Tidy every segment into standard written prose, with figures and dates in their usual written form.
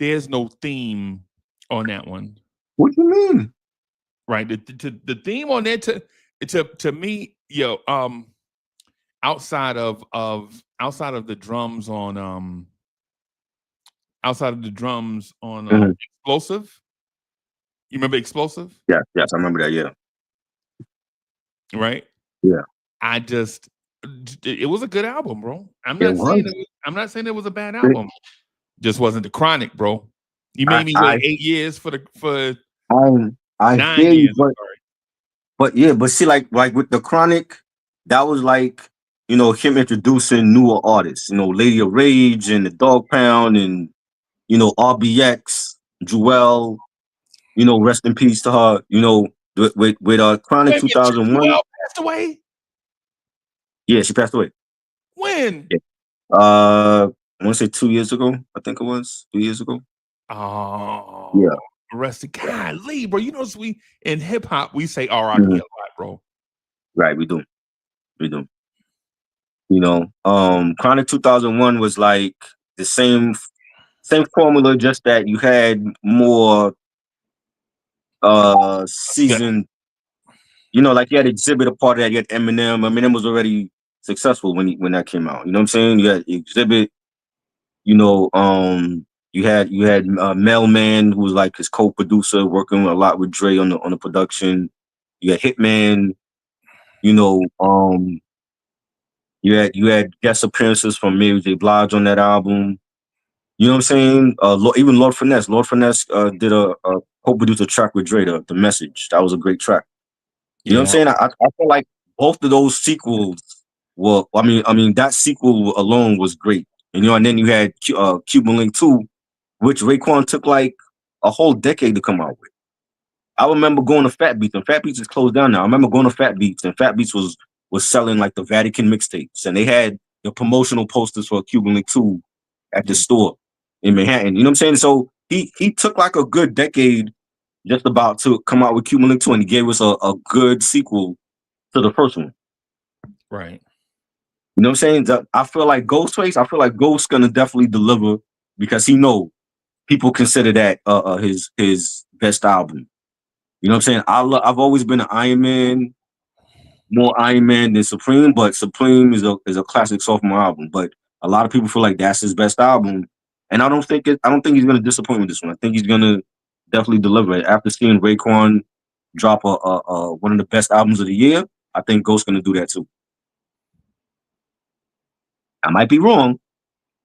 there's no theme on that one, What you mean? right? The theme on that to me, outside outside of the drums on outside of the drums on Mhm. explosive. You remember explosive, Yes, yes, I remember that. Yeah, right? yeah, I just it was a good album, bro. it was. I'm not saying it was a bad It, album. Just wasn't the Chronic, bro. You I, made me I, wait 8 years for I, I 9 hear you, years. I'm sorry. but yeah, but see, like with the Chronic, that was like him introducing newer artists. Lady of Rage and the Dog Pound and RBX, Jewel. Rest in peace to her. With Chronic Wait a minute, 2001. Jamal passed away? Yeah, she passed away. When? Yeah. I want to say 2 years ago. I think it was 2 years ago. Oh, Yeah. arrested. Golly, bro. You know, we in hip hop we say RIP a Mhm. lot, bro. Right, we do. We do. Chronic 2001 was like the same formula, just that you had more Yeah, seasoned. Like you had Exhibit a part of that. You had Eminem. Eminem was already successful when that came out. You know what I'm saying? You had Exhibit. You know, you had Mailman, who was like his co-producer, working a lot with Dre on the production. You had Hitman. You know, you had guest appearances from Mary J. Blige on that album. You know what I'm saying? Even Lord Finesse. Lord Finesse did a co-produced a track with Dre, the Message. That was a great track. You know what I'm yeah, saying? I feel like both of those sequels were. I mean that sequel alone was great. And then you had Cuban Link 2, which Raekwon took like a whole decade to come out with. I remember going to Fat Beats, and Fat Beats is closed down now. I remember going to Fat Beats, and Fat Beats was selling like the Vatican mixtapes, and they had the promotional posters for Cuban Link 2 at the yeah, store in Manhattan. You know what I'm saying? So he took like a good decade just about to come out with Cuban Link 2, and he gave us a good sequel to the first one. right. You know what I'm saying? I feel like I feel like Ghost's gonna definitely deliver because he know people consider that his best album. You know what I'm saying? I've always been an Iron Man, more Iron Man than Supreme, but Supreme is a classic sophomore album. But a lot of people feel like that's his best album, and I don't think he's gonna disappoint with this one. I think he's gonna definitely deliver it. After seeing Raekwon drop one of the best albums of the year, I think Ghost's gonna do that too. I might be wrong,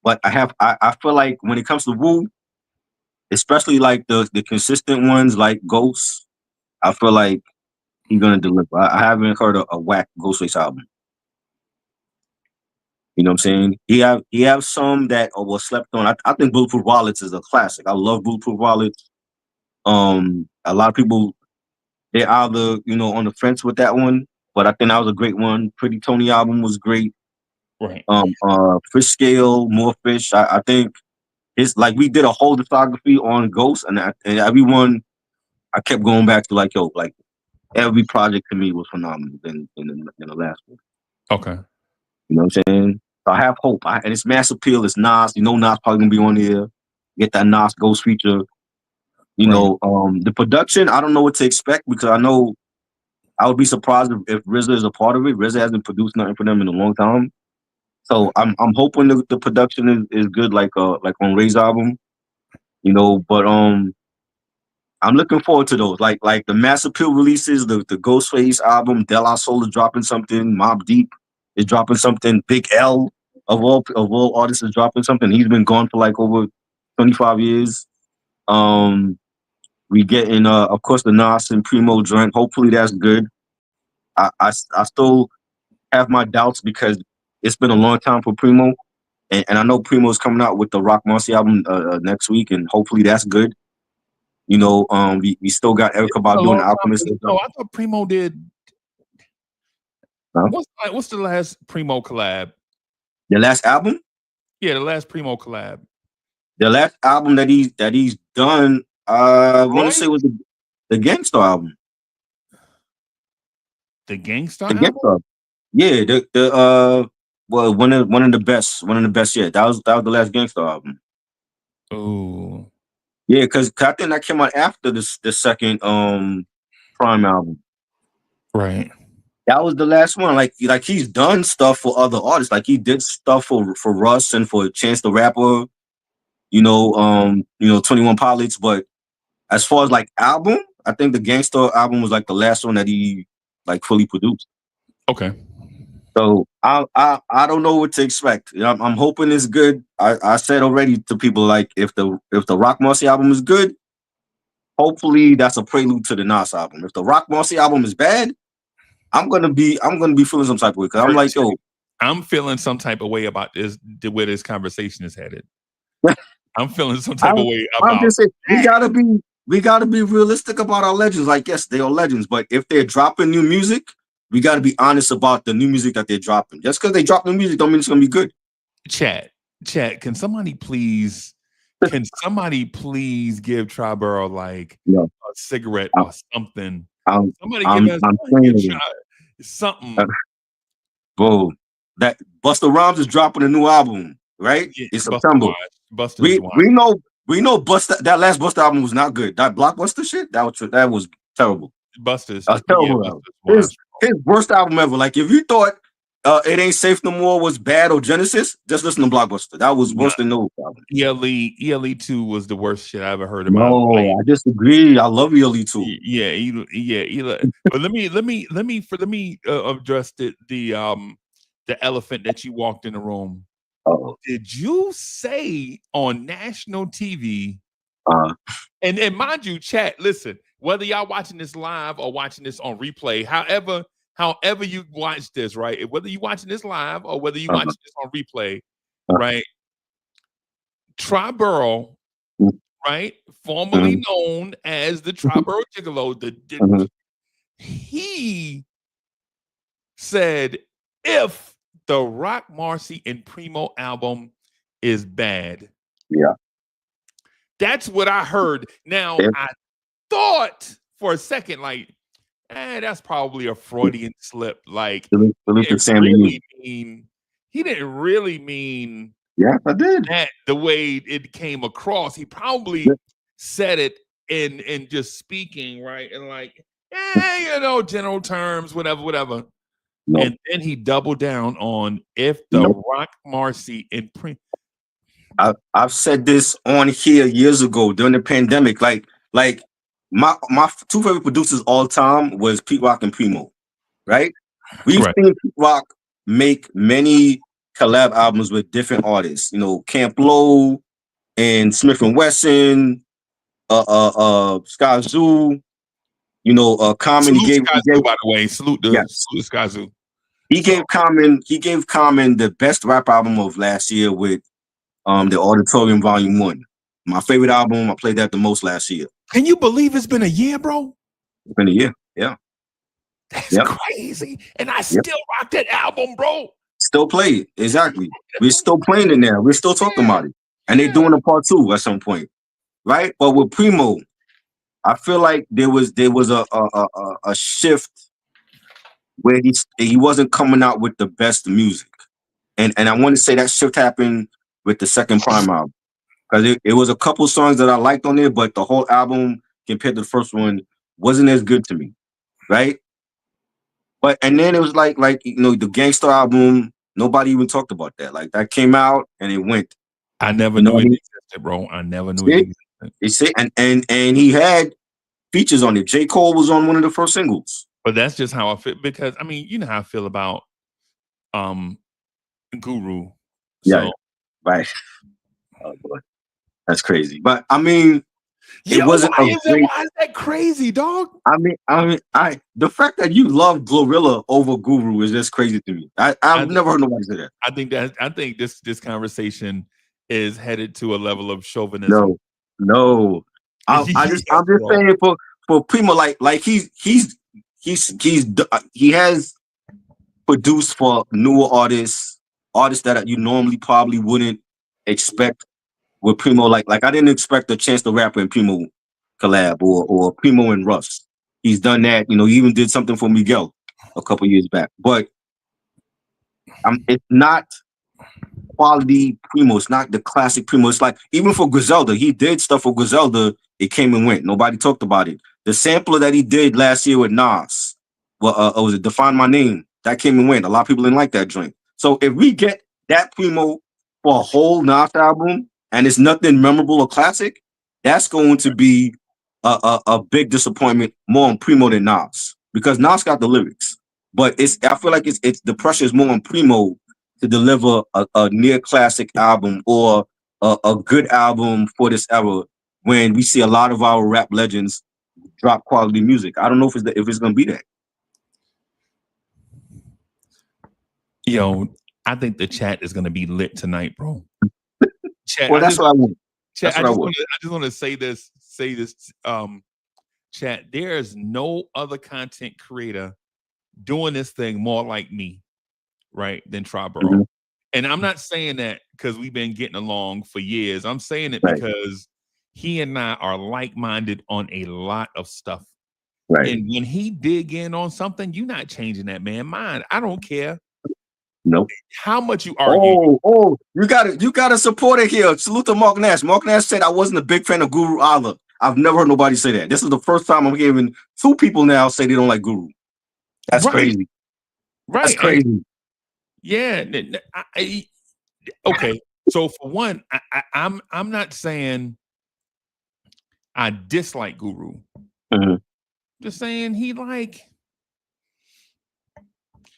but I feel like when it comes to Wu, especially like the consistent ones like Ghost, I feel like he's gonna deliver. I haven't heard a whack Ghostface album. You know what I'm saying? He have some that was slept on. I think Bulletproof Wallets is a classic. I love Bulletproof Wallets. A lot of people they're either on the fence with that one, but I think that was a great one. Pretty Tony album was great. Right. Fish Scale, More Fish. I think it's like we did a whole discography on Ghost, and everyone I kept going back to like like every project to me was phenomenal in the last one. Okay. You know what I'm saying? So I have hope. And it's Mass Appeal. It's Nas. Nas probably gonna be on there. Get that Nas Ghost feature. Right. The production. I don't know what to expect because I know I would be surprised if RZA is a part of it. RZA hasn't produced nothing for them in a long time. So Right. I'm hoping the production is good like on Ray's album. But I'm looking forward to those. Like the Mass Appeal releases, the Ghostface album, De La Soul is dropping something, Mobb Deep is dropping something, Big L of all artists is dropping something. He's been gone for like over 25 years. Um we getting of course the Nas and Primo joint. Hopefully that's good. I still have my doubts because it's been a long time for Primo. And I know Primo's coming out with the Rock Marcy album next week, and hopefully that's good. We still got Erica A Badu and long the time Alchemist. ago. No, I thought Primo did. Huh? What's the last Primo collab? The last album, Yeah, the last Primo collab. that he's done, I want to Roy, say was the Gangstar album. the Gangstar The album. Gangstar. Yeah, the well one of the best. Yeah, that was the last Gangstar album. Oh. Yeah, because I think that came out after the second Prime album. Right. That was the last one. Like he's done stuff for other artists. Like he did stuff for Russ and for Chance the Rapper. 21 Pilots. But as far as like album, I think the Gangsta album was like the last one that he like fully produced. Okay. So I don't know what to expect. I'm hoping it's good. I said already to people, like, if the Rock Marcy album is good, hopefully that's a prelude to the Nas album. If the Rock Marcy album is bad, I'm gonna be feeling some type of way, because I'm like, yo, I'm feeling some type of way about this, where this conversation is headed. I'm feeling some type of way I'm about just saying, that. we gotta be realistic about our legends. Like, yes, they are legends, but if they're dropping new music, we gotta be honest about the new music that they're dropping. Just because they drop new music don't mean it's gonna be good. Chat, can somebody please give Triborough like No, a cigarette I'm, or something? I'm, Somebody I'm, give I'm saying it. something. Bro, that Busta Rhymes is dropping a new album, right? Yeah, In September. Busta's We know Busta, that last Busta album was not good. That Blockbuster shit, that was terrible. Busta's, A terrible album. His worst album ever. Like, if you thought It Ain't Safe No More was bad, or Genesis, just listen to Blockbuster. That was worse than no album. ELE 2 was the worst shit I ever heard in my No, life. I disagree. I love ELE 2. Yeah. But let me address the elephant that you walked in the room. Did you say on national TV? And mind you, chat, listen, whether y'all watching this live or watching this on replay, however you watch this, right? Whether you watching this live or whether you watching this on replay, right? Triborough, right? Formerly known as the Triborough Gigolo, he said, if the Rock Marcy and Primo album is bad. Yeah. That's what I heard. Now, I thought for a second, like, that's probably a Freudian slip. Like, he didn't really mean yeah, I did that the way it came across. He probably said it in just speaking, right? And like, general terms, whatever. No. And then he doubled down on if the Rock Marcy and I've said this on here years ago during the pandemic. Like my two favorite producers all time was Pete Rock and Primo, right? We've seen Pete Rock make many collab albums with different artists, Camp Low and Smith and Wesson, Skyzoo, Common. Salute Skyzoo, by the way. Salute Skyzoo. He gave Common the best rap album of last year with the Auditorium Volume 1. My favorite album. I played that the most last year. Can you believe it's been a year, bro? It's been a year, yeah. That's crazy. And I still rock that album, bro. Still play it. Exactly. We're still playing it now. We're still talking about it. And they're doing a part 2 at some point. Right? But with Primo, I feel like there was a shift where he wasn't coming out with the best music. And I want to say that shift happened with the second Prime album. Because it was a couple songs that I liked on there, but the whole album compared to the first one wasn't as good to me. Right? And then it was like the Gangsta album, nobody even talked about that. Like, that came out and it went. I never knew it existed, bro. I never knew it existed. And he had features on it. J. Cole was on one of the first singles. But that's just how I feel, because I mean, you know how I feel about Guru. Yeah, right. Oh boy, that's crazy. But I mean, it wasn't. Why is that crazy, dog? I mean, the fact that you love Glorilla over Guru is just crazy to me. I've never heard nobody say that. I think this conversation is headed to a level of chauvinism. No. I'm just saying for Primo, like he has produced for newer artists that you normally probably wouldn't expect with Primo. Like I didn't expect a Chance the Rapper and Primo collab or Primo and Russ. He's done that. He even did something for Miguel a couple years back. But it's not quality Primo. It's not the classic Primo. It's like even for Griselda, he did stuff for Griselda. It came and went. Nobody talked about it. The sampler that he did last year with Nas, well, was it Define My Name? That came and went. A lot of people didn't like that joint. So if we get that Primo for a whole Nas album and it's nothing memorable or classic, that's going to be a big disappointment more on Primo than Nas, because Nas got the lyrics. But I feel like it's the pressure is more on Primo to deliver a near classic album or a good album for this era, when we see a lot of our rap legends drop quality music. I don't know if it's gonna be that. Yo, I think the chat is gonna be lit tonight, bro. Chat, Well, that's what I want. Chat, That's what I want. I just want to say this. Chat. There's no other content creator doing this thing more like me, right, than Triborough. Mm-hmm. And I'm not saying that because we've been getting along for years. I'm saying it Right. because he and I are like-minded on a lot of stuff. Right. And when he dig in on something, you're not changing that man mind. I don't care. Nope. How much you argue. You got a supporter here. Salute to Mark Nash. Mark Nash said I wasn't a big fan of Guru Allah. I've never heard nobody say that. This is the first time I'm hearing 2 people now say they don't like Guru. That's crazy. Right. That's crazy. Yeah. Okay. So for one, I'm not saying I dislike Guru. Mm-hmm. Just saying he like,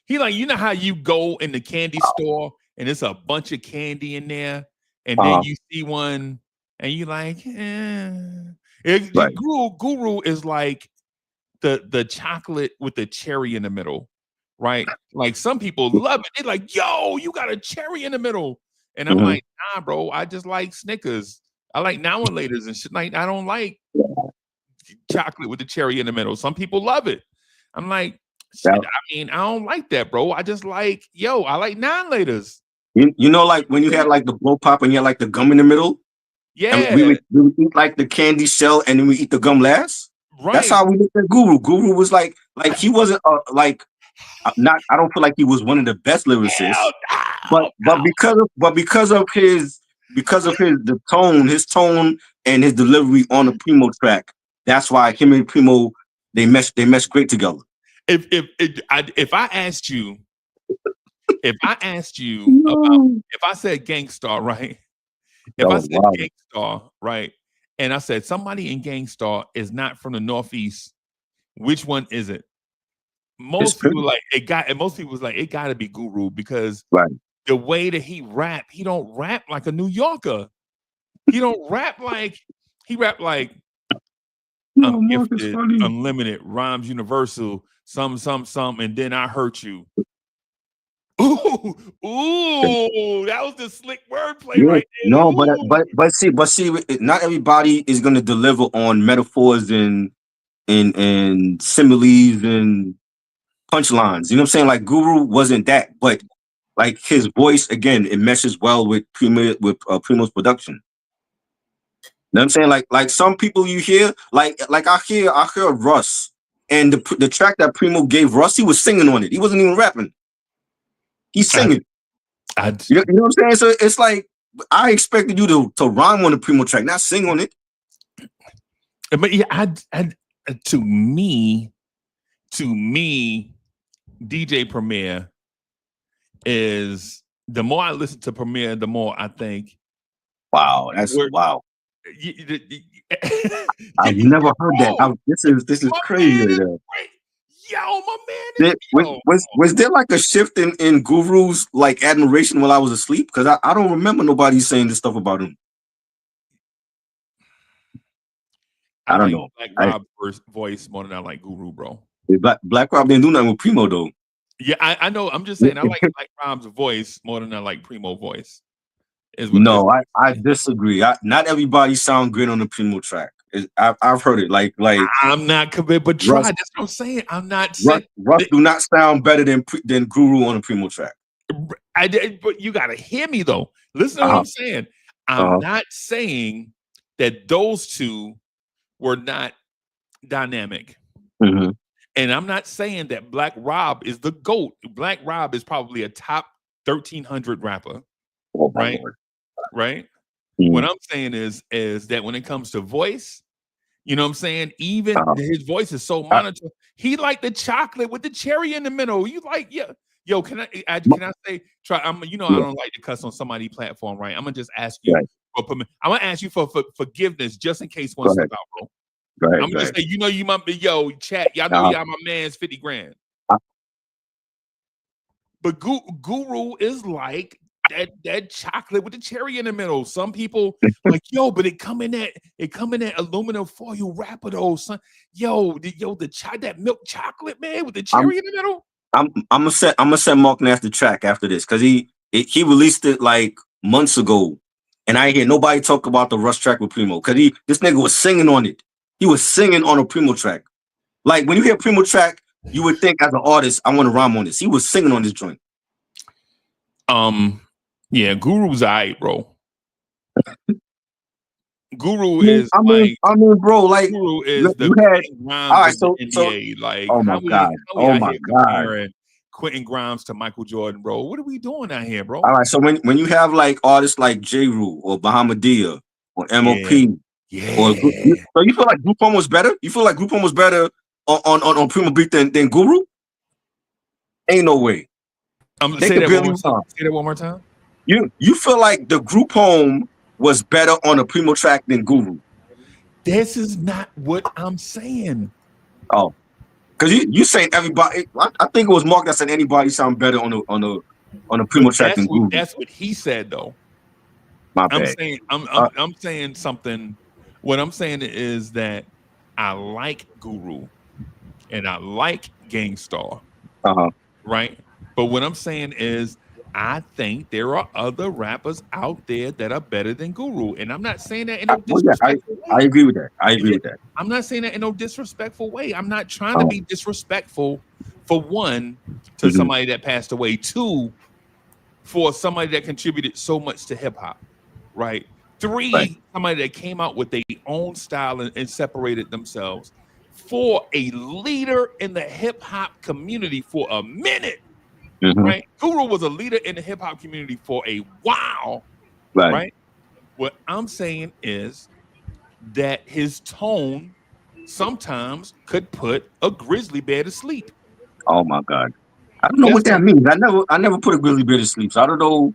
you know how you go in the candy store and it's a bunch of candy in there, and then you see one and you like, Right. Guru is like the chocolate with the cherry in the middle, right? Like some people love it. They're like, yo, you got a cherry in the middle. And I'm like, nah, bro, I just like Snickers. I like Now and Laters and shit. Like, I don't like chocolate with the cherry in the middle. Some people love it. I'm like, shit, I mean, I don't like that, bro. I just like, I like Now and Laters. You know, like when you had like the blow pop and you had like the gum in the middle? Yeah. And we would eat like the candy shell and then we eat the gum last? Right. That's how we looked at Guru. Guru was like he wasn't not. I don't feel like he was one of the best lyricists, but because of his the tone, his tone and his delivery on the Primo track, that's why him and Primo they mesh great together. If I asked you about, if I said Gangstar, right? If I said Gangstar, right, and I said somebody in Gangstar is not from the Northeast, which one is it? Most people like it got to be Guru, because the way that he don't rap like a New Yorker. He don't rap like, he rap like I'm gifted, unlimited, rhymes universal, some, and then I hurt you. Ooh, that was the slick wordplay right there. No, but see, not everybody is gonna deliver on metaphors and similes and punchlines. You know what I'm saying? Like Guru wasn't that, but like his voice again, it meshes well with Primo's production. You know what I'm saying? Like some people you hear, like I hear Russ, and the track that Primo gave Russ, he was singing on it. He wasn't even rapping. He's singing. You know what I'm saying? So it's like I expected you to rhyme on the Primo track, not sing on it. But yeah, to me, DJ Premier is, the more I listen to Premier, the more I think, wow, that's wow. I've never heard that. This is crazy. Yo, my man. Was there like a shift in Guru's like admiration while I was asleep? Because I don't remember nobody saying this stuff about him. I don't know. Black Rob's voice more than I like Guru, bro. Black Rob didn't do nothing with Primo though. Yeah, I know. I'm just saying I like Black Rob's voice more than I like Primo voice. No, I disagree. Not everybody sound great on the Primo track. I've heard it. Like I'm not convinced, but try. That's what I'm saying. I'm not saying Russ do not sound better than Guru on the Primo track. But you gotta hear me though. Listen to what I'm saying. I'm not saying that those two were not dynamic. Mm-hmm. And I'm not saying that Black Rob is the GOAT. Black Rob is probably a top 1,300 rapper. Oh my right? lord. Right. What Mm. I'm saying is that when it comes to voice, you know what I'm saying? Even Uh-huh. his voice is so I, monotone. He like the chocolate with the cherry in the middle. You like, yeah. Yo, my, can I say try? I yeah, don't like to cuss on somebody's platform, right? I'm gonna just ask you right. for permission. I'm gonna ask you for forgiveness just in case one Go slip ahead. out, bro. Go I'm ahead. Go gonna just ahead. say, you might be, yo, chat. Y'all know Uh, y'all my man's 50 grand. I, But Guru is like that chocolate with the cherry in the middle. Some people like, yo, but it come in that aluminum foil wrapper though, son. That milk chocolate, man, with the I'm cherry in the middle. I'm gonna send Mark Nash the track after this because he released it like months ago, and I ain't hear nobody talk about the Rush track with Primo because this nigga was singing on it. He was singing on a Primo track. Like when you hear Primo track, you would think as an artist, I want to rhyme on this. He was singing on this joint. Yeah, Guru's alright, bro. Guru I mean, is I mean, like I mean, bro, like Guru is the you had Quentin all Grimes right. of the So, NBA. Like, oh my god, how we oh out my here god. comparing Quentin Grimes to Michael Jordan, bro? What are we doing out here, All bro? right, so when you have like artists like J. Rule or Bahamadia or Yeah, MOP or yeah. so you feel like Group Home was better? You feel like Group Home was better on Primo Beat than Guru? Ain't no way. They Say could that one barely more time. rhyme. Say that one more time. You feel like the Group Home was better on a Primo track than Guru? This is not what I'm saying. Oh, because you saying everybody? I think it was Mark that said anybody sound better on a But Primo track than Guru. that's what he said though. My I'm bad. saying Uh I'm saying something. What I'm saying is that I like Guru and I like Gangstar, huh. right? But what I'm saying is I think there are other rappers out there that are better than Guru. And I'm not saying that in no Well, yeah, disrespectful I way. agree with that. I agree Yeah, with that. I'm not saying that in no disrespectful way. I'm not trying to Uh, be disrespectful for one to mhm. somebody that passed away, two for somebody that contributed so much to hip hop, right? Right. Three, somebody that came out with their own style and separated themselves. Four, a leader in the hip hop community for a minute, Hmm. right? Guru was a leader in the hip hop community for a while, Right. right? What I'm saying is that his tone sometimes could put a grizzly bear to sleep. Oh my God. I don't know That's what what that means. I never put a grizzly bear to sleep. So I don't know.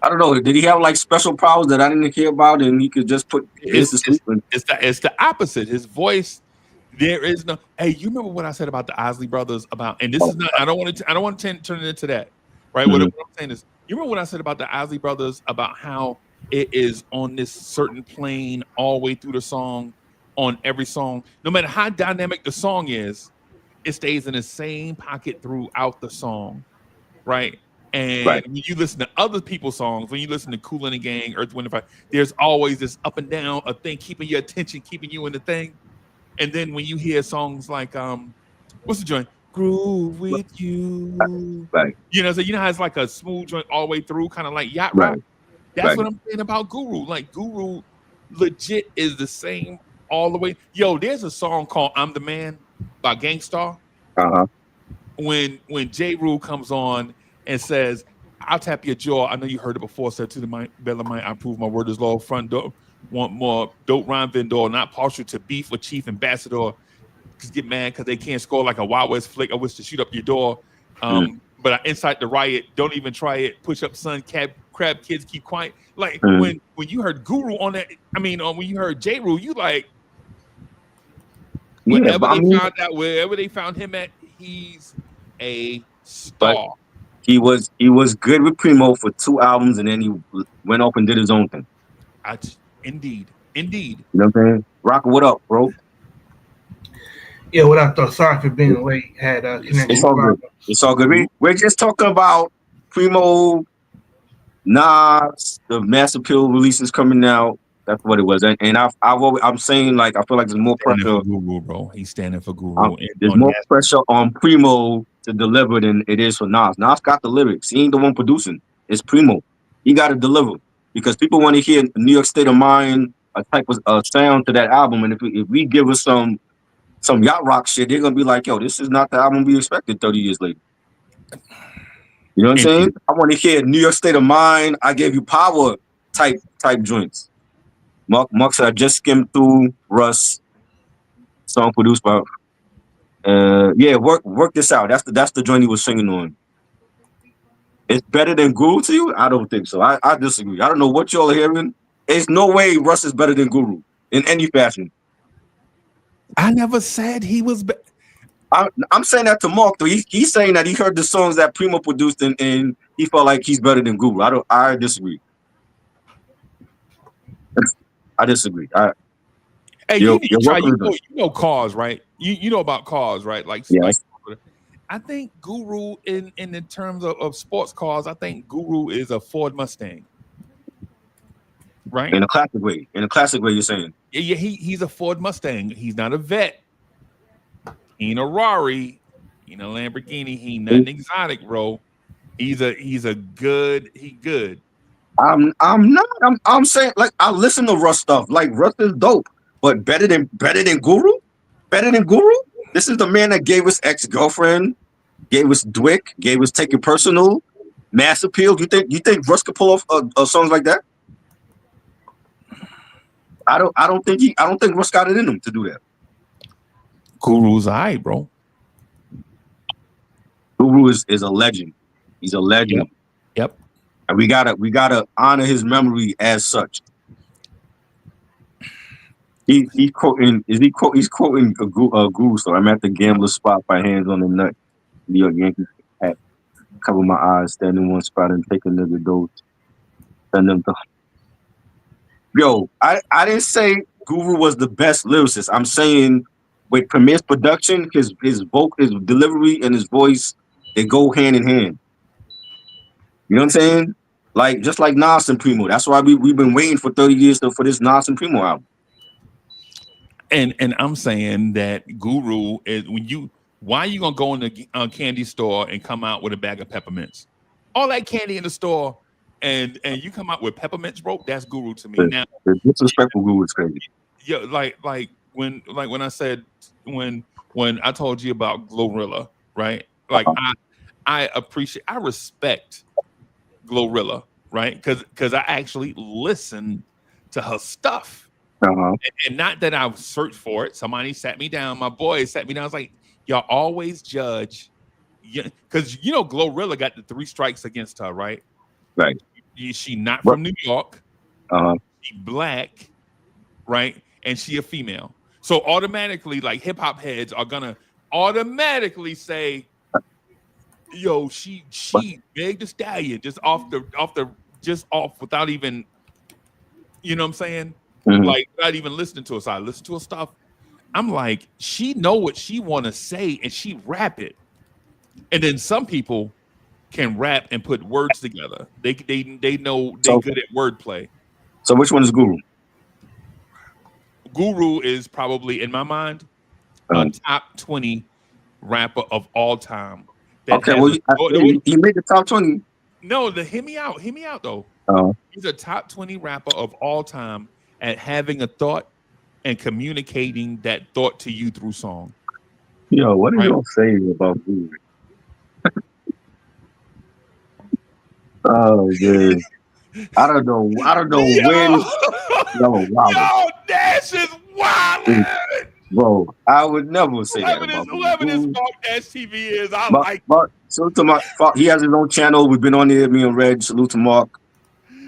I don't know. Did he have like special powers that I didn't care about, and he could just put bears it's to it's sleep? And, it's the opposite. His voice, there is no. Hey, you remember what I said about the Osley brothers about? And this oh, is not. I don't want to turn it into that. Right. What mhm. I'm saying is, you remember what I said about the Osley brothers about how it is on this certain plane all the way through the song, on every song, no matter how dynamic the song is, it stays in the same pocket throughout the song, right? And Right. when you listen to other people's songs, when you listen to Kool and the Gang, Earth, Wind, and Fire, there's always this up and down, a thing keeping your attention, keeping you in the thing. And then when you hear songs like what's the joint? Groove with you. Right. So you know how it's like a smooth joint all the way through, kind of like yacht rock. Right. That's Right. what I'm saying about Guru. Like Guru legit is the same all the way. Yo, there's a song called I'm the Man by Gangstar. Uh-huh. When J. Rule comes on and says, I'll tap your jaw. I know you heard it before. Said to the Bella Mine, I prove my word is law. Front door, want more dope rhyme vendor, not partial to beef or chief ambassador. Cause get mad because they can't score like a Wild West flick. I wish to shoot up your door. Mm. But I incite the riot. Don't even try it. Push up, son. Crab kids keep quiet. Like Mm. when you heard Guru on that, when you heard J. Rule, you like Yeah, but I mean, wherever they found him at, he's a but star. he was good with Primo for 2 albums, and then he went off and did his own thing. I, indeed, indeed. You know what I'm saying? Rock, what up, bro? Yeah, what I thought. Sorry for being late. Had It's connection all good. problems. It's all good. Salute. We're just talking about Primo, Nas, the Mass Appeal releases coming out. That's what it was. And I'm saying, like, I feel like there's more Standing for pressure. Guru, bro. He's standing for Guru. And There's on more that, pressure on Primo to deliver than it is for Nas. Nas got the lyrics. He ain't the one producing. It's Primo. He got to deliver because people want to hear New York State of Mind, a type of sound to that album. And if we give us some yacht rock shit, they're gonna be like, yo, this is not the album we expected 30 years later. You know what I'm saying? Indeed. I want to hear New York State of Mind. I gave you power type joints. Mark said I just skimmed through Russ, song produced by. Yeah, work this out. That's the joint he was singing on. It's better than Guru to you? I don't think so. I disagree. I don't know what y'all are hearing. There's no way Russ is better than Guru in any fashion. I never said he was. I'm saying that to Mark though. He's saying that he heard the songs that Primo produced and he felt like he's better than Guru. I disagree. I disagree. Hey, You're try. welcome. You know cars, right? You know about cars, right? Like, yes. I think Guru in the terms of sports cars, I think Guru is a Ford Mustang. Right? In a classic way. In a classic way, you're saying. Yeah, he's a Ford Mustang. He's not a vet. He ain't a Rari. He ain't a Lamborghini. He ain't nothing exotic, bro. He good. I'm not. I'm saying like I listen to Russ stuff. Like Russ is dope, but better than Guru? Better than Guru? This is the man that gave us ex-girlfriend, gave us Dwick, gave us Take It Personal, Mass Appeal. You think Russ could pull off songs like that? I don't think Russ got it in him to do that. Guru's alright, bro. Guru is a legend. He's a legend. Yep. And we gotta honor his memory as such. He's quoting a Guru. So I'm at the gambler spot by hands on the nut. New York Yankees hat. Cover my eyes, stand in one spot and take a nigga dose. Send them to. Yo, I didn't say Guru was the best lyricist. I'm saying with Premier's production, his delivery and his voice, they go hand in hand. You know what I'm saying? Like just like Nas and Primo. That's why we've been waiting for 30 years for this Nas and Primo album. And I'm saying that Guru is why are you gonna go in the candy store and come out with a bag of peppermints? All that candy in the store, and you come out with peppermints, bro. That's Guru to me. Now, the disrespectful Guru is crazy. Yeah, like when I said when I told you about Glorilla, right? Like I respect Glorilla, right? Because I actually listen to her stuff. And not that I searched for it. Somebody sat me down. My boy sat me down. I was like, y'all always judge. Because, Glorilla got the 3 strikes against her, right? Right. She not from New York. She black, right? And she a female. So automatically, like, hip-hop heads are going to automatically say, yo, she Meg the Stallion just off without even, you know what I'm saying? Mm-hmm. Like not even listening to her. So I listen to her stuff. I'm like, she know what she want to say and she rap it. And then some people can rap and put words together. They know they're good at wordplay. So which one is Guru? Guru is probably, in my mind, a top 20 rapper of all time. Okay, well, he made the top 20. No, hear me out though. He's a top 20 rapper of all time at having a thought and communicating that thought to you through song. Yo, what are y'all saying about Guru? Oh man, I don't know when. Yo, Dash is wild. Bro, I would never say that about whoever this Mark Dash TV is. Mark, salute to Mark. He has his own channel. We've been on there, me and Red. Salute to Mark.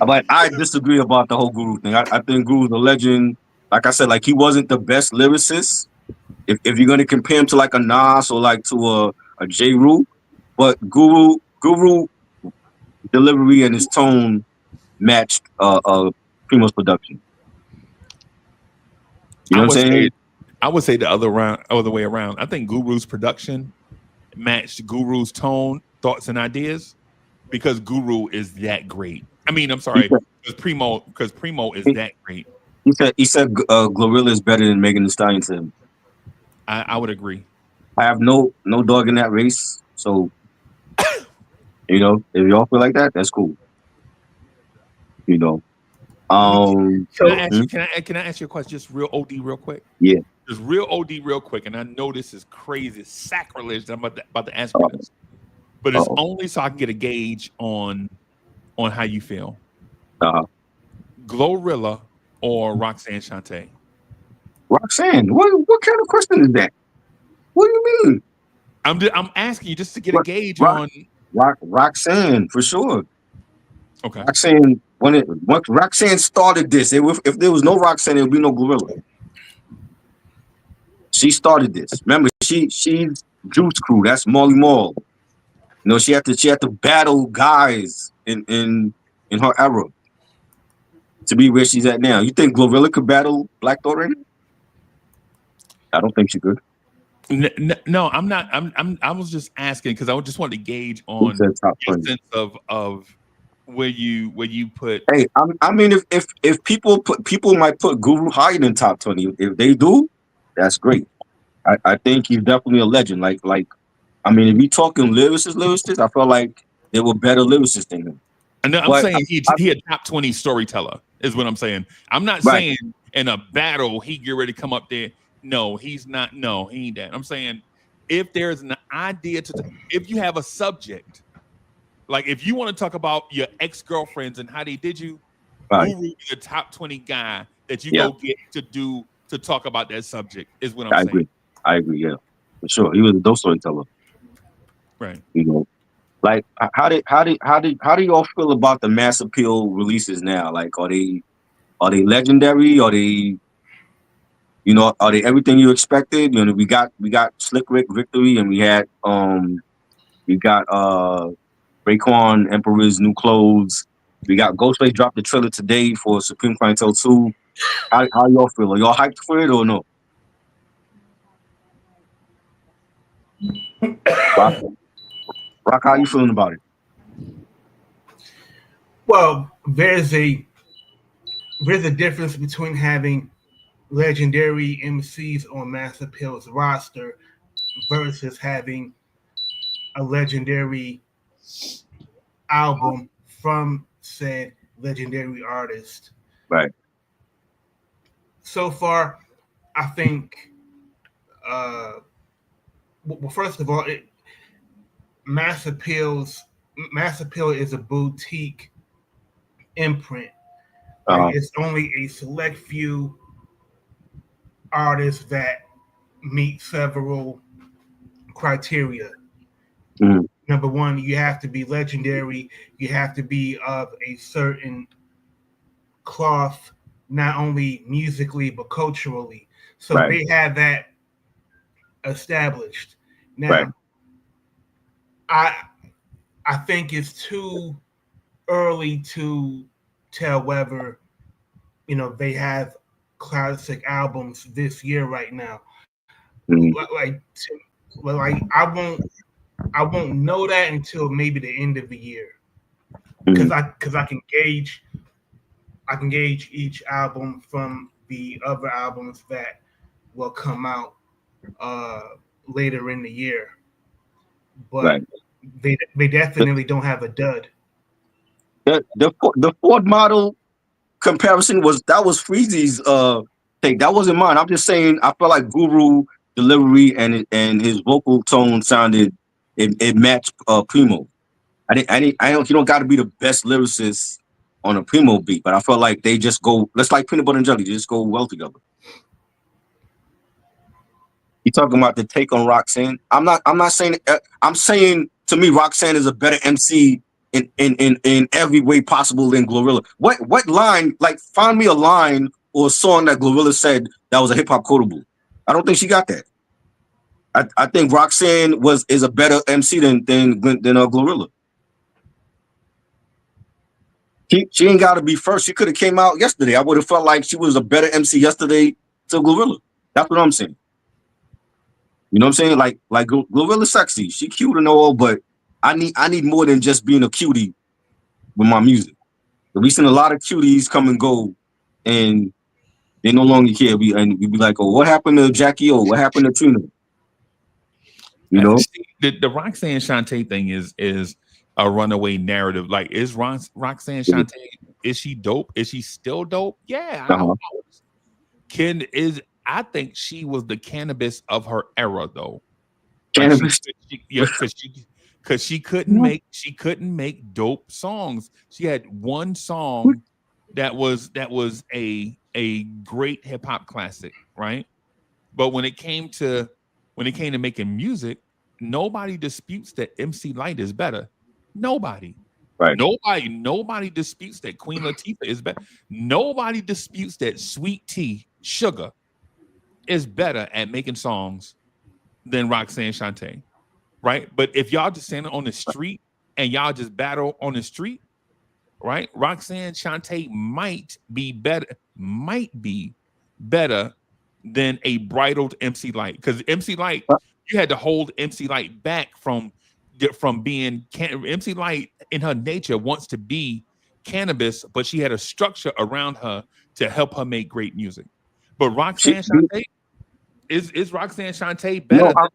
But I disagree about the whole Guru thing. I think Guru's a legend. Like I said, like he wasn't the best lyricist. If you're gonna compare him to like a Nas or like to a J. Rule, but Guru delivery and his tone matched Primo's production. You know what I'm saying? I would say the other way around. I think Guru's production matched Guru's tone, thoughts, and ideas because Guru is that great. I mean, I'm sorry, because Primo is that great. He said Glorilla is better than Megan Thee Stallion to him. I would agree. I have no dog in that race, so if y'all feel like that, that's cool. Can I ask you a question? Just real OD, real quick. Yeah. Just real OD, real quick. And I know this is crazy, it's sacrilege. That I'm about to ask you this. but it's only so I can get a gauge on how you feel. Glorilla or Roxanne Shante? Roxanne, what kind of question is that? What do you mean? I'm asking you just to get a gauge on Roxanne for sure. Okay. Roxanne, once Roxanne started this, if there was no Roxanne, there would be no Glorilla. She started this. Remember, she's Juice Crew. That's Molly Mall. You know, she had to battle guys in her era to be where she's at now. You think Glorilla could battle Black Thought right now? I don't think she could. No, I'm not. I was just asking because I just wanted to gauge on your sense of where you put. Hey, I mean, if people might put Guru higher than top 20. If they do, that's great. I think he's definitely a legend. Like I mean, if we talking lyricists, I feel like they were better lyricists than him. And I'm saying he a top 20 storyteller is what I'm saying. I'm not saying in a battle he get ready to come up there. No, he's not. No, he ain't that. I'm saying if there's an idea if you have a subject, like if you want to talk about your ex-girlfriends and how they did you, Guru is the top 20 guy that you go get to talk about that subject is what I'm saying. I agree, yeah. For sure. He was a dope storyteller. Right. You know. Like how do y'all feel about the mass appeal releases now? Like are they legendary? Are they everything you expected? You know, we got Slick Rick Victory, and we got Raekwon Emperor's New Clothes. We got Ghostface dropped the trailer today for Supreme Clientele 2. How y'all feel? Are y'all hyped for it or no? Rock, how you feeling about it? Well, there's a difference between having legendary MCs on Mass Appeal's roster versus having a legendary album from said legendary artist. Right. So far, I think, well, first of all, Mass Appeal is a boutique imprint. Like it's only a select few artists that meet several criteria. Mm-hmm. Number one, you have to be legendary. You have to be of a certain cloth, not only musically but culturally. So they have that established. Now, I think it's too early to tell whether they have classic albums this year right now. Like I won't know that until maybe the end of the year, because I can gauge each album from the other albums that will come out later in the year. But they definitely don't have a dud. The Ford model comparison was Freezy's take. That wasn't mine. I'm just saying I felt like Guru delivery and his vocal tone sounded it matched Primo. You don't got to be the best lyricist on a Primo beat, but I felt like they just go. Let's like peanut butter and jelly. They just go well together. You talking about the take on Roxanne? I'm not saying. I'm saying to me, Roxanne is a better MC in every way possible than Glorilla. What line? Like, find me a line or a song that Glorilla said that was a hip hop quotable. I don't think she got that. I think Roxanne is a better MC than Glorilla. She ain't got to be first. She could have came out yesterday. I would have felt like she was a better MC yesterday to Glorilla. That's what I'm saying. You know what I'm saying? Like Glorilla's sexy. She cute and all, but I need more than just being a cutie with my music. We've seen a lot of cuties come and go, and they no longer care. We be like, oh, what happened to Jackie O? What happened to Trina? You know, the Roxanne Shante thing is a runaway narrative. Like, is Roxanne Shante, is she dope? Is she still dope? Yeah. I think she was the cannabis of her era, though. Cannabis, because she couldn't make dope songs. She had one song that was a great hip hop classic, right? But when it came to making music, nobody disputes that MC Light is better. Nobody. Right. Nobody disputes that Queen Latifah is better. Nobody disputes that Sweet Tea Sugar is better at making songs than Roxanne Shante, right? But if y'all just standing on the street and y'all just battle on the street, right? Roxanne Shante might be better than a bridled MC Light, because MC Light, you had to hold MC Light back from being MC Light in her nature wants to be cannabis, but she had a structure around her to help her make great music. But Roxanne Shante is Roxanne Shante better? No,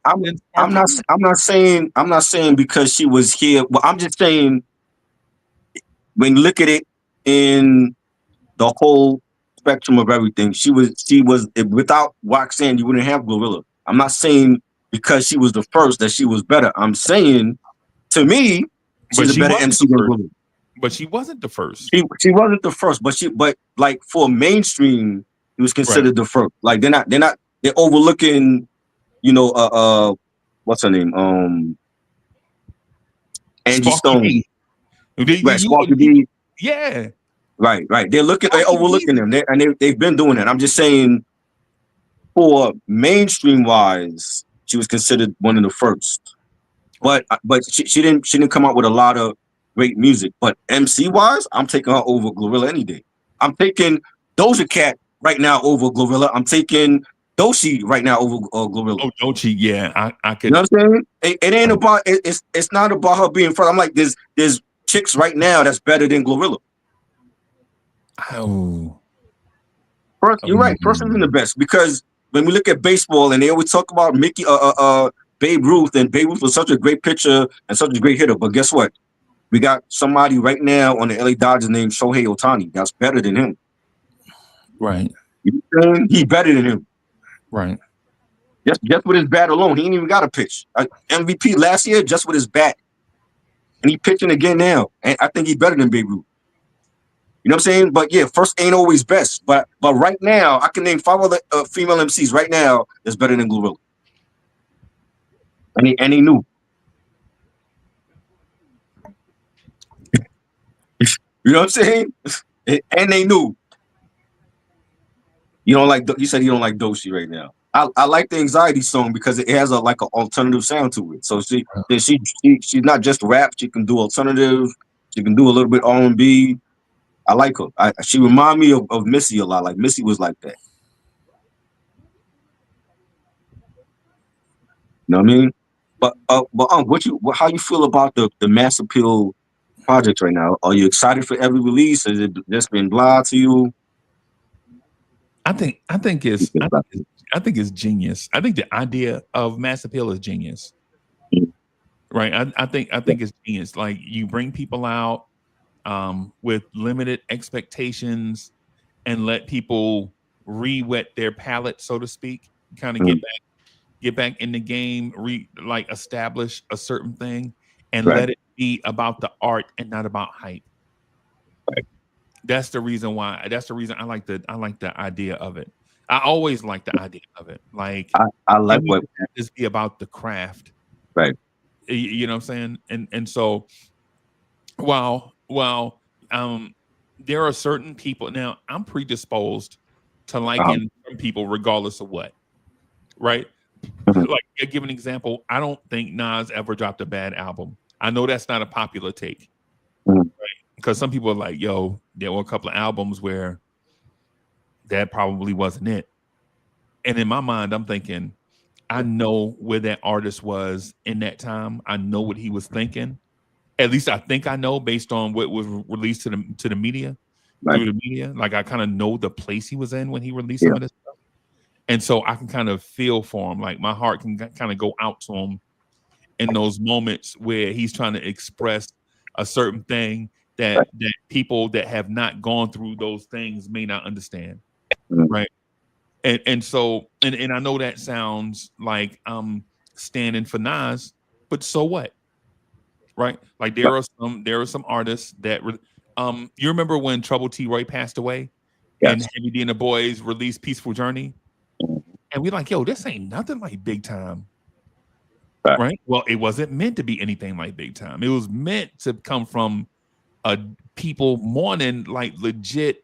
I'm not saying because she was here. Well, I'm just saying when you look at it in the whole spectrum of everything, she was without Roxanne, you wouldn't have Glorilla. I'm not saying because she was the first that she was better. I'm saying, to me, she's a better MC than Glorilla. But she wasn't the first. She wasn't the first, but like for mainstream, it was considered the first. Like they're overlooking, what's her name? Angie Stone. Right, Sparky D. Yeah. Right. They're overlooking them. They've been doing that. I'm just saying, for mainstream wise, she was considered one of the first. But she didn't come out with a lot of great music. But MC wise, I'm taking her over Glorilla any day. I'm taking Doja Cat right now over Glorilla. I'm taking Doechii right now over Glorilla. Oh, Doechii, yeah, I could. You know what I'm saying? It ain't about it's not about her being first. I'm like, there's chicks right now that's better than Glorilla. Oh, first, you're right. First isn't the best, because when we look at baseball and they always talk about Babe Ruth, and Babe Ruth was such a great pitcher and such a great hitter. But guess what? We got somebody right now on the LA Dodgers named Shohei Ohtani that's better than him. Right. You know what I'm saying? He's better than him. Right. Just with his bat alone, he ain't even got a pitch. MVP last year just with his bat, and he pitching again now. And I think he's better than Babe Ruth. You know what I'm saying? But yeah, first ain't always best. But right now, I can name 5 other female MCs right now that's better than Glorilla. And he knew. You know what I'm saying? And they knew. You said you don't like Doechii right now. I like the Anxiety song because it has like an alternative sound to it. So she's not just rap. She can do alternative. She can do a little bit R&B. I like her. She remind me of Missy a lot. Like Missy was like that. You know what I mean? But how you feel about the Mass Appeal project right now? Are you excited for every release? Has it just been blah to you? I think it's genius. I think the idea of Mass Appeal is genius. Right. I think it's genius. Like, you bring people out with limited expectations and let people re-wet their palate, so to speak, kind of get back in the game, establish a certain thing, and let it be about the art and not about hype. Right. That's the reason why. That's the reason I like the idea of it. I always like the idea of it. Like, I like what just be about the craft. Right. You know what I'm saying? And so while there are certain people, now I'm predisposed to liking people regardless of what, right? Like, I give an example. I don't think Nas ever dropped a bad album. I know that's not a popular take, right? Because some people are like, yo, there were a couple of albums where that probably wasn't it. And in my mind, I'm thinking, I know where that artist was in that time. I know what he was thinking. At least I think I know, based on what was released to the media, through the media. Like, I kind of know the place he was in when he released some of this stuff. And so I can kind of feel for him. Like, my heart can kind of go out to him in those moments where he's trying to express a certain thing that people that have not gone through those things may not understand. Right. And so I know that sounds like I'm standing for Nas, but so what? right? Like there are some artists that you remember when Trouble T. Roy passed away and Yes. Heavy D and the Boys released Peaceful Journey? Mhm. And we're like, yo, this ain't nothing like Big Time. Right. Right? Well, it wasn't meant to be anything like Big Time. It was meant to come from people mourning like legit.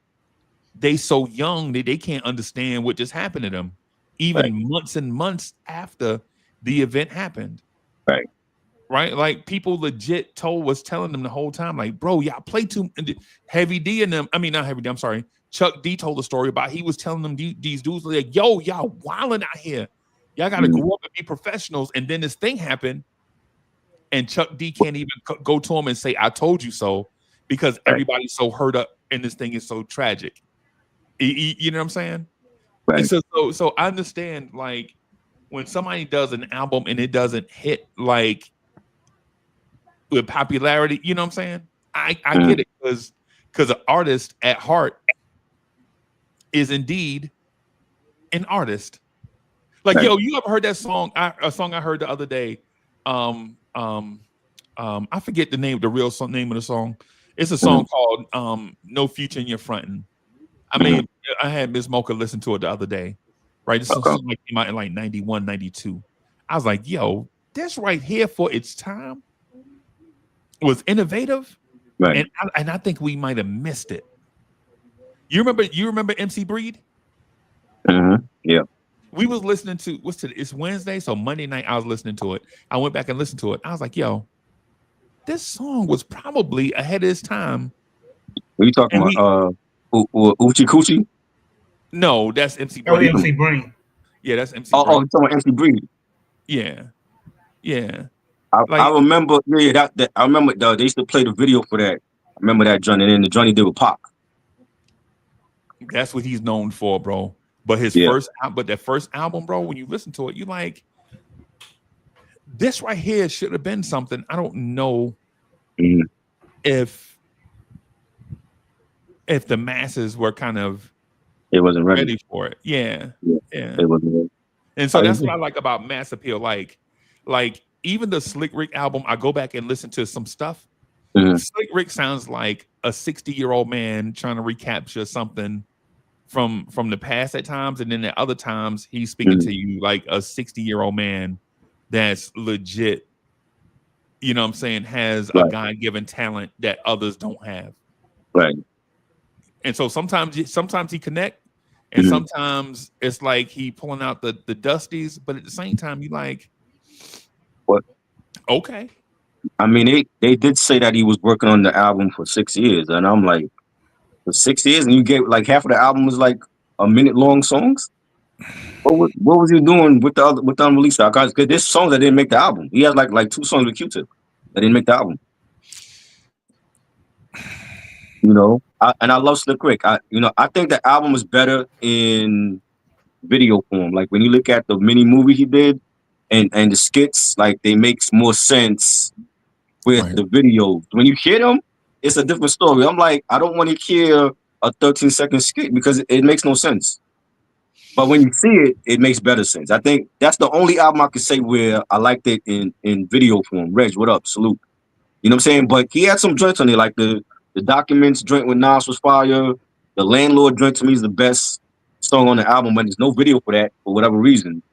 They so young that they can't understand what just happened to them, Right. even months and months after the event happened. Right. Right? Like people legit was telling them the whole time, like, bro, y'all play too Heavy D and them. I mean, not Heavy D, I'm sorry. Chuck D told a story about he was telling them these dudes like, yo, y'all wilding out here. Y'all got to grow up and be professionals. And then this thing happened, and Chuck D can't even go to him and say, I told you so, because everybody's so hurt up and this thing is so tragic. You know what I'm saying? Right. So I understand, like, when somebody does an album and it doesn't hit like with popularity, you know what I'm saying? I get it, because an artist at heart is indeed an artist. Like, yo, you ever heard that song? A song I heard the other day. I forget the name, the real name of the song. It's a song called "No Future in Your Frontin'." I had Miss Mocha listen to it the other day. Right, this song like came out in like 91, 92. I was like, yo, this right here for its time was innovative, Right. and I think we might have missed it. You remember MC Breed? Yeah. We was listening to it's Wednesday, so Monday night I was listening to it. I went back and listened to it. I was like, yo, this song was probably ahead of its time. What are you talking about? Uchi Coochie? No, that's MC Breed. Oh, MC Breed. Yeah, that's MC Breed. Breed. Oh, you're talking about MC Breed. Yeah. I remember. Yeah, that I remember. They used to play the video for that. I remember that Johnny, and then the Johnny did with Pac. That's what he's known for, bro. But that first album, bro, when you listen to it, you like, this right here should have been something. I don't know if the masses were kind of it wasn't ready for it. Yeah. It wasn't ready. And so that's what I like about mass appeal. Like even the Slick Rick album, I go back and listen to some stuff. Slick Rick sounds like a 60-year-old man trying to recapture something from the past at times, and then at other times he's speaking to you like a 60-year-old man that's legit, you know what I'm saying, has a God-given talent that others don't have. Right. And so sometimes he connect, and sometimes it's like he pulling out the dusties, but at the same time you like, what? Okay. I mean, they did say that he was working on the album for 6 years, and I'm like, for 6 years, and you get like half of the album was like a minute long songs. What was he doing with the unreleased stuff? Because there's songs that didn't make the album. He has like 2 songs with Q-Tip that didn't make the album. You know, and I love Slick Rick. I think the album is better in video form. Like when you look at the mini movie he did and the skits, like they make more sense with the videos. When you hear them, it's a different story. I'm like, I don't want to hear a 13-second skit because it makes no sense. But when you see it, it makes better sense. I think that's the only album I could say where I liked it in video form. Reg, what up? Salute. You know what I'm saying? But he had some joints on it, like the Documents joint with Nas was fire. The Landlord joint to me is the best song on the album, but there's no video for that for whatever reason.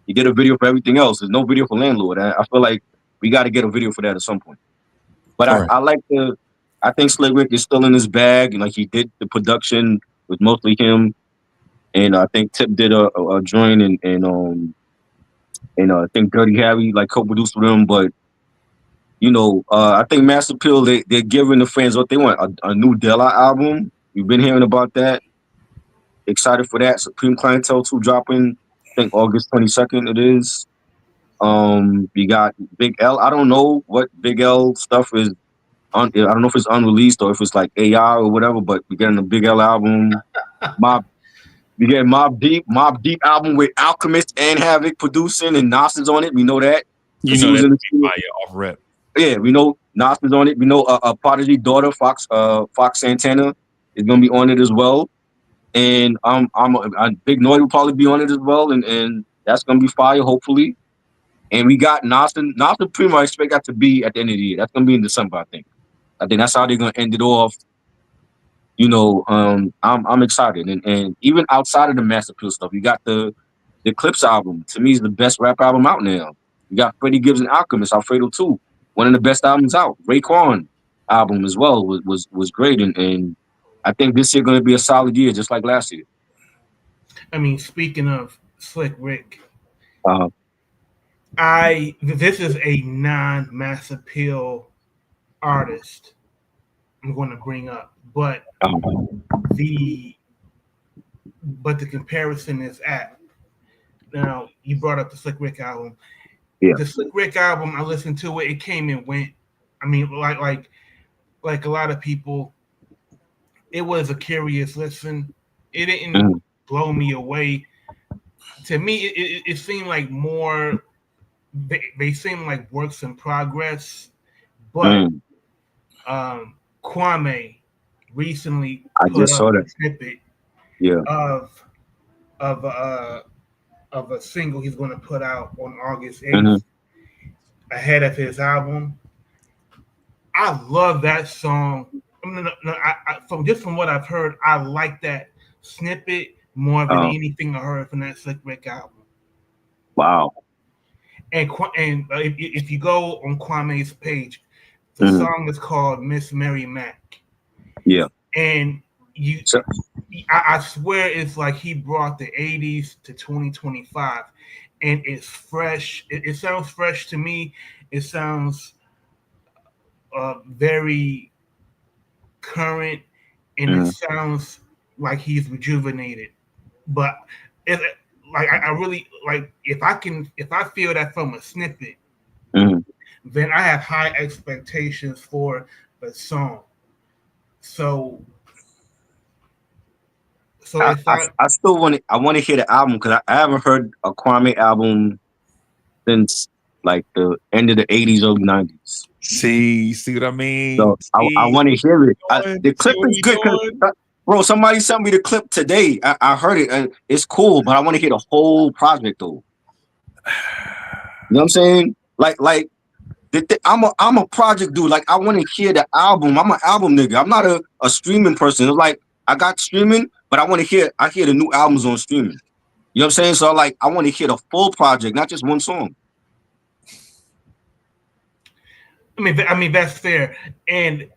He did a video for everything else. There's no video for Landlord. I feel like we got to get a video for that at some point. But I think Slick Rick is still in his bag, and like he did the production with mostly him, and I think Tip did a joint, and I think Dirty Harry like co-produced with him. But I think Mass Appeal they're giving the fans what they want, a new Della album. We've been hearing about that. Excited for that. Supreme Clientele 2 dropping, I think August 22nd it is. You got Big L. I don't know what Big L stuff is. I don't know if it's unreleased or if it's like AI or whatever, but we're getting a Big L album. We get Mobb Deep album with Alchemist and Havoc producing, and Nas is on it. We know that. You know that off rep. Yeah, we know Nas is on it. We know a Prodigy daughter, Fox Santana, is gonna be on it as well. And Big Noise will probably be on it as well, and that's gonna be fire, hopefully. And we got Nelson Primo. I expect that to be at the end of the year. That's gonna be in December, I think. I think that's how they're gonna end it off. You know, I'm excited, and even outside of the Mass Appeal stuff, you got the Eclipse album. To me, is the best rap album out now. You got Freddie Gibbs and Alchemist, Alfredo 2, one of the best albums out. Raekwon album as well was great, and I think this year going to be a solid year, just like last year. I mean, speaking of Slick Rick, Uh, this is a non-Mass Appeal artist I'm going to bring up, but the comparison is apt. Now, you brought up the Slick Rick album. Yeah. The Slick Rick album, I listened to it. It came and went. I mean, like a lot of people, it was a curious listen. It didn't blow me away. To me, it seemed like more. They seem like works in progress, but Kwame recently put up a snippet of a single he's going to put out on August 8th ahead of his album. I love that song. From what I've heard, I like that snippet more than anything I heard from that Slick Rick album. Wow. And if you go on Kwame's page, the song is called Miss Mary Mac. Yeah. And I swear it's like he brought the 80s to 2025, and it's fresh. It sounds fresh to me. It sounds very current, and it sounds like he's rejuvenated. But I really like if I feel that from a snippet, then I have high expectations for the song. So I still want to hear the album because I haven't heard a Kwame album since like the end of the 80s, early 90s. See what I mean? So I want to hear it. The clip is good. Bro, somebody sent me the clip today. I heard it. And it's cool, but I want to hear the whole project though. You know what I'm saying? Like I'm a project dude. Like I want to hear the album. I'm an album nigga. I'm not a streaming person. It's like I got streaming, but I hear the new albums on streaming. You know what I'm saying? So like I want to hear the full project, not just one song. I mean that's fair. And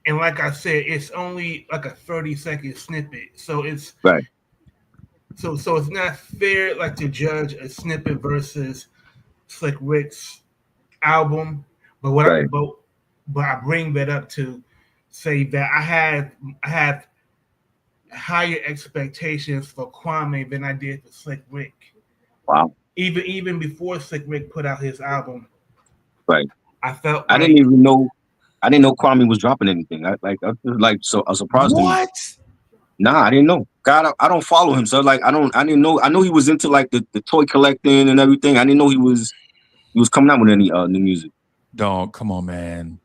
like I said, it's only like a 30-second snippet. So it's right. So it's not fair like to judge a snippet versus Slick Rick's album. But but I bring that up to say that I have higher expectations for Kwame than I did for Slick Rick. Wow. Even before Slick Rick put out his album. Right. I felt I didn't know Kwame was dropping anything. I was surprised. What? Nah, I didn't know. God, I don't follow him, so like I didn't know. I know he was into like the toy collecting and everything. I didn't know he was coming out with any new music. Dog, come on, man.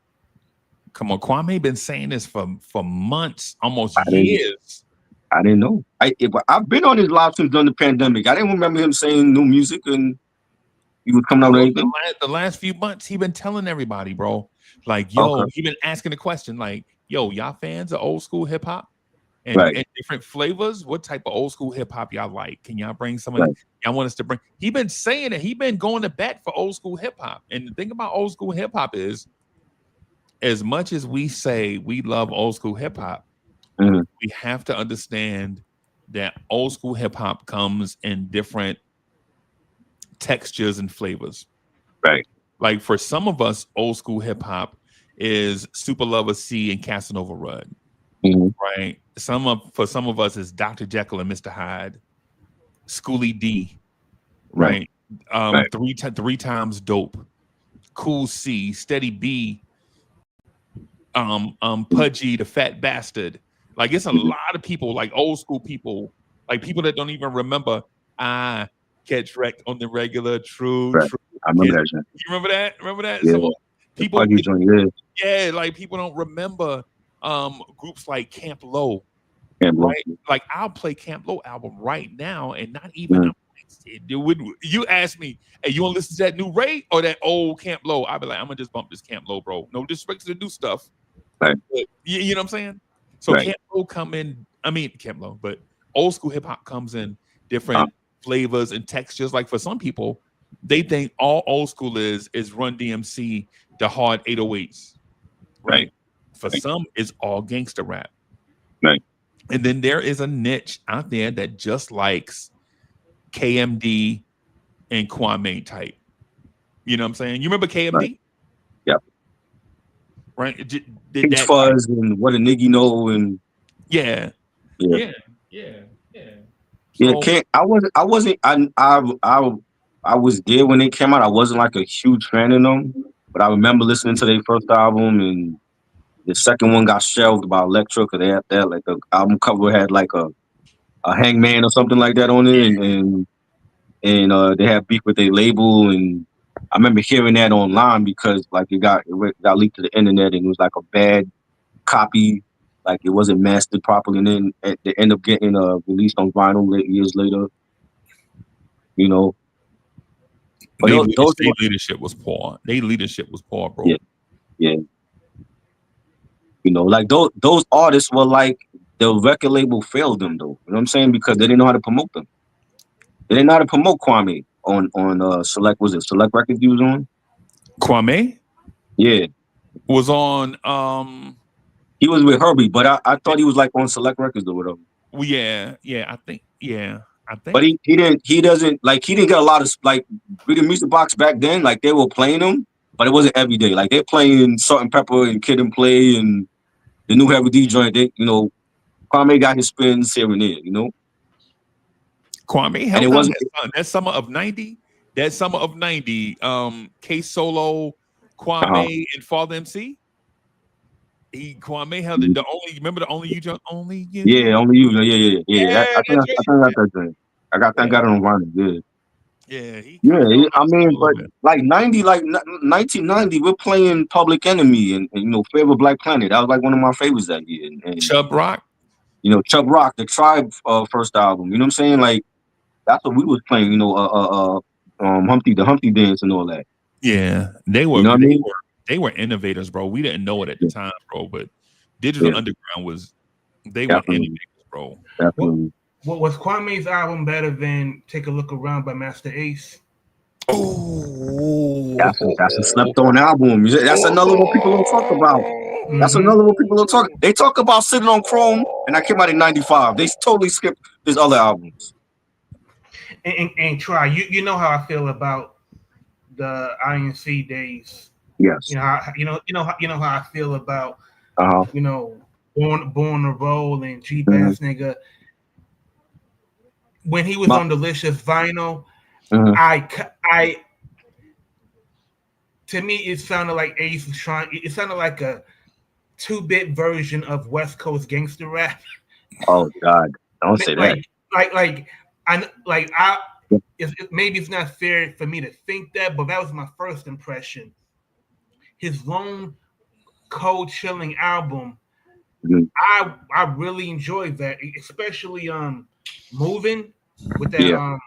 Come on. Kwame been saying this for months, almost years. I didn't know. I've been on his live since during the pandemic. I didn't remember him saying new music and he was coming out with anything. The last few months, he been telling everybody, bro. Like, yo, he been asking the question, like, yo, y'all fans of old school hip hop and different flavors? What type of old school hip hop y'all like? Can y'all bring some of y'all want us to bring? He been saying it. He been going to bat for old school hip hop. And the thing about old school hip hop is, as much as we say we love old school hip hop, we have to understand that old school hip hop comes in different textures and flavors. Right. Like for some of us, old school hip hop is Super Lover C and Casanova Rudd. Right. For some of us is Dr. Jekyll and Mr. Hyde, Schoolie D. Right. Three times dope, Cool C, Steady B, Pudgy the Fat Bastard. Like it's a lot of people, like old school people, like people that don't even remember Catch Wrecked on the Regular, True. I remember that. You remember that? Remember that? Yeah. Some people, yeah, like people don't remember groups like Camp Low. Camp Low. Right? Like I'll play Camp Low album right now, and not even I'm You ask me, hey, you want to listen to that new Ray or that old Camp Low? I'd be like, I'm gonna just bump this Camp Low, bro. No disrespect to the new stuff, Right. but you know what I'm saying? So Right. Camp Low come in. I mean Camp Low, but old school hip hop comes in different Uh-huh. flavors and textures. Like for some people, they think all old school is Run DMC, the hard 808s, right? For Right. some, it's all gangster rap. Right. And then there is a niche out there that just likes KMD and Kwame type. You know what I'm saying? You remember KMD? Right. Yep. Right? Did Peach that Fuzz and What a Nigga Know and yeah. yeah. So Can't I wasn't I was there when they came out. I wasn't like a huge fan of them, but I remember listening to their first album, and the second one got shelved by Electra because they had that like the album cover had like a hangman or something like that on it, and they had beef with their label, and I remember hearing that online because like it got leaked to the internet, and it was like a bad copy, like it wasn't mastered properly, and then they end up getting released on vinyl years later, you know. But they those leadership was poor. They leadership was poor, bro. yeah, yeah, you know, like those artists were like the record label failed them though. You know what I'm saying? Because they didn't know how to promote them. They didn't know how to promote Kwame on Select. Was it Select Records he was on? Kwame Yeah, was on he was with Herbie, but I thought he was like on Select Records or whatever. well, yeah, I think. But he didn't get a lot of like with the music box back then. Like they were playing them, but it wasn't every day. Like they're playing Salt and Pepper and Kid and Play and the new Heavy D joint. They, you know, Kwame got his spins here and there. You know, Kwame held down that summer of '90. That summer of '90, K Solo, Kwame, and Father MC. Kwame held it. Remember the only you joint, only you. Yeah, only you. Yeah. I think I got that joint. I got it on vinyl. Yeah, I mean, but like 1990, we're playing Public Enemy and you know, Favor Black Planet. That was like one of my favorites that year. And Chubb Rock. You know, Chubb Rock, the Tribe first album. You know what I'm saying? Like that's what we was playing. You know, the Humpty Dance and all that. Yeah, they were. You know what I mean? They were innovators, bro. We didn't know it at the time, bro. But Digital Underground was. They were innovators, bro. Definitely. What was Kwame's album better than "Take a Look Around" by Master Ace? Oh, that's a slept on album. That's another one people don't talk about. That's another one people don't talk. They talk about Sitting on Chrome, and that came out in '95. They totally skipped his other albums. And try you know how I feel about the INC days. Yes. You know how I feel about you know Born to Roll and G Bass nigga. When he was on Delicious Vinyl, I to me it sounded like Ace was trying. It sounded like a 2-bit version of West Coast gangster rap. Oh God! Don't say that. Maybe it's not fair for me to think that, but that was my first impression. His lone, cold, chilling album. I really enjoyed that, especially Moving with that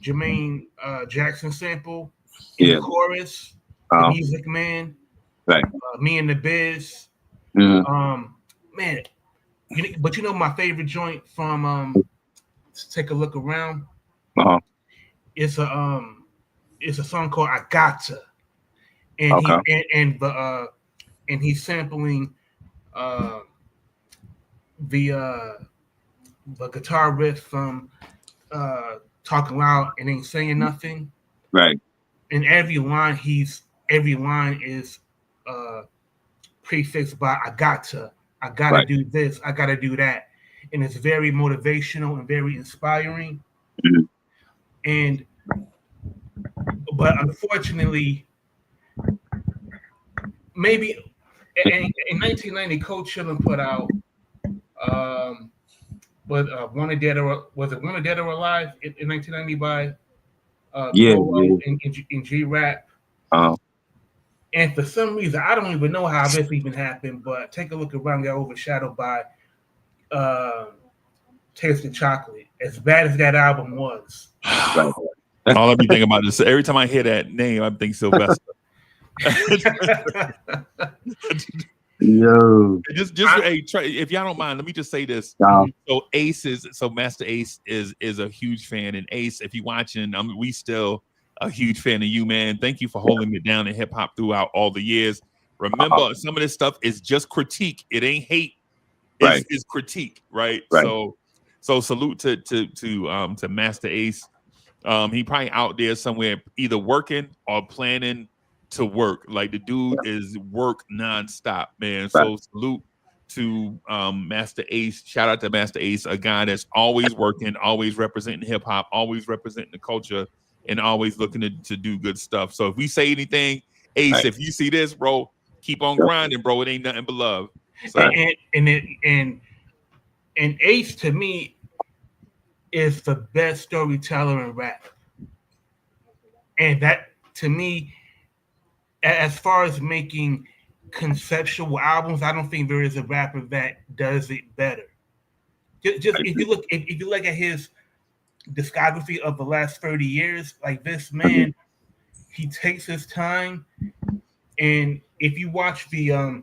Jermaine Jackson sample in the chorus, the Music Man, right? Me and the Biz. Man, but you know my favorite joint from Take a Look Around. It's a song called I Gotcha, and he's sampling the guitar riff from Talking Loud and Ain't Saying Nothing. Right. And every line is prefixed by I gotta do this, I gotta do that. And it's very motivational and very inspiring. But unfortunately, maybe in 1990, Cold Chillin' put out Wanted Dead or Alive in 1990 by in G-Rap. And for some reason, I don't even know how this even happened, but Take a Look Around got overshadowed by Taste of Chocolate. as bad as that album was. Right. All I be thinking about is every time I hear that name, I think Sylvester. Yo. Just hey, if y'all don't mind, let me just say this. So Master Ace is a huge fan, and Ace, if you watching, we still a huge fan of you, man. Thank you for holding it down in hip hop throughout all the years. Remember, some of this stuff is just critique. It ain't hate. It's critique, right? So salute to Master Ace. He probably out there somewhere either working or planning to work. Like the dude is work nonstop, man. So salute to Master Ace. Shout out to Master Ace, a guy that's always working, always representing hip hop, always representing the culture, and always looking to do good stuff. So if we say anything, Ace, if you see this, bro, keep on grinding, bro. It ain't nothing but love. So and Ace to me is the best storyteller in rap. And that to me, as far as making conceptual albums, I don't think there is a rapper that does it better. Just if you look at his discography of the last 30 years, like this man, he takes his time. And if you watch the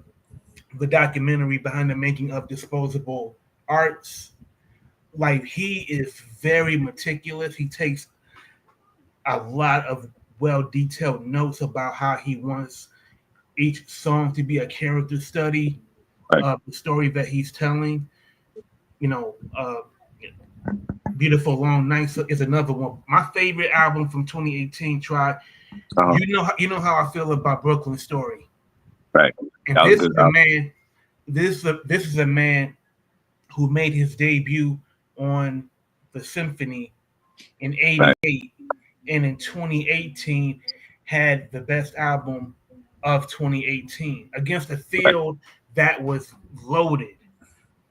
documentary behind the making of Disposable Arts, like he is very meticulous. He takes a lot of well-detailed notes about how he wants each song to be a character study of the story that he's telling. You know, Beautiful Long Nights is another one. My favorite album from 2018, Try. You know how I feel about Brooklyn Story. Right. And this is a man. This is a man who made his debut on the Symphony in '88, and in 2018 had the best album of 2018 against a field that was loaded.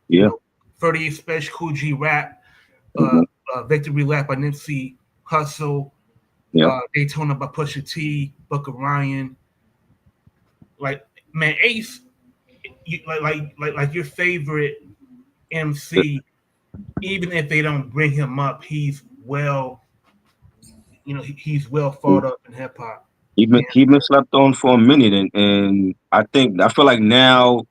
Yeah. You know, 38 Special, Cool G Rap, Victory Lap by Nipsey Hussle, Daytona by Pusha T, Book of Ryan. Like, man, Ace, like your favorite MC, even if they don't bring him up, he's well thought up in hip hop. He been slept on for a minute, and I feel like now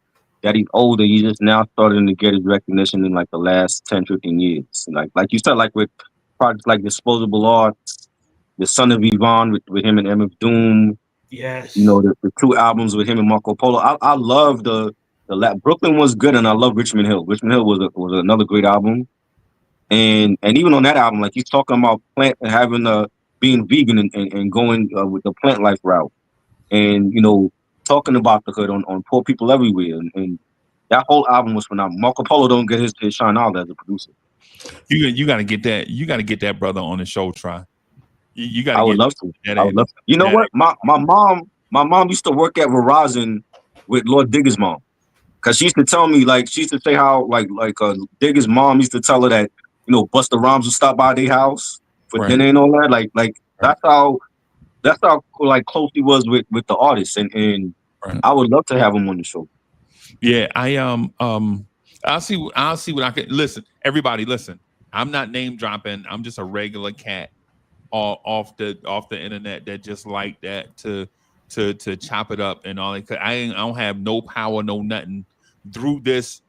that he's older, he's just now starting to get his recognition in like the last 10, 15 years. Like you said, like with projects like Disposable Arts, The Son of Yvonne with him and MF Doom. Yes. You know, the two albums with him and Marco Polo. I love the Brooklyn was good, and I love Richmond Hill. Richmond Hill was another great album. And even on that album, like he's talking about plant and having being vegan and going with the plant life route, and you know, talking about the hood on Poor People Everywhere, and that whole album was phenomenal. Marco Polo don't get his shine out as a producer. You got to get that. You got to get that brother on the show. Try. You got. I would love to. You know what? My mom used to work at Verizon with Lord Digger's mom, because she used to tell me, like, she used to say how like Digger's mom used to tell her that, you know, Busta Rhymes would stop by their house for dinner and all that. Like that's how like close he was with the artists, and I would love to have him on the show. Yeah, I'll see what I can. Listen, everybody, listen. I'm not name dropping. I'm just a regular cat off the internet that just like that to chop it up and all that. I don't have no power, no nothing through this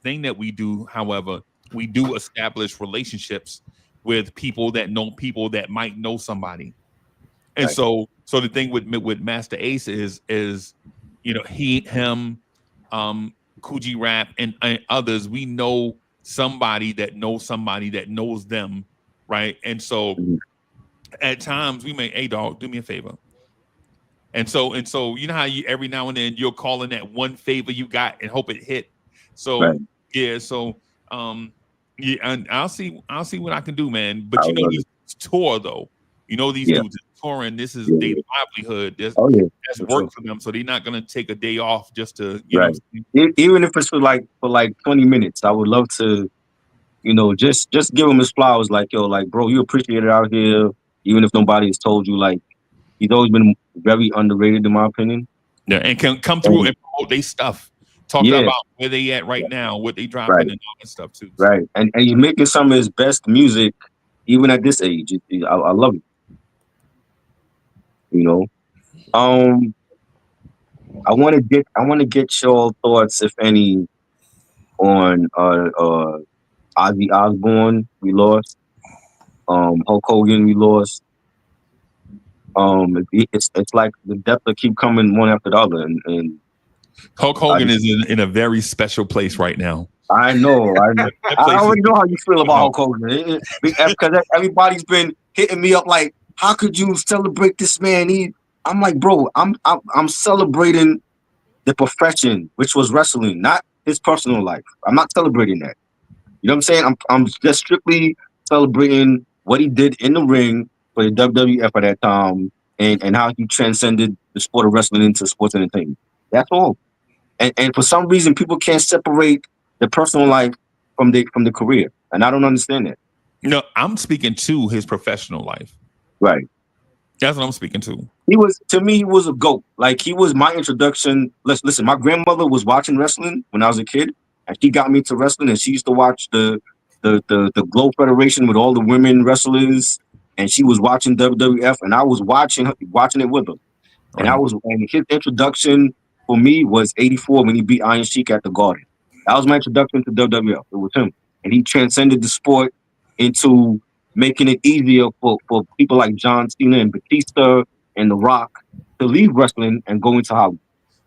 thing that we do. However, we do establish relationships with people that know people that might know somebody. And so the thing with Master Ace is, you know, him, Coogee Rap and others, we know somebody that knows them, right? And so at times we may, hey dog, do me a favor. And so you know how you every now and then you're calling that one favor you got and hope it hit. So yeah, and I'll see what I can do, man. But you know, these tour though. You know, these dudes are touring. This is their livelihood. That's work for them. So they're not gonna take a day off just to you know. Even if it's for like 20 minutes, I would love to, you know, just give him his flowers. Like, yo, like, bro, you appreciate it out here, even if nobody has told you. Like, he's always been very underrated in my opinion. Yeah, and can come through and promote their stuff Talking Yeah, about where they at right now, what they dropping right, and all that stuff too. So. right. And he's making some of his best music, even at this age. I love it. You know. Um, I want to get your thoughts, if any, on Ozzy Osbourne. We lost. Hulk Hogan. We lost. It's like the deaths that keep coming one after the other, and Hulk I Hogan is in a very special place right now. I know. That I place is already know how you feel about out. Hulk Hogan. Because everybody's been hitting me up like, how could you celebrate this man? I'm like, bro, I'm celebrating the profession, which was wrestling, not his personal life. I'm not celebrating that. You know what I'm saying? I'm just strictly celebrating what he did in the ring for the WWF at that time, and how he transcended the sport of wrestling into sports entertainment. That's all. And for some reason, people can't separate the personal life from the career, and I don't understand that. No, I'm speaking to his professional life. Right. That's what I'm speaking to. To me, he was a GOAT. Like, he was my introduction. Listen, my grandmother was watching wrestling when I was a kid, and she got me to wrestling, and she used to watch the Globe Federation with all the women wrestlers, and she was watching WWF, and I was watching it with her. Right. And his introduction for me was '84 when he beat Iron Sheik at the Garden. That was my introduction to WWF. It was him. And he transcended the sport into making it easier for people like John Cena and Batista and The Rock to leave wrestling and go into Hollywood.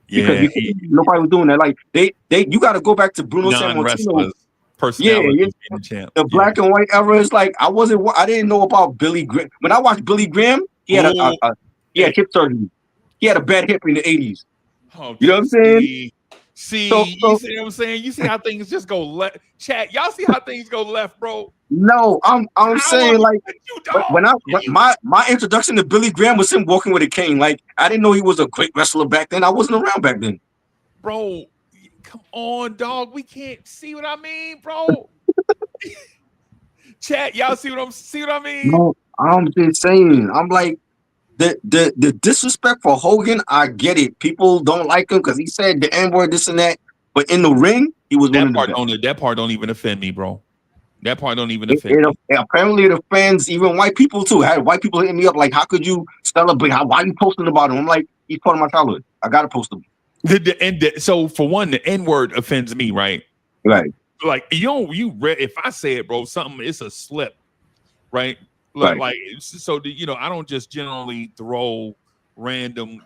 Because Yeah, nobody was doing that. Like, you got to go back to Bruno Sammartino. non-wrestlers, Yeah, personalities yeah. being the champ. The Yeah. black and white era is like, I didn't know about Billy Graham. When I watched Billy Graham, he had Ooh, he had hip surgery. He had a bad hip in the '80s. oh, You know what I'm saying? see, you So see what I'm saying? You see how things just go left. Chat, y'all see how things go left, bro? no, I'm How saying, like, you dog? my introduction to Billy Graham was him walking with a cane. Like, I didn't know he was a great wrestler back then. I wasn't around back then. Bro, come on, dog. We can't see what I mean, bro. Chat, y'all see what I mean? No, I'm just saying. I'm like, the disrespect for Hogan, I get it. People don't like him because he said the N-word, this and that. But in the ring, he was one of the best. That part don't even offend me, bro. That part don't even offend me. Apparently, the fans, even white people too, had white people hitting me up like, how could you celebrate? Why are you posting about him? I'm like, he's part of my childhood. I gotta post him. So for one, the N-word offends me, right? Right. Like, if I say it, bro, it's a slip, right? Right. Like, so I don't just generally throw random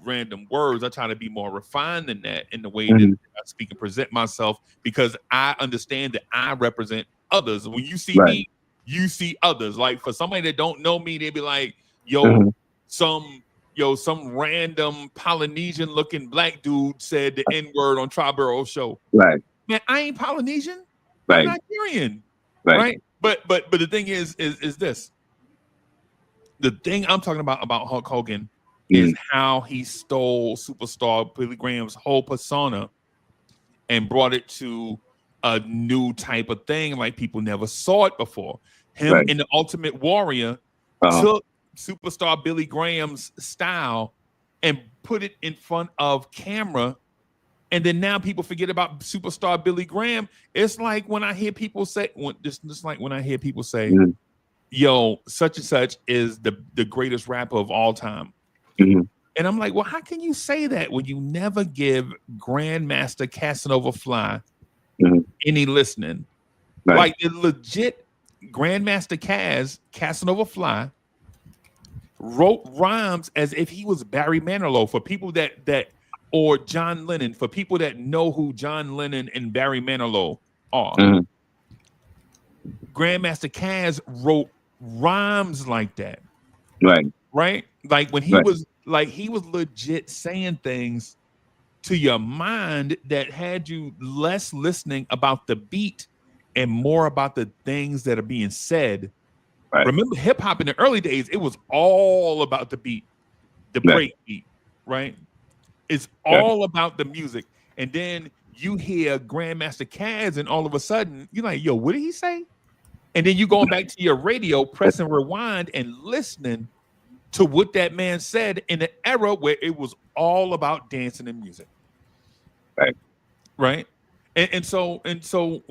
words. I try to be more refined than that in the way that I speak and present myself, because I understand that I represent others. When you see me, you see others. Like, for somebody that don't know me, they be like, yo, some random Polynesian looking black dude said the N-word on Triborough show. Right. Man, I ain't Polynesian. Right. I'm Nigerian. Right. But the thing is this. The thing I'm talking about Hulk Hogan is how he stole superstar Billy Graham's whole persona and brought it to a new type of thing, like people never saw it before. Him in the Ultimate Warrior took superstar Billy Graham's style and put it in front of camera. And then now people forget about superstar Billy Graham. It's like when I hear people say, yo, such and such is the greatest rapper of all time. And I'm like, well, how can you say that when you never give Grandmaster Casanova Fly any listening? Like, the legit Grandmaster Casanova Fly wrote rhymes as if he was Barry Manilow. For people that or John Lennon, for people that know who John Lennon and Barry Manilow are. Grandmaster Caz wrote rhymes like that. Right? Like, when he was legit saying things to your mind that had you less listening about the beat and more about the things that are being said. Remember, hip hop in the early days, it was all about the beat, the break beat, right? It's all about the music. And then you hear Grandmaster Caz, and all of a sudden you're like, yo, what did he say? And then you going back to your radio, pressing rewind and listening to what that man said in an era where it was all about dancing and music. right? So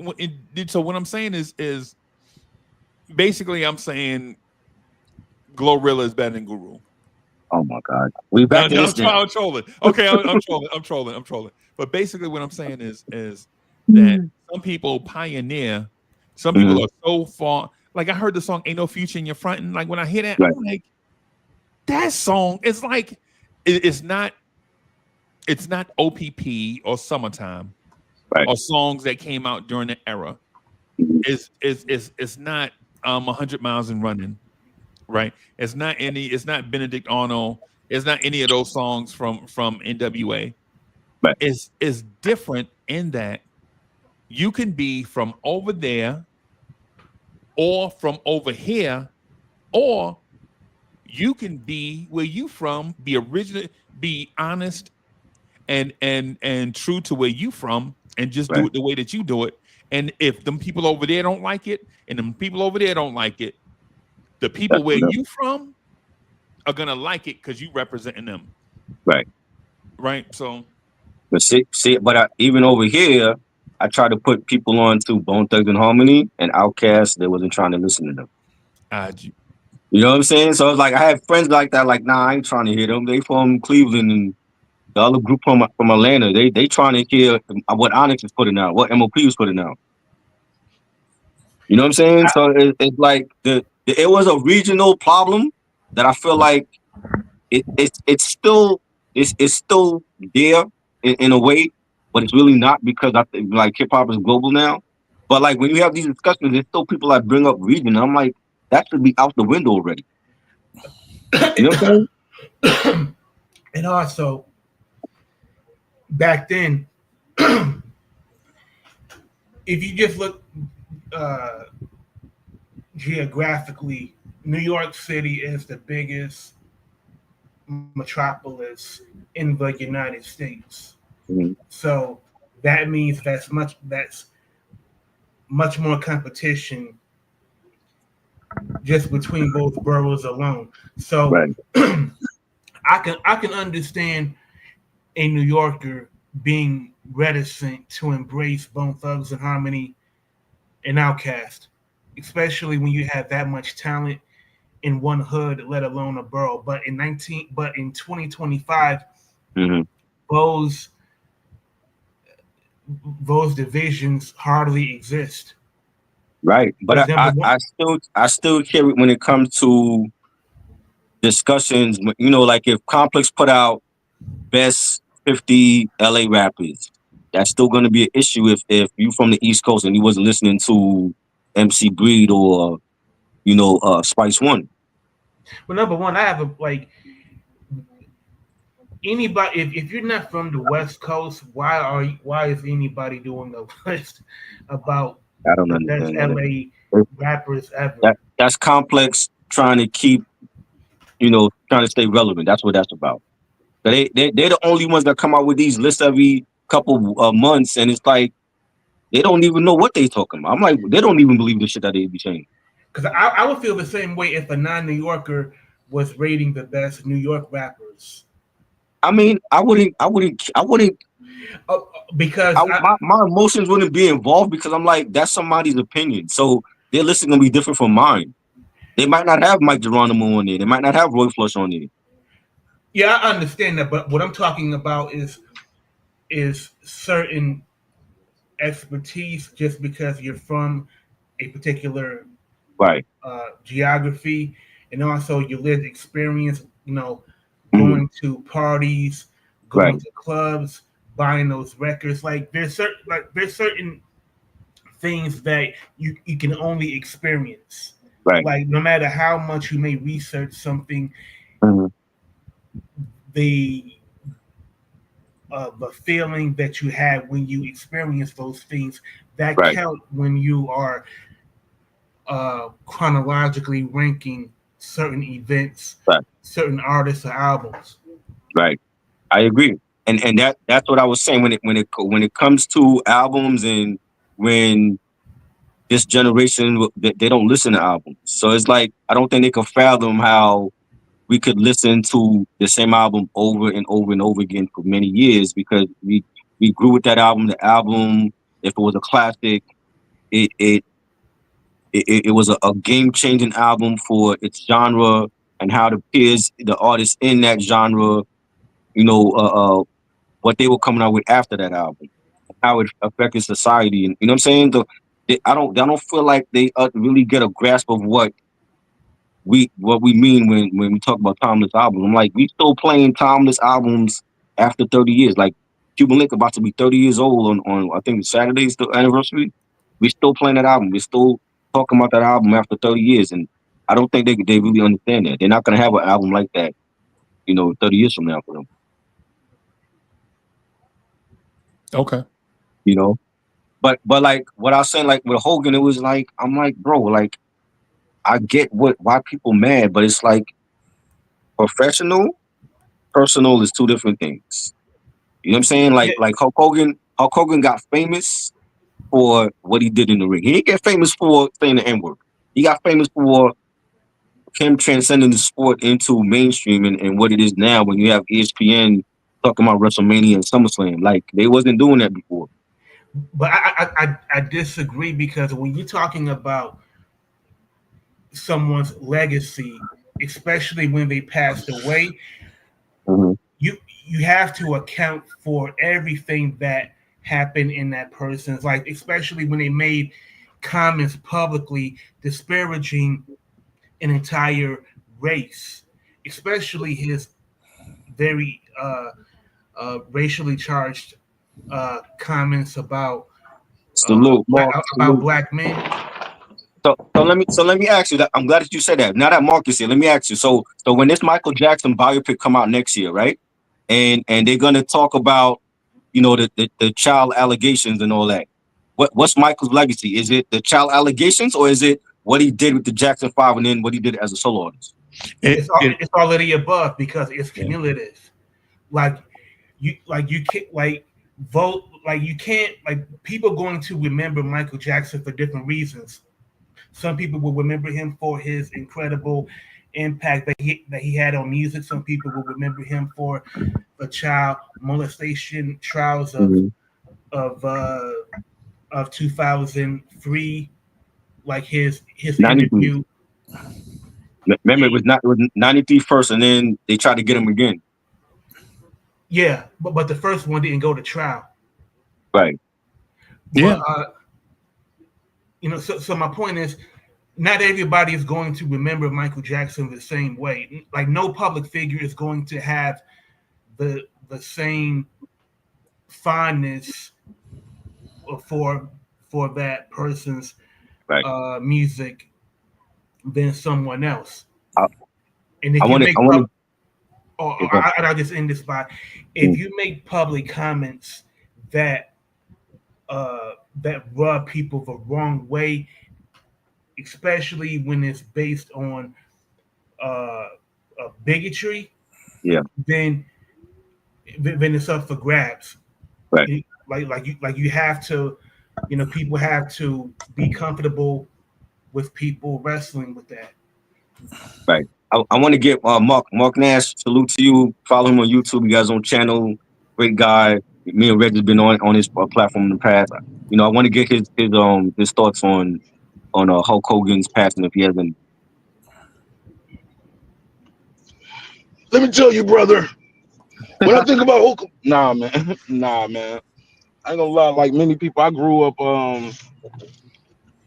what I'm saying is basically I'm saying Glorilla is better than Guru. Oh my God, we No, back to no, this now. I'm trolling. Okay, I'm trolling. I'm trolling. But basically, what I'm saying is that some people pioneer. Some people Mhm. are so far. Like I heard the song "Ain't No Future in Your Front," and like when I hear that, Right, I'm like, that song is like, it's not. It's not OPP or Summertime right. or songs that came out during the era. Mhm. It's not 100 Miles and Running, right? It's not any. It's not Benedict Arnold. It's not any of those songs from NWA. Right, Is different in that you can be from over there or from over here, or you can be where you from, be original, be honest and true to where you from, and just do right. it the way that you do it. And if them people over there don't like it, and them people over there don't like it, the people That's where what up. you from are gonna like it because you representing them, Right. right? So But but even over here, I try to put people on to Bone Thugs and Harmony and Outkast. They wasn't trying to listen to them. uh, You know what I'm saying? So it's like I have friends like that. Like, nah, I ain't trying to hear them. They from Cleveland, and the other group from Atlanta. They trying to hear what Onyx is putting out, what MOP is putting out. You know what I'm saying? So it's like it was a regional problem that I feel like it's still it's still there in a way, but it's really not, because I think like hip hop is global now. But like when you have these discussions, there's still people that bring up region. And I'm like, that should be out the window already. You know what I'm saying? And also, back then, if you just look uh, geographically, New York City is the biggest metropolis in the United States. Mhm. So that means that's much more competition just between both boroughs alone. So Right. I can understand a New Yorker being reticent to embrace Bone Thugs and Harmony and Outkast, especially when you have that much talent in one hood, let alone a borough. But in 2025, Hmm. those those divisions hardly exist. Right. But Because number one, I still hear it when it comes to discussions. You know, like if Complex put out best 50 LA rappers, that's still going to be an issue if you from the East Coast and you wasn't listening to MC Breed or Spice One. I have a like anybody. If you're not from the West Coast, why is anybody doing a list about I don't the best understand that. LA rappers ever? That's Complex trying to trying to stay relevant. That's what that's about. They're the only ones that come out with these lists every couple months, and it's like they don't even know what they talking about. I'm like, they don't even believe the shit that they be saying. Because I would feel the same way if a non-New Yorker was rating the best New York rappers. I mean, I wouldn't. Uh, because My emotions wouldn't be involved, because I'm like, that's somebody's opinion. So their list is gonna be different from mine. They might not have Mike Geronimo on there. They might not have Roy Flush on there. yeah, I understand that, but what I'm talking about is certain expertise just because you're from a particular Right. geography, and also your lived experience. Mhm. Going to parties, Right. going to clubs, buying those records. Like there's certain things that you can only experience. Right. Like no matter how much you may research something, Mhm. the the feeling that you had when you experience those things that Right. count when you are chronologically ranking certain events, Right. certain artists or albums. Right. I agree. And that's what I was saying when it comes to albums, and when this generation they don't listen to albums. So it's like I don't think they can fathom how we could listen to the same album over and over and over again for many years, because We grew with that album. The album, if it was a classic, it it it was a game changing album for its genre and how the peers, the artists in that genre, you know, what they were coming out with after that album, how it affected society, and you know what I'm saying. I don't feel like they really get a grasp of what we mean when we talk about timeless albums. I'm like, we still playing timeless albums after 30 years. Like Cuban Link about to be 30 years old on I think Saturday's the anniversary. We still playing that album. We're still talking about that album after 30 years. And I don't think they really understand that. They're not gonna have an album like that, 30 years from now for them. Okay. You know? But like what I was saying, like with Hogan, it was like, I'm like, bro, like I get why people mad, but it's like professional, personal is two different things. You know what I'm saying? Yeah, Like Hulk Hogan got famous for what he did in the ring. He didn't get famous for saying the N-word. He got famous for him transcending the sport into mainstream and what it is now when you have ESPN talking about WrestleMania and SummerSlam. Like they wasn't doing that before. but I disagree because when you're talking about someone's legacy, especially when they passed away, Mm-hmm. you have to account for everything that happened in that person's life, especially when they made comments publicly disparaging an entire race, especially his very racially charged comments Salute, Mark. about Salute. black men. So let me ask you that. I'm glad that you said that. Now that Mark is here, let me ask you. So when this Michael Jackson biopic come out next year, right? And they're gonna talk about the child allegations and all that. What's Michael's legacy? Is it the child allegations or is it what he did with the Jackson 5 and then what he did as a solo artist? It's already above because it's Yeah. cumulative. Like you can't vote like you can't like people going to remember Michael Jackson for different reasons. Some people will remember him for his incredible impact that he had on music. Some people will remember him for the child molestation trials Mm-hmm. of uh, of 2003, like his 93. interview. Remember, it was 93 first, and then they tried to get him again. Yeah, but the first one didn't go to trial. Right. Yeah. But so my point is, not everybody is going to remember Michael Jackson the same way. Like no public figure is going to have the same fondness for that person's Right. music than someone else. I, And if I you want to. make I want I'll just end this by, if to. you make public comments that that rub people the wrong way, especially when it's based on uh, bigotry, Yeah. then it's up for grabs. Right. You have to, people have to be comfortable with people wrestling with that. Right. I want to get Mark Nash. Salute to you. Follow him on YouTube. You guys on channel. Great guy. Me and Reg has been on his platform in the past. I want to get his thoughts on Hulk Hogan's passing if he has any. Let me tell you, brother. When I think about Hulk, nah, man, nah, man. I ain't gonna lie. Like many people, I grew up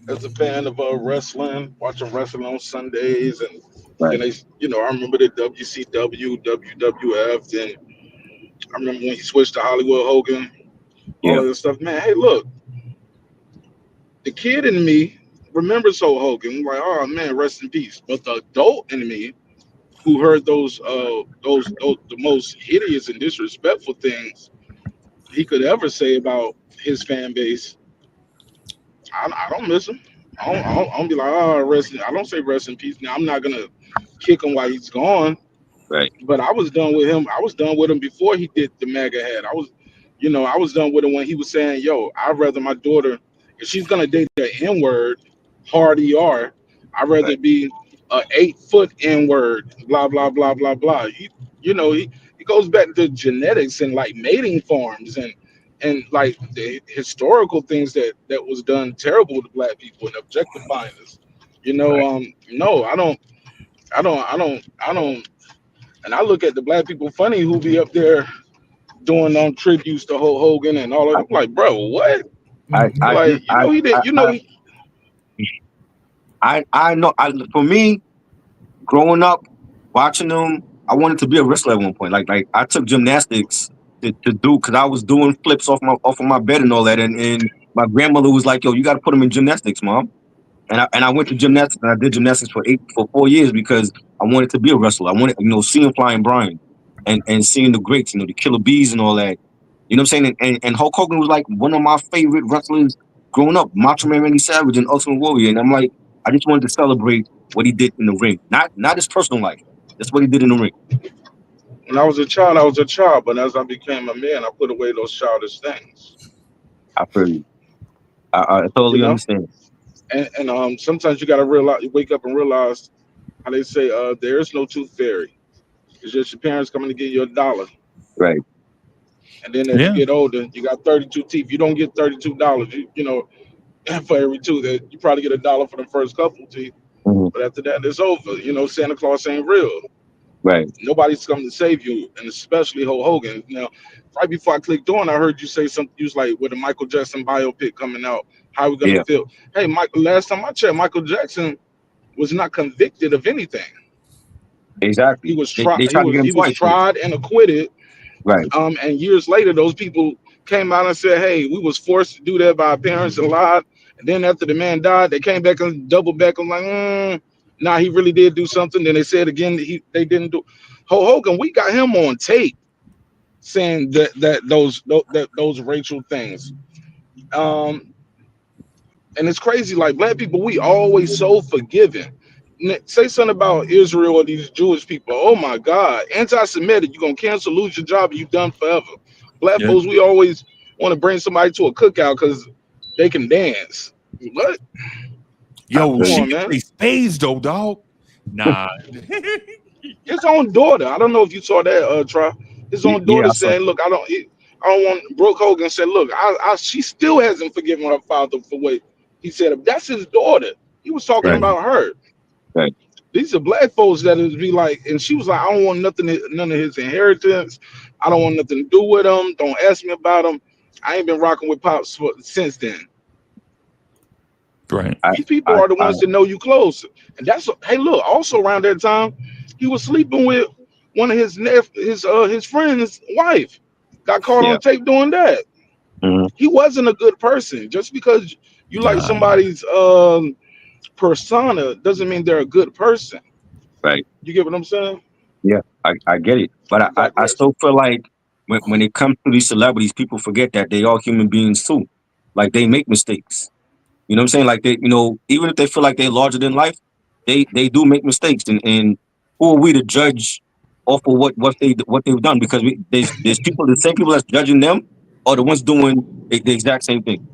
as a fan of wrestling, watching wrestling on Sundays, and Right. then I remember the WCW, WWF. Then I remember when he switched to Hollywood Hogan, all Yeah. of this stuff. Man, hey, look, the kid in me remembers Hulk Hogan. Like, oh man, rest in peace. But the adult in me who heard those the most hideous and disrespectful things he could ever say about his fan base. I don't miss him. I don't be like, oh, I don't say rest in peace. Now I'm not gonna kick him while he's gone. Right. But I was done with him. I was done with him before he did the MAGA head. I was done with him when he was saying, "Yo, I'd rather my daughter, if she's gonna date the N word, hard ER, I'd rather Right. be a 8 foot N word, blah blah blah blah blah." He goes back to genetics and like mating forms and and like the historical things that was done terrible to black people and objectifying us. Right. No, I don't. And I look at the black people funny who be up there doing tributes to Hulk Hogan and all of I them. Like, bro, what? I Mhm. I Like, he I didn't. I know. For me, growing up, watching them, I wanted to be a wrestler at one point. Like I took gymnastics to do because I was doing flips off of my bed and all that, and my grandmother was like, "Yo, you got to put them in gymnastics, mom." And I went to gymnastics and I did gymnastics for 4 years because I wanted to be a wrestler. I wanted, seeing Flying Brian and seeing the greats, the Killer Bees and all that. You know what I'm saying? And Hulk Hogan was like one of my favorite wrestlers growing up, Macho Man Randy Savage and Ultimate Warrior. And I'm like, I just wanted to celebrate what he did in the ring, not his personal life. That's what he did in the ring. When I was a child, I was a child. But as I became a man, I put away those childish things. I feel you. I You totally know. understand. And sometimes you got to realize, you wake up and realize how they say, there is no tooth fairy. It's just your parents coming to give you $1. Right. And then as you Yeah. get older, you got 32 teeth. You don't get $32. For every two, that you probably get $1 for the first couple teeth. Hmm. But after that, it's over. Santa Claus ain't real. Right. Nobody's coming to save you, and especially Hulk Hogan. Right before I clicked on, I heard you say something. You was like, with the Michael Jackson biopic coming out, how are we gonna Yeah. feel? Hey, Michael. Last time I checked, Michael Jackson was not convicted of anything. He Exactly. was They tried. they tried to get him He was twice too. tried and acquitted. Right. And years later, those people came out and said, "Hey, we was forced to do that by our parents and lied." And then after the man died, they came back and doubled back. I'm like, nah, he really did do something. Then they said again that they didn't do. Hulk Hogan, we got him on tape saying those racial things. Um, and it's crazy. Like black people, we always so forgiving. Say something about Israel or these Jewish people. Oh my God, anti-Semitic. You're gonna cancel, lose your job, and you done forever. Black Yeah. folks, we always want to bring somebody to a cookout because they can dance. What? I Yo, feel Come she you. on, can man. play spades though, dog. Nah. His own daughter. I don't know if you saw that. Try. His own Yeah. daughter I saw. said, "Look, I don't want." Brooke Hogan said, "Look, she still hasn't forgiven her father for what he said. That's his daughter. He was talking Right. about her. Right. These are black folks that would be like," and she was like, "I don't want none of his inheritance. I don't want nothing to do with him. Don't ask me about him. I ain't been rocking with pops since then." Right. I These people I are the I ones that know you close, and that's hey, look. Also around that time, he was sleeping with one of his friend's wife. Got caught yeah. on tape doing that. Hmm. He wasn't a good person. Just because you like Nah. somebody's persona doesn't mean they're a good person. Right. You get what I'm saying? Yeah, I get it. But I I digress. still feel like when it comes to these celebrities, people forget that they are human beings too. Like they make mistakes. You know what I'm saying? Like even if they feel like they're larger than life, they do make mistakes. And who are we to judge off of what they've done? Because there's people, the same people that's judging them are the ones doing the exact same thing.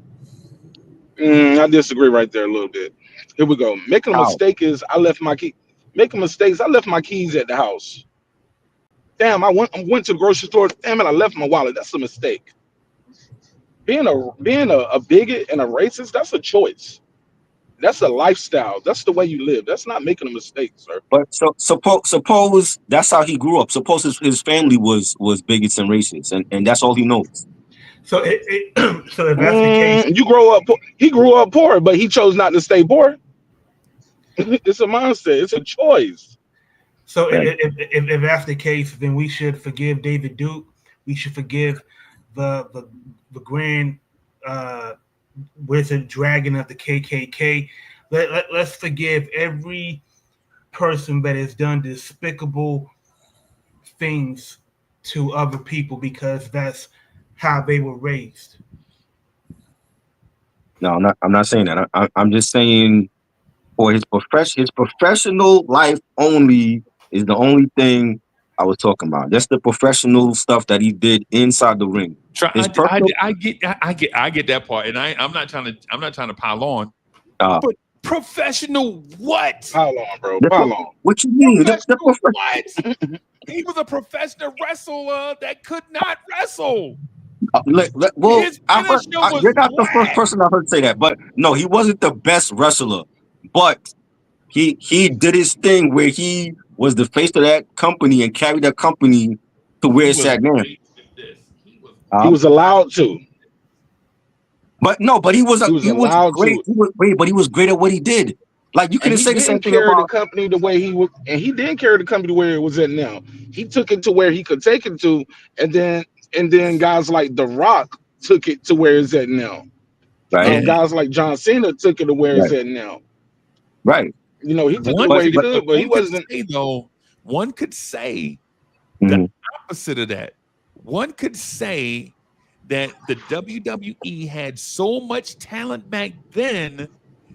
I disagree right there a little bit. Here we go. Making a How? mistake is I left my key. Making mistakes. I left my keys at the house. Damn, I went to the grocery store. Damn it, I left my wallet. That's a mistake. Being a bigot and a racist, that's a choice. That's a lifestyle. That's the way you live. That's not making a mistake, sir. But suppose that's how he grew up. Suppose his family was bigots and racist, and that's all he knows. So so if that's the case, You grow up. He grew up poor, but he chose not to stay poor. It's a mindset. It's a choice. so Right. if that's the case, then we should forgive David Duke. We should forgive the grand uh, wizard dragon of the KKK. Let's forgive every person that has done despicable things to other people because that's how they were raised. No, I'm not saying that. I'm just saying for his professional life only is the only thing I was talking about. That's the professional stuff that he did inside the ring. Try, His personal, I get that part, and I'm not trying to pile on, uh, but professional what? Pile on, bro. the, Pile on. what you mean? The Professional what? He was a professional wrestler that could not wrestle. Well, His finisher was you're not the first whack. person I heard say that, but no, he wasn't the best wrestler. But he did his thing where he was the face of that company and carried that company to where He it's was at now. great at this. He was He was allowed to. But no, but he was He was he was allowed great. to. He was great, but he was great at what he did. Like you And couldn't he say the same didn't thing carry the about company the way he would, and he didn't carry the company to where it was at now. He took it to where he could take it to, and then guys like The Rock took it to where it's at now. right, and Guys like John Cena took it to where it's right, at now. right. He took it to one But where he could but could, but he one could wasn't. say though, one could say the mhm, opposite of that. One could say that the WWE had so much talent back then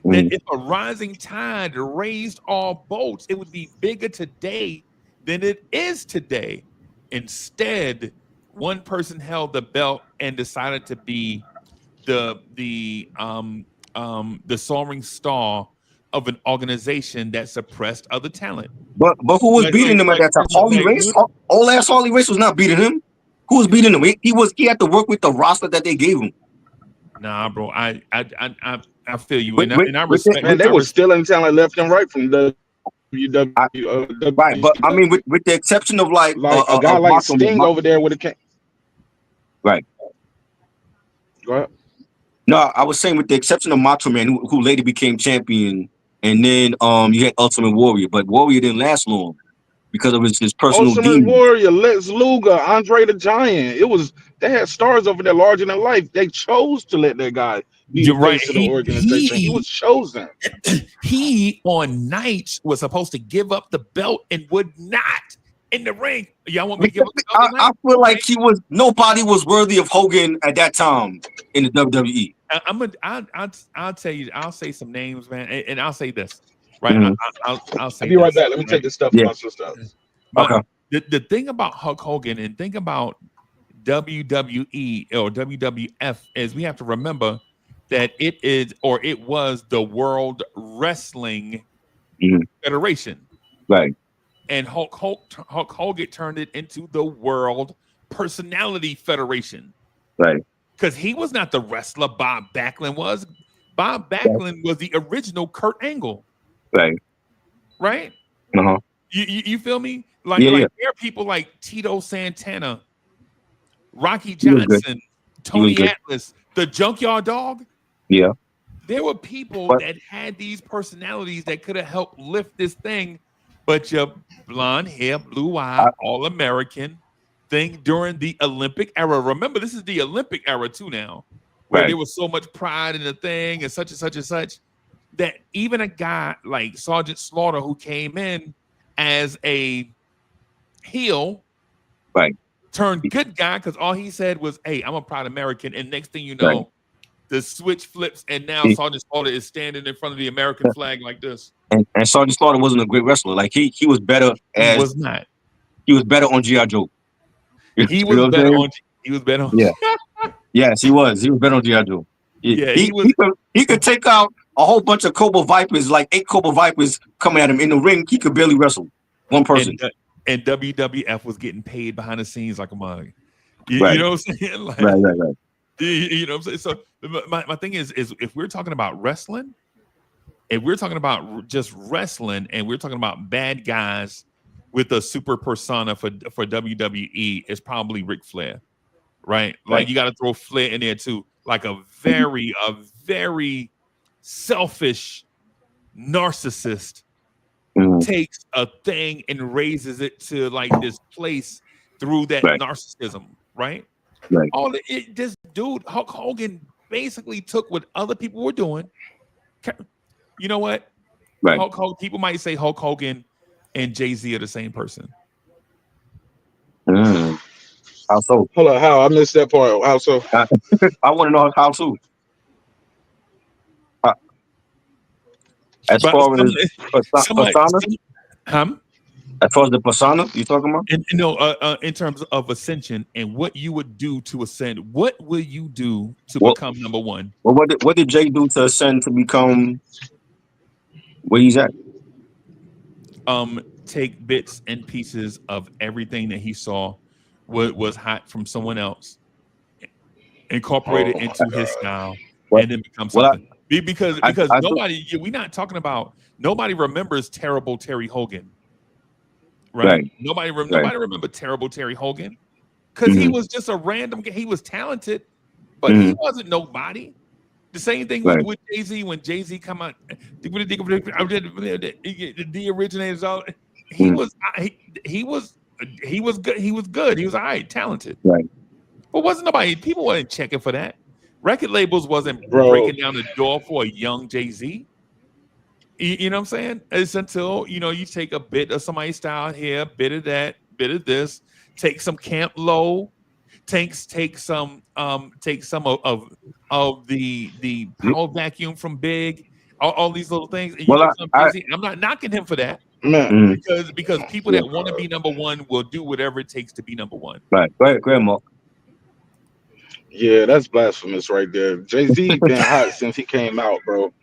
that mhm. if a rising tide raised all boats, it would be bigger today than it is today. Instead, one person held the belt and decided to be the soaring star of an organization that suppressed other talent. But who was Like beating him at that time? Harley Race. you Old ass Harley Race was not beating him. Who was beating him? He had to work with the roster that they gave him. Nah, bro. I feel you, With and with I with, the, respect. Man, with they the, I were respect. stealing talent left and right from I, right, but I mean, WCW. with the exception of like Like a guy like Macho Man, Sting over there with a can. right? Go ahead. No, I was saying with the exception of Macho Man, who later became champion, and then you had Ultimate Warrior, but Warrior didn't last long because of his personal Ultimate demons. Warrior, Lex Luger, Andre the Giant. They had stars over there larger than life. They chose to let that guy be the You're right. face of the organization. He was chosen. He on nights was supposed to give up the belt and would not in the ring. Y'all want me to give Because up the belt tonight? I feel like Right? nobody was worthy of Hogan at that time in the WWE. I'm gonna. I'll tell you. I'll say some names, man, and I'll say this. Right. Mhm. I'll I'll say be right this. back. Let me Right. take this stuff for Yeah. my sister. But Okay. the thing about Hulk Hogan and think about WWE or WWF is we have to remember that it was the World Wrestling Mhm. Federation, Right. and Hulk Hogan turned it into the World Personality Federation Right. because he was not the wrestler Bob Backlund was. Bob Right. Backlund was the original Kurt Angle, Right. right? Uh-huh. You feel me? Like Yeah. Yeah. there are people like Tito Santana, Rocky He was good. Johnson, He was Tony good. Atlas, the Junkyard Dog. Yeah. There were people But that had these personalities that could have helped lift this thing, but your blonde hair, blue eye, I, all American thing during the Olympic era. Remember, this is the Olympic era too now, where right. there was so much pride in the thing and such and such and such that even a guy like Sergeant Slaughter, who came in as a heel, Right. turned good guy because all he said was, "Hey, I'm a proud American." And next thing you Right. know, the switch flips, and now He, Sergeant Slaughter is standing in front of the American flag like this. and Sergeant Slaughter wasn't a great wrestler. Like he was better He was not. he was better on G.I. Joe. You He know was what I'm better saying? on. He was better on. Yeah. Yes, he was. He was better on G.I. Joe. Yeah, he was. He could take out a whole bunch of Cobra Vipers, like 8 Cobra Vipers coming at him in the ring. He could barely wrestle one person. And WWF was getting paid behind the scenes like a mug. You Right. know what I'm saying? Like, Right. you know what I'm saying? So my thing is if we're talking about wrestling, if we're talking about just wrestling, and we're talking about bad guys with a super persona for WWE, it's probably Ric Flair, right? Like Right. you got to throw Flair in there too, like a very selfish narcissist Mhm. takes a thing and raises it to like this place through that Right. narcissism, right? Right. This dude Hulk Hogan basically took what other people were doing. You know what? Right. Hulk Hogan, people might say Hulk Hogan and Jay-Z are the same person. Mm. How so? Hold on, how I missed that part. How so? I want to know how to. As But far as persona, as far as the persona you talking about? in terms of ascension and what you would do to ascend, what will you do to Well, become number one? well, what did Jay do to ascend to become where he's at? Take bits and pieces of everything that he saw was hot from someone else incorporate it into his style, Well, and then become well, something. Because I do, nobody, we're not talking about, nobody remembers terrible Terry Hogan, right? right, right. Nobody remember terrible Terry Hogan because he Mm-hmm, was just a random. He was talented, but he mm-hmm, wasn't nobody. The same thing right, with Jay-Z when Jay-Z come out, the originators. All he mm, was, he was, he was good. He was good. He was all right, talented. right, But wasn't nobody, people wasn't checking for that. Record labels wasn't bro. breaking down the door for a young Jay-Z. You know what I'm saying? It's until, you take a bit of somebody's style here, bit of that, bit of this, take some Camp Low, take some of the Yep. power vacuum from Big, all these little things, and you Well, get some Jay-Z. I'm not knocking him for that Man, mm, because people yeah, that want to be number one will do whatever it takes to be number one. right. Go ahead, Mark. yeah, that's blasphemous right there. Jay Z been hot since he came out, bro.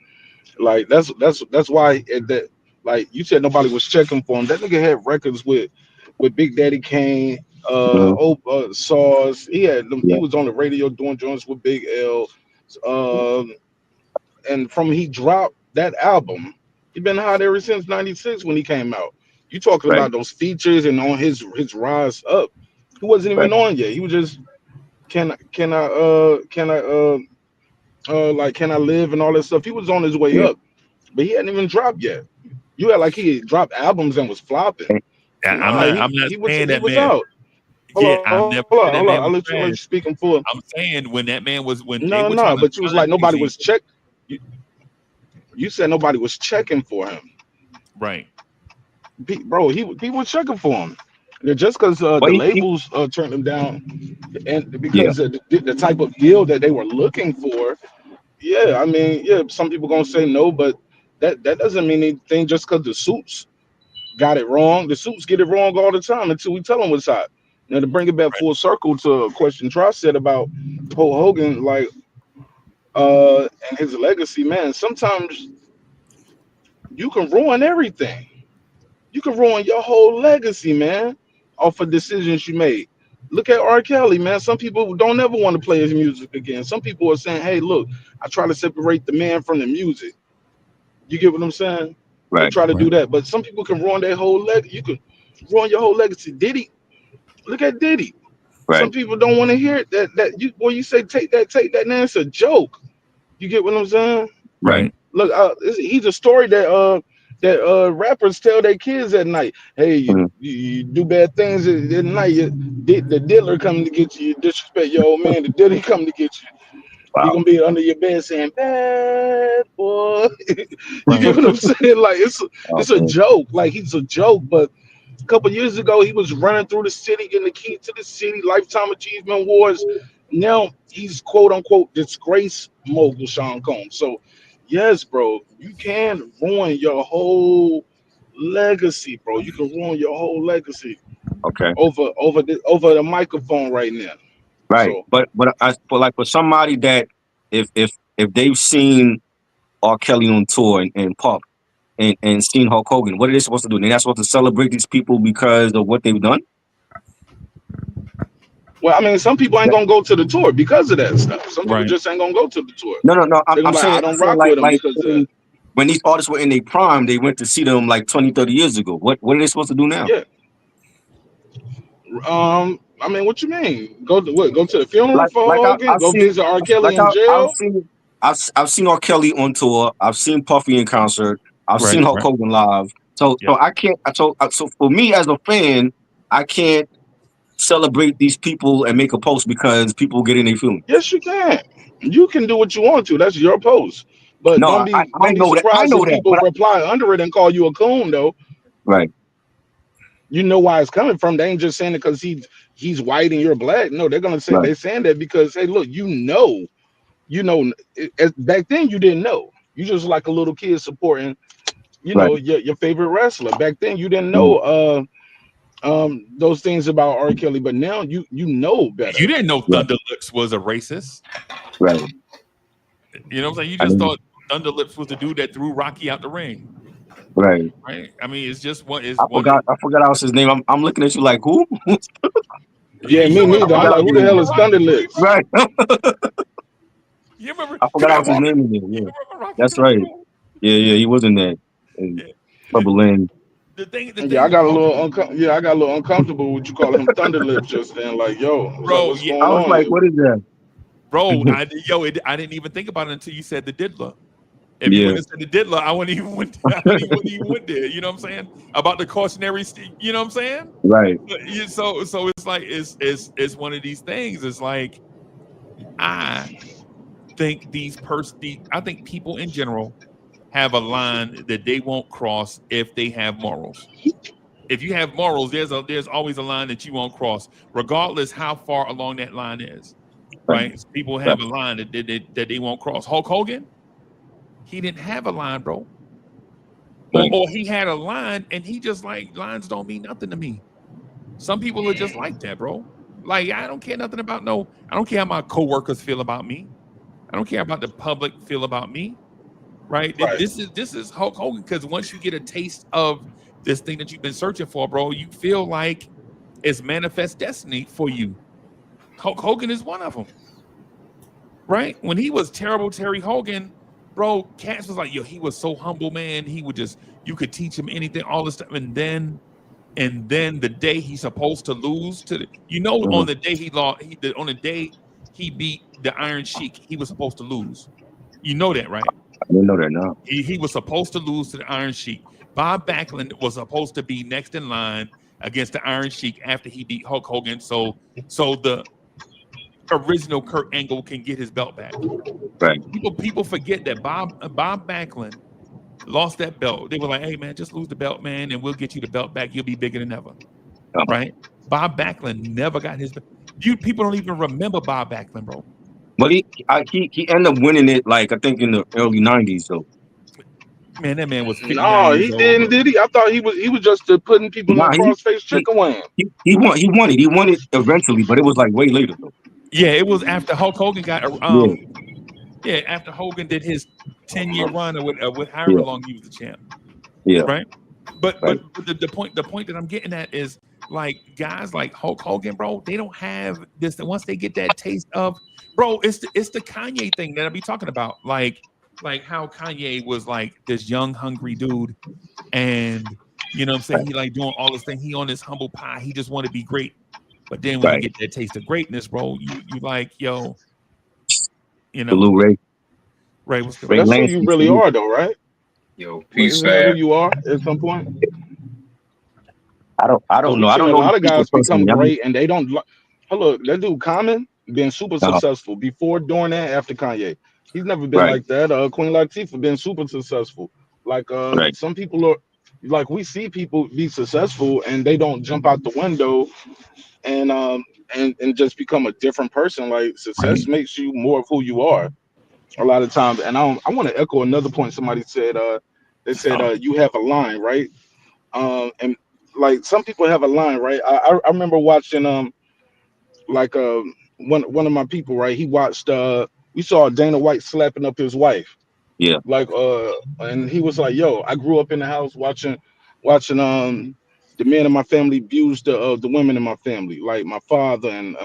Like that's why that, like you said, nobody was checking for him. That nigga had records with Big Daddy Kane, Mm-hmm, Sauce. He had them. He yeah, was on the radio doing joints with Big L. Um, and from he dropped that album, he been hot ever since '96 when he came out. You talking right, about those features and on his rise up? He wasn't right, even on yet. He was just can I like can I live and all that stuff. He was on his way yeah. up, but he hadn't even dropped yet. You had like he had dropped albums and was flopping. And, I'm Nah, not he I'm not he was saying he that was man. out. Yeah, I've never said that Hold on. man I'll was let you trash. speaking for. I'm saying when they No, were no, trying to but you was sign like nobody Jay-Z, was check. You, you said nobody was checking for him. right, Bro, he was checking for him. Yeah, just because but the labels turned him down, and yeah, because of the type of deal that they were looking for. Yeah, I mean, yeah, some people gonna say no, but that doesn't mean anything. Just because the suits got it wrong, the suits get it wrong all the time until we tell them what's hot. Now to bring it back right, full circle to a question Tross said about Hulk Hogan, like and his legacy, man. Sometimes you can ruin everything. You can ruin your whole legacy, man, off of decisions you made. Look at R. Kelly, man. Some people don't ever want to play his music again. Some people are saying, "Hey, look, I try to separate the man from the music." You get what I'm saying? They right, try to right, do that, but some people can ruin their whole leg. You can ruin your whole legacy. Diddy, look at Diddy. Some right, people don't want to hear it. That you when you say take that, man, it's a joke. You get what I'm saying? right. right, Look, he's a story that rappers tell their kids at night. Hey, Mm-hmm, you do bad things at night. The dealer coming to get you. You disrespect your old man. The dealer coming to get you. He wow. gonna be under your bed saying "bad boy." You get right, what I'm saying? Like it's a Okay. joke. Like he's a joke. But a couple years ago, he was running through the city, getting the key to the city, lifetime achievement awards. Now he's quote unquote disgrace mogul Sean Combs. So yes, bro, you can ruin your whole legacy, bro. You can ruin your whole legacy Okay. over the microphone right now. Right. So But like for somebody that if they've seen R. Kelly on tour and Puff and seen Hulk Hogan, what are they supposed to do? They're not supposed to celebrate these people because of what they've done? well, I mean, some people ain't That- gonna go to the tour because of that stuff. Some people right. just ain't gonna go to the tour. no. They're I'm gonna be like, saying I I'm don't saying rock with them like because of that. when these artists were in their prime, they went to see them like 20, 30 years ago. What are they supposed to do now? Yeah. I mean, what you mean? Go to what? Go to the funeral for Hogan? I've Go seen visit R. Kelly like in I've jail? seen I've seen R. Kelly on tour. I've seen Puffy in concert. I've Right, seen Hulk right. Hogan live. Yep. I can't. So for me as a fan, I can't celebrate these people and make a post because people get in their feelings. Yes, you can. You can do what you want to. That's your post. But No, I don't be know that. I surprised know if that. people reply under it and call you a coon though. Right, You know why it's coming from. They ain't just saying it because he's white and you're black. No, they're gonna say right, they're saying that because hey, look, back then you didn't know. You just like a little kid supporting, right. your favorite wrestler. Back then you didn't Mm, know those things about R. Kelly, but now you know better. You didn't know right, Thunder Lips was a racist. right. You know what I'm saying? You I just mean, thought Thunder Lips was the dude that threw Rocky out the ring, right. right? I mean, it's just one. It's one. I forgot. I was his name. I'm looking at you like who? Yeah, You me remember neither. I'm forgot like, Rocky? who his the You hell name. is remember Rocky Thunder 3, Lips? bro? Right. You remember? I You forgot remember his Rocky? name in there. You Yeah, remember Rocky that's 3, right. bro? Yeah, he was in that. And Yeah. Trouble Lane. The Yeah, I thing with got a Hulk, little I got a little uncomfortable with you calling him Thunder Lips just then. Like, yo, I was like, bro. what's Yeah, I going was on like, here? what is that? I didn't even think about it until you said the diddler. If you Yeah, wouldn't have said the diddler, I wouldn't even went there. You know what I'm saying? About the cautionary, you know what I'm saying? right. So it's like it's one of these things. It's like I think I think people in general have a line that they won't cross if they have morals. If you have morals, there's always a line that you won't cross, regardless how far along that line is. Right. Right? People Right. have a line that they won't cross. Hulk Hogan, he didn't have a line, bro. Right. Or he had a line and he just like lines don't mean nothing to me. Some people are just like that, bro. Like I don't care nothing about I don't care how my coworkers feel about me. I don't care about the public feel about me. Right? Right. This is Hulk Hogan because once you get a taste of this thing that you've been searching for, bro, you feel like it's manifest destiny for you. Hulk Hogan is one of them. Right? When he was terrible Terry Hogan, bro, Cass was like, yo, he was so humble, man. He would just, you could teach him anything, all this stuff. And then the day he's supposed to lose to on Mhm. the day he lost, on the day he beat the Iron Sheik, he was supposed to lose. You know that, right? I didn't know that now. He was supposed to lose to the Iron Sheik. Bob Backlund was supposed to be next in line against the Iron Sheik after he beat Hulk Hogan. So the original Kurt Angle can get his belt back. Right. People forget that Bob Backlund lost that belt. They were like, "Hey man, just lose the belt, man, and we'll get you the belt back. You'll be bigger than ever." Right? Bob Backlund never got his. People don't even remember Bob Backlund, bro. But he ended up winning it like I think in the early '90s. So Man, that man was 59 No, years he old, didn't, bro. did he? I thought he was just putting people in nah, crossface he chicken wing. he won it eventually, but it was like way later though. Yeah, it was after Hulk Hogan got Yeah, after Hogan did his 10-year run or with however yeah, long he was the champ, yeah. right? But Right. the point that I'm getting at is like guys like Hulk Hogan, bro, they don't have this. Once they get that taste of, bro, it's the Kanye thing that I be talking about, like how Kanye was like this young hungry dude, and you know what I'm saying, Right. he like doing all this thing, he on this humble pie, he just want to be great, but then when you Right. get that taste of greatness, bro, you like yo, you The know, Lou Ray Ray, what's good, But Ray bro? that's who you Lansky really salute. are, though, right? Yo, Like, peace, isn't that who fam. you are at some point? I Because don't know. we've I seen don't a know lot these of people guys become personally. I mean, great and they don't. Oh, look, that dude Common been super uh, successful before, during, and after Kanye. He's never been right, like that. Queen Latifah been super successful. Like right, some people are, like we see people be successful and they don't jump out the window and and just become a different person. Like right. success makes you more of who you are a lot of times. And I want to echo another point somebody said. They said Oh, you have a line, right? And like some people have a line, right? I remember watching like one of my people, right? He watched we saw Dana White slapping up his wife, Yeah, like and he was like, yo, I grew up in the house watching the men in my family abuse the women in my family, like my father, and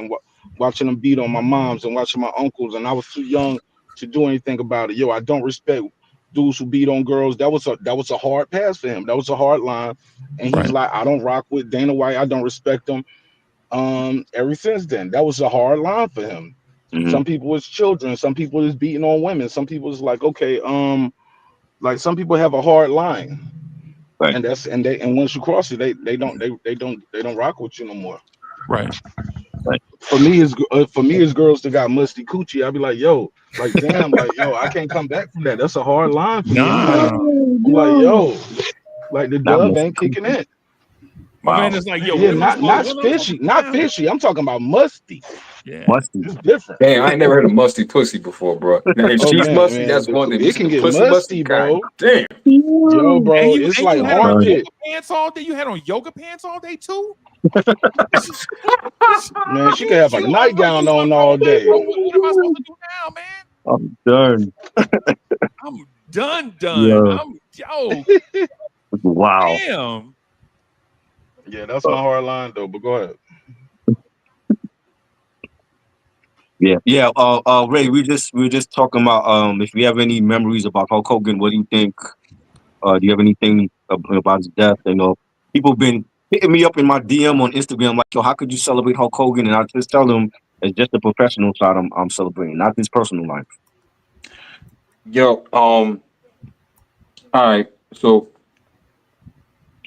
watching them beat on my moms and watching my uncles, and I was too young to do anything about it. Yo, I don't respect dudes who beat on girls. That was a hard pass for him. That was a hard line. And he's right, like, I don't rock with Dana White. I don't respect him. Ever since then, that was a hard line for him. hmm, Some people is children, some people is beating on women, some people is like, okay, like some people have a hard line, right. and once you cross it, they don't rock with you no more. right. Right. For me, as girls that got musty coochie, I'd be like, yo, like damn, like yo, I can't come back from that. That's a hard line for me. Nah, I'm like, yo, like the Not dub Mr. ain't kicking in. my man Wow, is like, yo, Yeah, women not supposed not women fishy, supposed to not have, fishy. I'm talking about musty. yeah. musty. It's different. Damn, I ain't never heard of musty pussy before, bro. Now, if Oh she's man, musty, man, that's one thing. But you it said can the get pussy musty? musty, God bro. damn. Yo, And bro, you it's and like you had on Sorry. yoga armpit. pants all day. You had on yoga pants all day too. Man, Are she could have a are you nightgown on all submerged, day. bro? What am I supposed to do now, man? I'm done. I'm done. Yeah. Wow. Damn. Yeah, that's Uh, my hard line though. But go ahead. Yeah. Ray, we were just talking about if you have any memories about Hulk Hogan. What do you think? Do you have anything about his death? You know, people been hitting me up in my DM on Instagram like, yo, how could you celebrate Hulk Hogan? And I just tell them it's just the professional side I'm celebrating, not his personal life. Yo, all right. So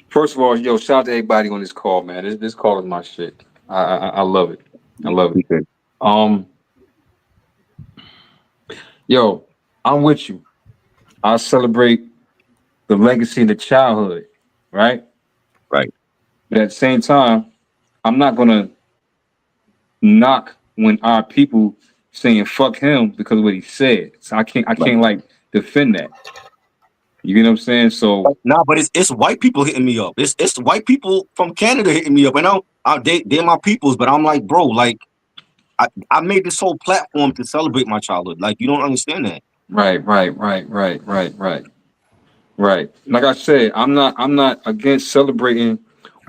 first of all, yo, shout out to everybody on this call, man. This call is my shit. I love it. I love it. Okay. Yo, I'm with you. I celebrate the legacy and the childhood, right? Right. But at the same time, I'm not gonna knock when our people saying fuck him because of what he said. So I can't like defend that. You get what I'm saying? So Nah, but it's white people hitting me up. It's white people from Canada hitting me up, and they're my peoples. But I'm like, bro, like I made this whole platform to celebrate my childhood. Like, you don't understand that. right. Like I said, I'm not against celebrating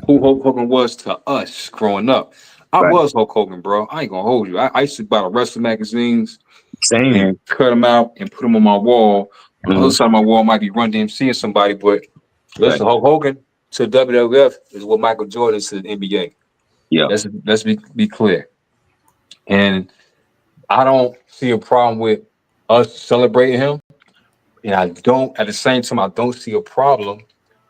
who Hulk Hogan was to us growing up. I Right. was Hulk Hogan, bro. I ain't gonna hold you. I used to buy the wrestling magazines Same. and cut them out and put them on my wall. On the other side of my wall might be Run DMC or somebody, but listen, Hulk Hogan to WWF is what Michael Jordan is to the NBA. Yeah. Let's be clear. And I don't see a problem with us celebrating him. And I don't, at the same time, I don't see a problem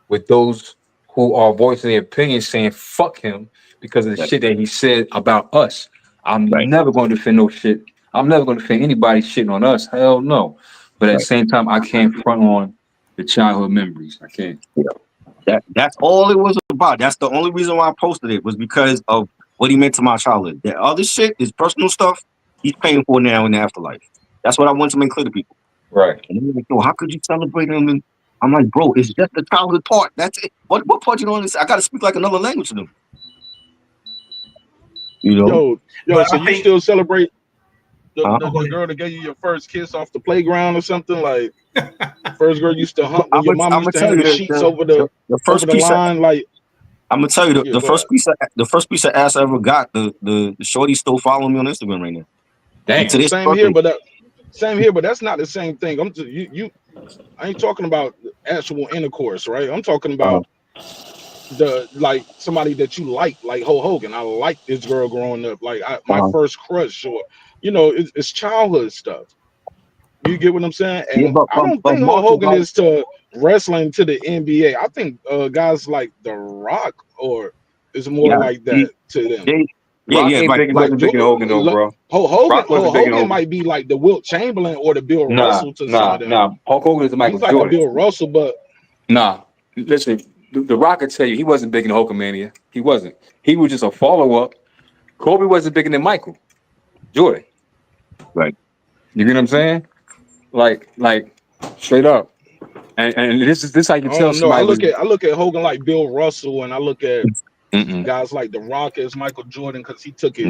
with those who are voicing their opinion saying fuck him because of the shit that he said about us. I'm never going to defend no shit. I'm never going to defend anybody shitting on us. Hell no. But at the same time, I can't front on the childhood memories. I can't. That's all it was about. That's the only reason why I posted it was because of what he meant to my childhood. That other shit is personal stuff he's paying for now in the afterlife. That's what I want to make clear to people. Right. And they're like, yo, how could you celebrate him? And I'm like, bro, it's just the childhood part. That's it. What part you don't understand? I gotta speak like another language to them. You know? Yo, so you still celebrate the Huh? girl that gave you your first kiss off the playground or something? Like first girl used to hump when I'm your mom gonna used to tell hang you the sheets over the first piece line. Like I'm gonna tell you yeah, the first piece of ass I ever got. The shorty still following me on Instagram right now. Damn. To this same here, but that's not the same thing. I ain't talking about actual intercourse, right? I'm talking about like somebody that you like Hulk Hogan. I liked this girl growing up, like my first crush, or it's childhood stuff. You get what I'm saying? And I don't think Hulk Hogan is to wrestling to the NBA. I think guys like The Rock or is more like that to them. Rock ain't big, wasn't big in Hogan though, bro. Hulk Hogan might be like the Wilt Chamberlain or the Bill Russell to some of them. Nah. Hulk Hogan is the Michael He's Jordan. like the Bill Russell, but nah. Listen, the Rock could tell you he wasn't big in Hulkamania. He wasn't. He was just a follow-up. Kobe wasn't bigger than Michael Jordan. Right. You get what I'm saying? Like straight up. And this is how you can tell somebody. I look at Hogan like Bill Russell, and I look at guys like The Rock as Michael Jordan because he took it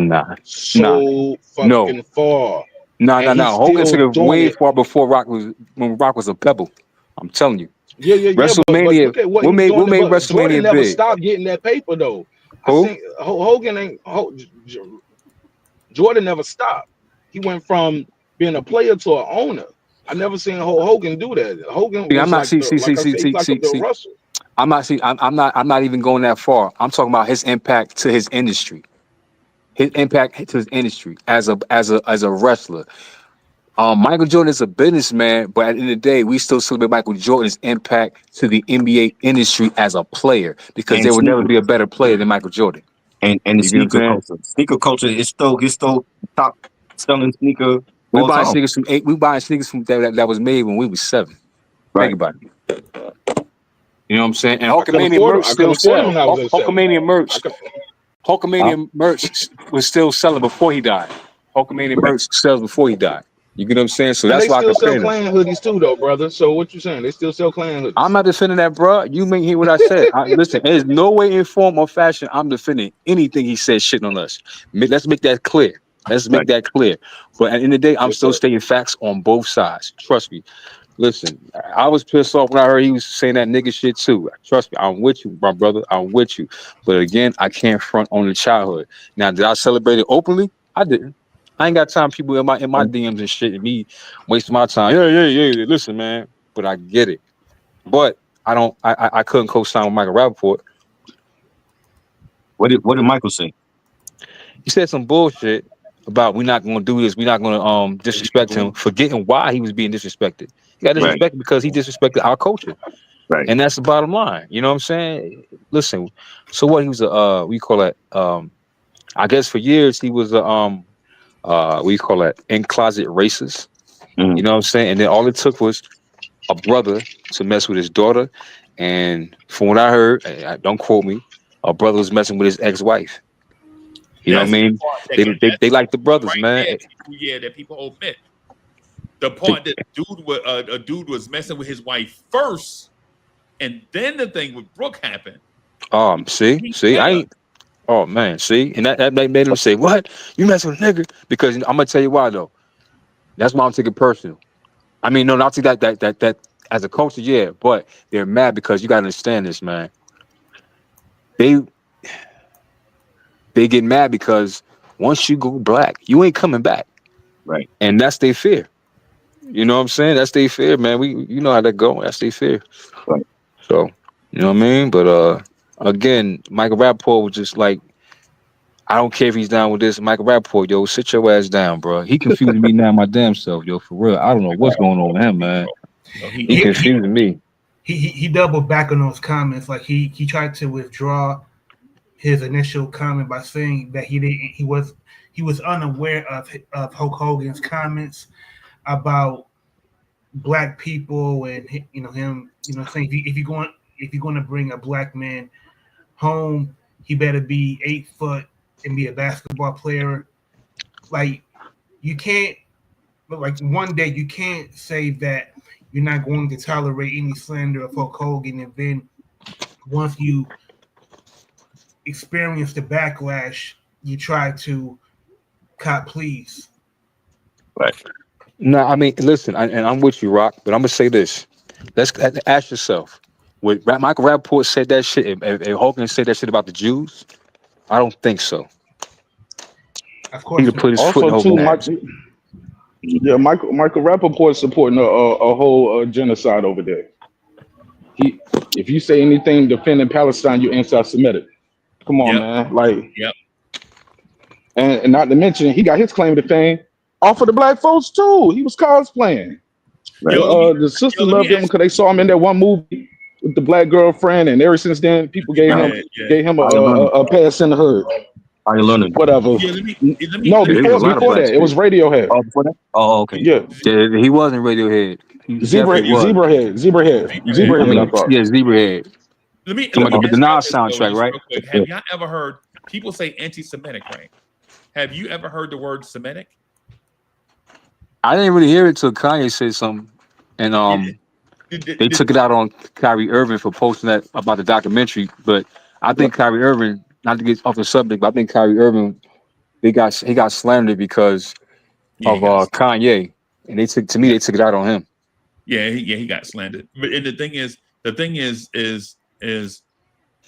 fucking far. No. Hogan took it way far before when Rock was a pebble. I'm telling you. Yeah. WrestleMania. But look at what we made WrestleMania Jordan never big. stopped getting that paper though. Who? I think Hogan ain't. Jordan never stopped. He went from being a player to an owner. I never seen Hogan do that. Hogan was like Bill Russell. I'm not even going that far. I'm talking about his impact to his industry. His impact to his industry as a wrestler. Michael Jordan is a businessman, but at the end of the day, we still celebrate Michael Jordan's impact to the NBA industry as a player because there will never be a better player than Michael Jordan. And the sneaker culture is still top selling sneaker. We buying sneakers from that was made when we was 7. Right. Think about it. You know what I'm saying? And Hulkamania merch still sells. Hulkamania merch was still selling before he died. Hulkamania merch sells before he died. You get what I'm saying? So that's why they still sell Klan hoodies too, though, brother. So what you saying? They still sell Klan hoodies. I'm not defending that, bro. You may hear what I said. Listen, there's no way in form or fashion I'm defending anything he said shitting on us. Let's make that clear. But at the end of the day, I'm still stating facts on both sides. Trust me. Listen, I was pissed off when I heard he was saying that nigga shit too. Trust me, I'm with you, my brother. I'm with you. But again, I can't front on the childhood. Now, did I celebrate it openly? I didn't. I ain't got time. People in my DMs and shit, and me wasting my time. Yeah. Listen, man, but I get it. But I don't. I couldn't co-sign with Michael Rappaport. What did Michael say? He said some bullshit about we're not going to do this. We're not going to disrespect him, forgetting why he was being disrespected. He got disrespected because he disrespected our culture, and that's the bottom line. You know what I'm saying? Listen, so what? He was a we call that. I guess for years he was a we call that in closet racist. You know what I'm saying? And then all it took was a brother to mess with his daughter, and from what I heard, don't quote me, a brother was messing with his ex-wife. You know what I mean? They like the brothers, man. That people omit. The part that a dude was messing with his wife first, and then the thing with Brooke happened. See, I ain't. Oh man, see, and that made him say, "What? You messing with a nigga?" Because I'm gonna tell you why though. That's why I'm taking personal. I mean, no, not to that as a culture, yeah, but they're mad because you gotta understand this, man. They get mad because once you go black, you ain't coming back. Right. And that's their fear. You know what I'm saying? That's their fear, man. You know how that go. That's their fear. Right. So, you know what I mean? But again, Michael Rappaport was just like, I don't care if he's down with this. Michael Rappaport, yo, sit your ass down, bro. He confusing me now, my damn self, yo, for real. I don't know what's going on with him, man. He confusing me. He doubled back on those comments. Like he tried to withdraw his initial comment by saying that he was unaware of Hulk Hogan's comments about black people and him saying if you're going to bring a black man home, he better be 8 foot and be a basketball player. Like you can't, like one day you can't say that you're not going to tolerate any slander of Hulk Hogan, and then once you experience the backlash, you try to cop please. Right. No, I mean, listen, and I'm with you, Rock, but I'm gonna say this. Let's ask yourself: would Michael Rappaport said that shit? If Hogan said that shit about the Jews, I don't think so. Of course, he put his foot in Also, Hogan's too, Michael Rappaport supporting a whole genocide over there. If you say anything defending Palestine, you're anti-Semitic. Come on, man. Like, and not to mention, he got his claim to fame off of the black folks too. He was cosplaying. Right. The sister loved him because they saw him in that one movie with the black girlfriend, and ever since then, people gave him a pass in the hood. Are you learning? Whatever. No, before that, it was Radiohead. Oh, before that? Oh, okay. Yeah. He wasn't Radiohead. Zebrahead. I thought. Yeah, Zebrahead. Let me the Nas ask y'all this, soundtrack, right? real quick. Have y'all ever heard people say anti-Semitic, right? Have you ever heard the word Semitic? I didn't really hear it till Kanye said something, and they took it out on Kyrie Irving for posting that about the documentary. But I think Kyrie Irving, not to get off the subject, but I think Kyrie Irving, he got slandered because of Kanye, and they took it out on him. Yeah, he got slandered. But and the thing is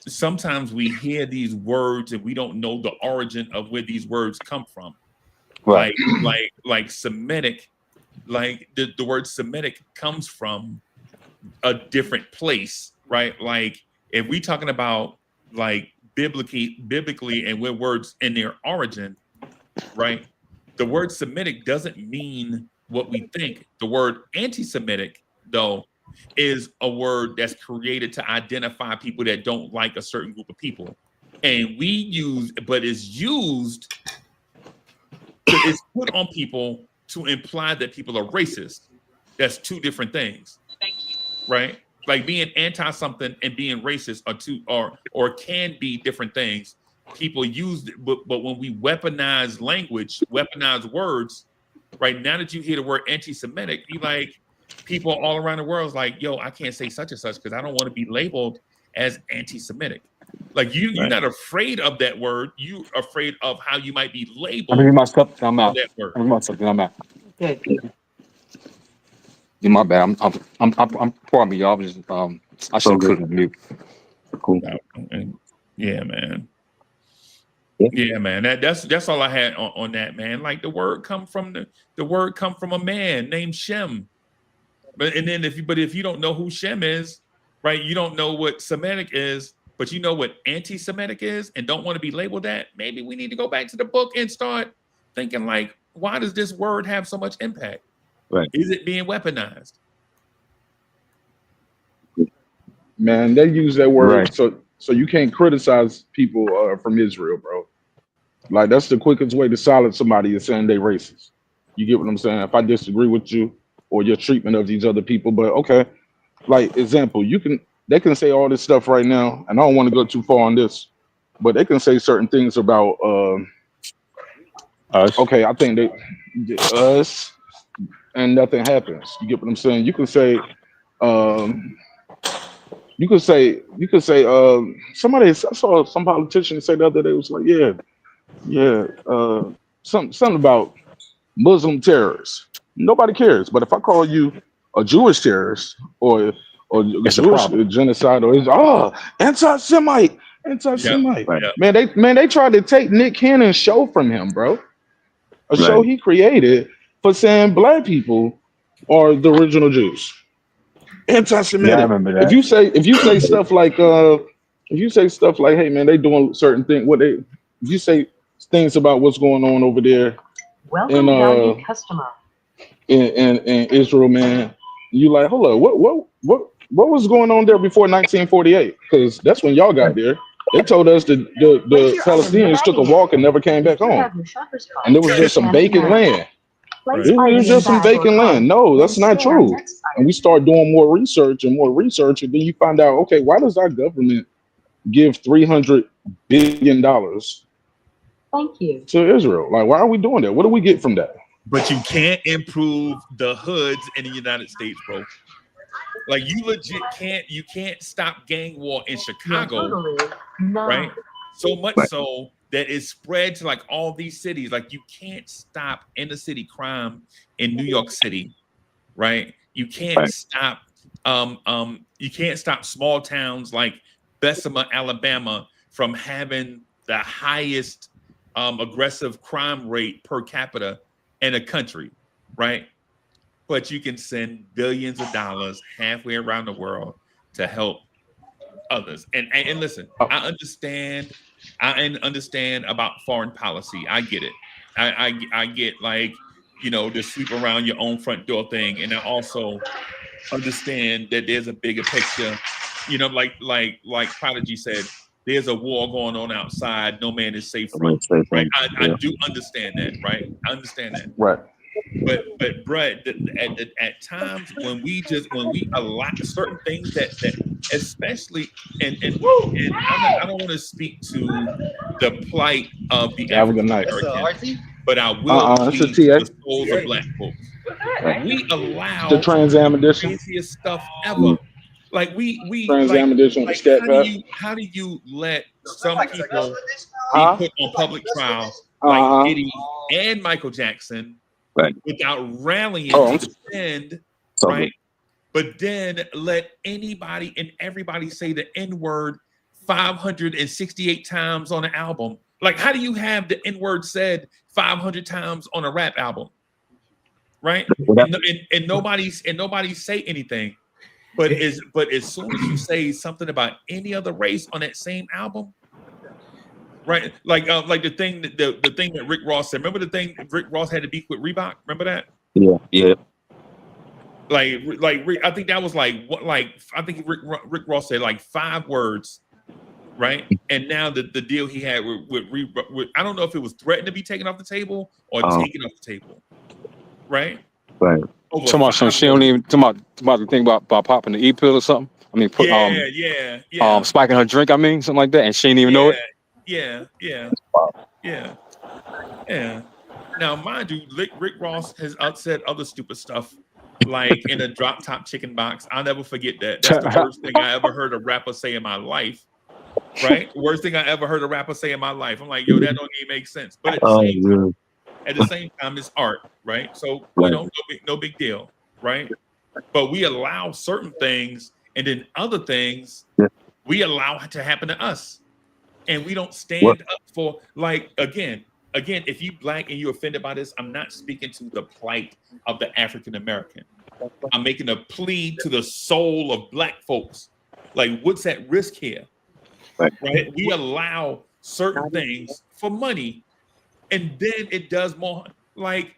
sometimes we hear these words and we don't know the origin of where these words come from. Right. Like Semitic, like the word Semitic comes from a different place, right? Like if we talking about like biblically and where words in their origin, right? The word Semitic doesn't mean what we think. The word anti-Semitic, though, is a word that's created to identify people that don't like a certain group of people. And it's used, it's put on people to imply that people are racist. That's two different things. Thank you. Right? Like being anti-something and being racist are two, or can be different things. People use it, but when we weaponize language, weaponize words, right? Now that you hear the word anti-Semitic, you like people all around the world is like, yo, I can't say such and such because I don't want to be labeled as anti-Semitic. Like you're not afraid of that word. You afraid of how you might be labeled. I'm myself. I'm out. That word. I'm out. Yeah, my bad. I'm pardon me, y'all. Just I should put it on mute. Cool. Yeah, man. Yeah, man. That's all I had on that, man. Like the word come from a man named Shem. But if you don't know who Shem is, right? You don't know what Semitic is, but you know what anti-Semitic is, and don't want to be labeled that. Maybe we need to go back to the book and start thinking like, why does this word have so much impact? Right. Is it being weaponized? Man, they use that word so you can't criticize people from Israel, bro. Like that's the quickest way to silence somebody is saying they racist. You get what I'm saying? If I disagree with you or your treatment of these other people, but okay, like example, they can say all this stuff right now, and I don't want to go too far on this, but they can say certain things about Us. okay, I think they us, and nothing happens. You get what I'm saying? Um, you could say somebody I saw some politician say the other day was like, yeah, something about Muslim terrorists. Nobody cares. But if I call you a Jewish terrorist or a It's a Jewish problem. genocide or anti-Semite, Yeah, Right. yeah. man, they tried to take Nick Cannon's show from him, bro. A show Right. he created for saying black people are the original Jews. Yeah, I Anti-Semitic. remember If that. you say stuff like hey man, they doing certain things. If you say things about what's going on over there Welcome, in valued customer. in Israel, man, you like, hold up, what was going on there before 1948? Because that's when y'all got there. They told us the Palestinians took a walk and never came back home, and there was just some vacant land. Right. It was just some vacant land. No, that's not true. And we start doing more research, and then you find out, okay, why does our government give $300 billion Thank you to Israel? Like, why are we doing that? What do we get from that? But you can't improve the hoods in the United States, bro. Like you legit can't stop gang war in Chicago, right? So much Right. so that it spread to like all these cities. Like you can't stop inner city crime in New York City, right? You can't Right. stop small towns like Bessemer, Alabama from having the highest aggressive crime rate per capita in a country, right? But you can send billions of dollars halfway around the world to help others. And listen, I understand about foreign policy. I get it. I get like, the sweep around your own front door thing. And I also understand that there's a bigger picture. Like Prodigy said, there's a war going on outside. No man is safe from. Right. I do understand that, right? I understand that. Right. But Brett, at times when we allow certain things that especially and I don't want to speak to the plight of the Have a good African night. American, but I will It's a plead TA. the souls of black folks. We allow The Trans Am edition. craziest stuff ever. Like we Trans Am edition with the scat pack. how do you let some people Huh? be put on public trial like Uh-huh. Diddy and Michael Jackson Right. without rallying Oh, to defend, So right? But then let anybody and everybody say the N-word 568 times on an album. Like, how do you have the N-word said 500 times on a rap album? Right? And nobody say anything. But as soon as you say something about any other race on that same album, right? Like the thing that Rick Ross said. Remember the thing Rick Ross had to beef with Reebok? Remember that? Yeah. Like I think that was like what I think Rick Ross said like 5 words, right? And now the deal he had with I don't know if it was threatened to be taken off the table or taken off the table, right? Right. Talking about some she don't even talking about the thing about popping the E-pill or something. I mean, put yeah. spiking her drink. I mean, something like that, and she didn't even know it. Yeah. Now, mind you, Rick Ross has said other stupid stuff, like in a drop top chicken box. I'll never forget that. That's the worst thing I ever heard a rapper say in my life. Right? Worst thing I ever heard a rapper say in my life. I'm like, yo, that don't even make sense. But at the same time, it's art, right? So no big deal, right? But we allow certain things, and then other things we allow to happen to us. and we don't What? stand up for, like, again, if you black and you're offended by this, I'm not speaking to the plight of the African American. I'm making a plea to the soul of black folks. Like, what's at risk here? Right. Right? We allow certain things for money, and then it does more. Like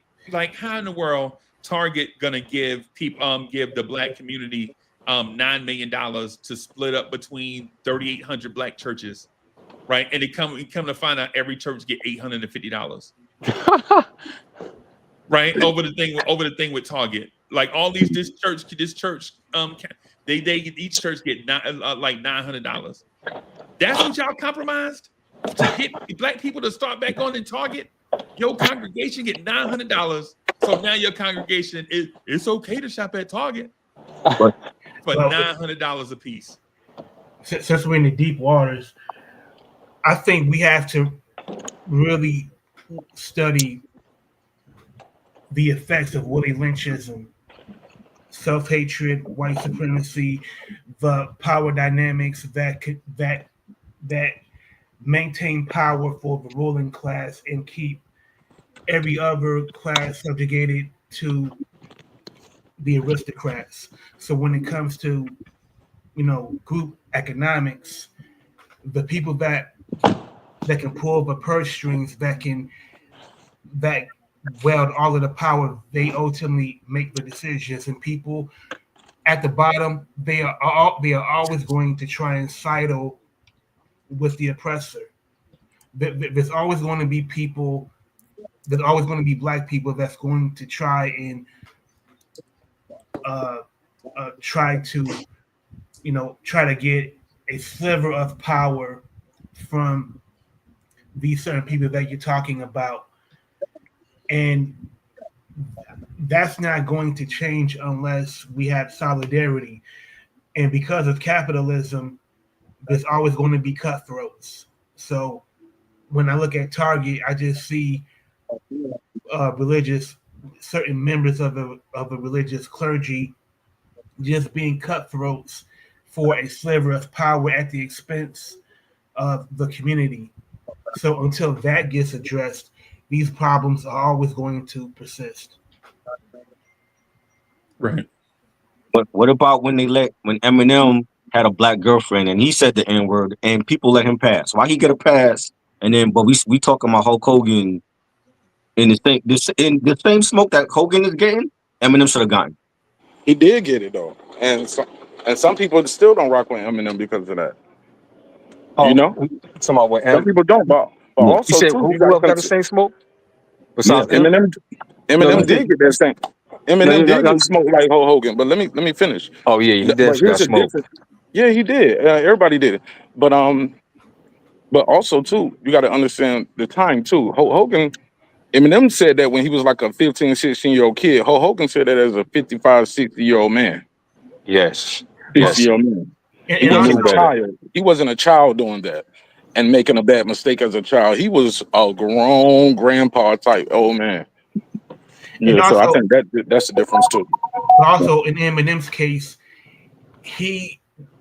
how in the world Target gonna give the black community $9 million to split up between 3,800 black churches, right? And it come to find out every church get $850, right? Over the thing with Target. Like all this church each church get like $900. That's what y'all compromised to get black people to start back on in Target. Your congregation get $900, so now your congregation it's okay to shop at Target for $900 a piece. Since we're in the deep waters, I think we have to really study the effects of Willie Lynchism, self-hatred, white supremacy, the power dynamics that maintain power for the ruling class and keep every other class subjugated to the aristocrats. So when it comes to, group economics, the people that can pull the purse strings, that wield all of the power, they ultimately make the decisions. And people at the bottom, they are always going to try and sidle with the oppressor. There's always going to be people. There's always going to be black people that's going to try and try to get a sliver of power from these certain people that you're talking about, and that's not going to change unless we have solidarity. And because of capitalism, there's always going to be cutthroats. So when I look at Target, I just see certain members of the religious clergy just being cutthroats for a sliver of power at the expense of the community. So until that gets addressed, these problems are always going to persist. Right. But what about when Eminem had a black girlfriend and he said the N-word and people let him pass? Why he get a pass? And then, but we talking about Hulk Hogan in the same smoke that Hogan is getting, Eminem should have gotten. He did get it though, and some people still don't rock with Eminem because of that. Talking about what Some people don't, but Yeah. you also said too, who you got else got the same smoke? yeah, Besides him? Eminem did get that same. Eminem did get smoked like Hulk Hogan, but let me finish. Oh yeah, he But did here's got the smoked. difference. Yeah, he did. Everybody did it, but also too, you got to understand the time too. Hulk Hogan, Eminem said that when he was like a 15, 16-year-old kid. Hulk Hogan said that as a 55, 60-year-old man. Yes. 60-year-old man. He And wasn't also, a child. He wasn't a child doing that and making a bad mistake as a child. He was a grown grandpa type old man. Yeah, so I think that's the difference too. But also in Eminem's case, he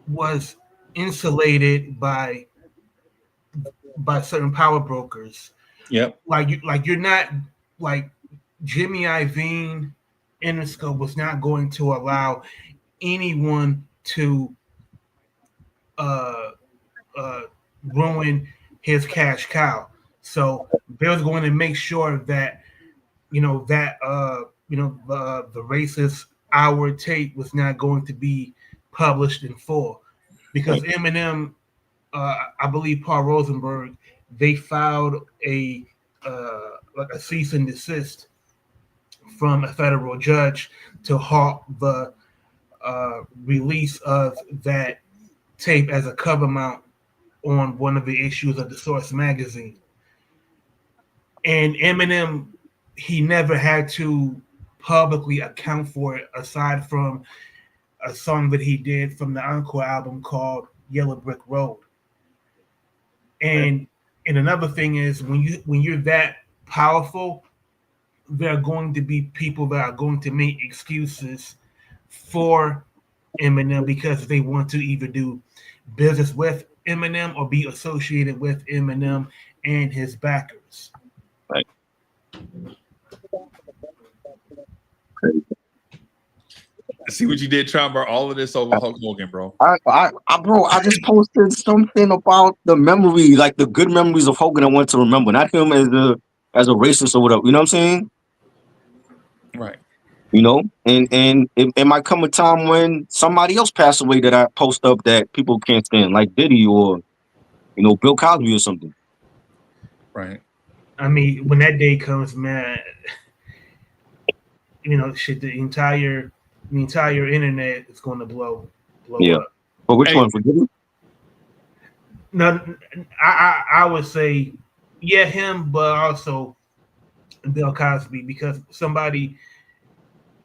was insulated by certain power brokers. Yep. Like you're not like Jimmy Iovine. Interscope was not going to allow anyone to ruin his cash cow. So they was going to make sure that the racist hour tape was not going to be published in full, because Eminem, I believe Paul Rosenberg, they filed a cease and desist from a federal judge to halt the release of that tape as a cover mount on one of the issues of the Source magazine. And Eminem, he never had to publicly account for it aside from a song that he did from the Encore album called Yellow Brick Road. And another thing is when you're that powerful, there are going to be people that are going to make excuses for Eminem because they want to either do business with Eminem or be associated with Eminem and his backers. Right. See what you did, trying bro. All of this over Hulk Hogan, bro. Bro, I just posted something about the memory, like the good memories of Hogan I want to remember, not him as a racist or whatever. You know what I'm saying? Right. You know, and it might come a time when somebody else passed away that I post up that people can't stand, like Diddy or Bill Cosby or something. Right. I mean, when that day comes, man, shit, the entire internet is going to blow up. But which one for Diddy? No, I would say, yeah, him, but also Bill Cosby, because somebody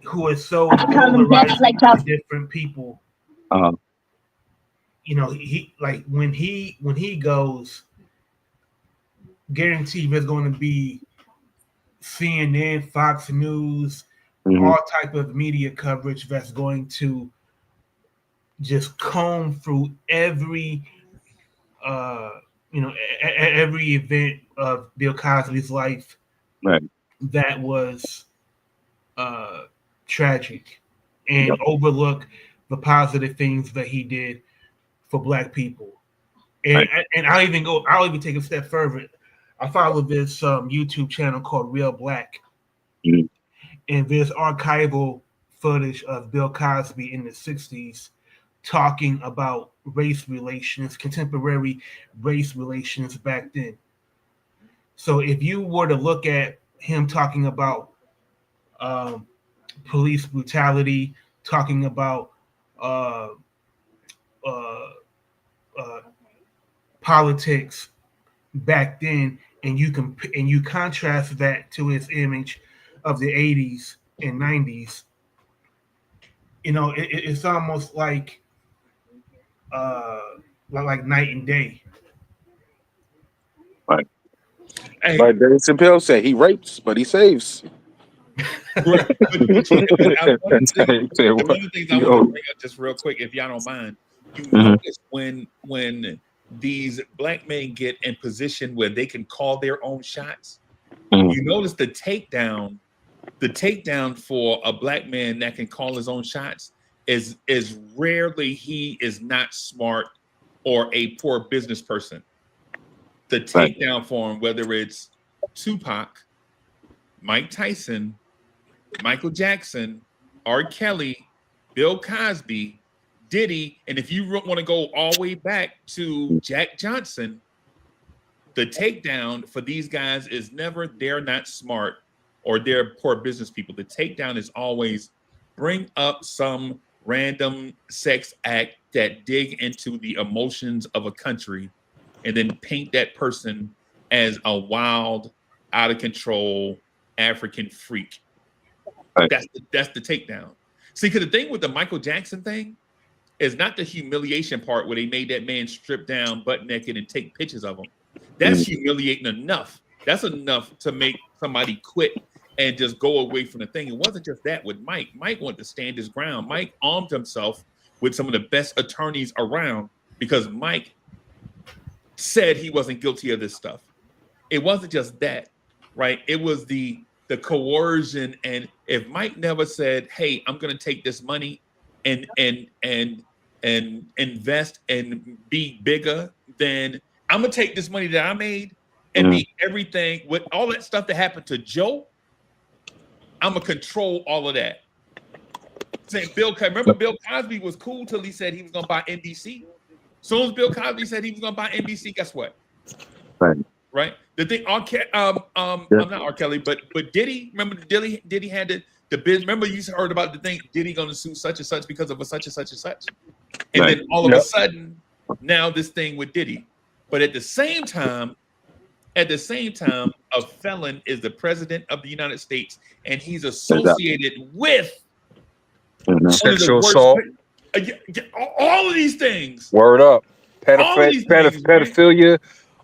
who is so polarizing to different people. He like when he goes, guarantee there's going to be CNN, Fox News, all type of media coverage that's going to just comb through every every event of Bill Cosby's life that was tragic, and overlook the positive things that he did for Black people. And I'll even take a step further. I follow this YouTube channel called Real Black, and there's archival footage of Bill Cosby in the 60s talking about race relations, contemporary race relations back then. So if you were to look at him talking about police brutality, talking about politics back then, and you contrast that to his image of the 80s and 90s, it's almost like night and day. Right. Hey, Like Dave Chappelle said, he rapes, but he saves. one of the things I want to bring up just real quick, if y'all don't mind, you notice when these Black men get in position where they can call their own shots, you notice the takedown for a Black man that can call his own shots is rarely he is not smart or a poor business person. The takedown for him, whether it's Tupac, Mike Tyson, Michael Jackson, R. Kelly, Bill Cosby, Diddy, and if you want to go all the way back to Jack Johnson, the takedown for these guys is never they're not smart or they're poor business people. The takedown is always bring up some random sex act that dig into the emotions of a country and then paint that person as a wild, out of control African freak. That's the takedown. See, because the thing with the Michael Jackson thing is not the humiliation part where they made that man strip down butt naked and take pictures of him. That's humiliating enough. That's enough to make somebody quit and just go away from the thing. It wasn't just that with Mike. Mike wanted to stand his ground. Mike armed himself with some of the best attorneys around because Mike said he wasn't guilty of this stuff. It wasn't just that, right? It was the coercion. And if Mike never said, "Hey, I'm going to take this money and invest and be bigger," then I'm going to take this money that I made and be everything with all that stuff that happened to Joe. I'm going to control all of that. Saying remember Bill Cosby was cool till he said he was going to buy NBC. As soon as Bill Cosby said he was going to buy NBC, guess what? Right? The thing, not R. Kelly, but Diddy. Remember Diddy had the biz. Remember you heard about the thing Diddy going to sue such and such because of a such and such and such, and then all of a sudden now this thing with Diddy. But at the same time, a felon is the president of the United States, and he's associated with sexual assault. All of these things. Word up. Pedophilia,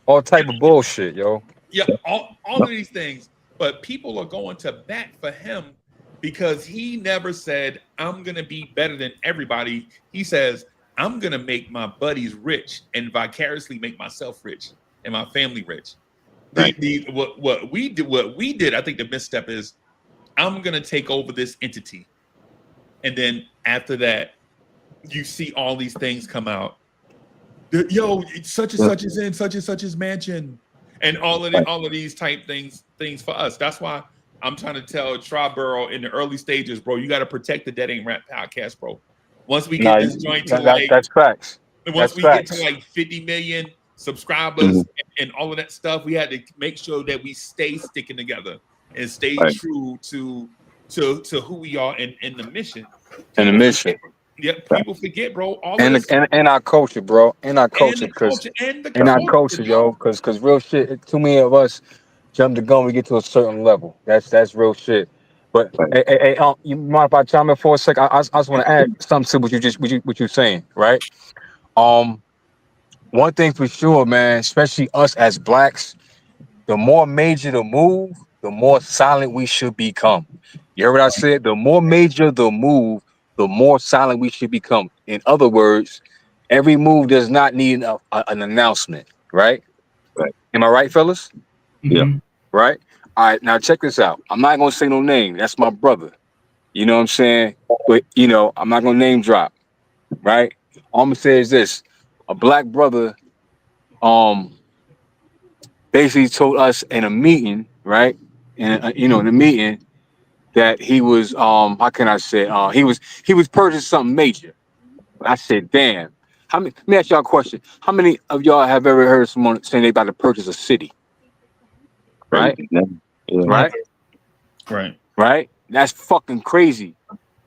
all type of bullshit, yo. Yeah, all of these things. But people are going to bat for him because he never said, "I'm going to be better than everybody." He says, I'm gonna make my buddies rich and vicariously make myself rich and my family rich. Right. What we did, I think the misstep is I'm gonna take over this entity. And then after that, you see all these things come out. Yo, such and such is in such and such's mansion. And all of these type things for us. That's why I'm trying to tell Triborough in the early stages, bro, you got to protect the Dead Ain't Rap podcast, bro. Once we get this joint to that's facts. once we get to like 50 million subscribers and all of that stuff, we had to make sure that we stay sticking together and stay true to who we are in the mission. And the mission. Yeah, people forget, bro. And our culture, bro. And our culture, yo. Because real shit, too many of us jump the gun, we get to a certain level. That's real shit. But hey, you mind if I chime in for a second? I just want to add something to what you saying, right? One thing for sure, man, especially us as blacks, the more major the move, the more silent we should become. You heard what I said? The more major the move, the more silent we should become. In other words, every move does not need an announcement, right? Right. Am I right, fellas? Yeah. Right? All right, now check this out. I'm not going to say no name. That's my brother. You know what I'm saying? But, I'm not going to name drop, right? All I'm going to say is this. A black brother basically told us in a meeting, right? In the meeting that he was how can I say he was purchasing something major. I said, damn. Let me ask y'all a question. How many of y'all have ever heard someone saying they about to purchase a city? Right? Yeah. Right? That's fucking crazy.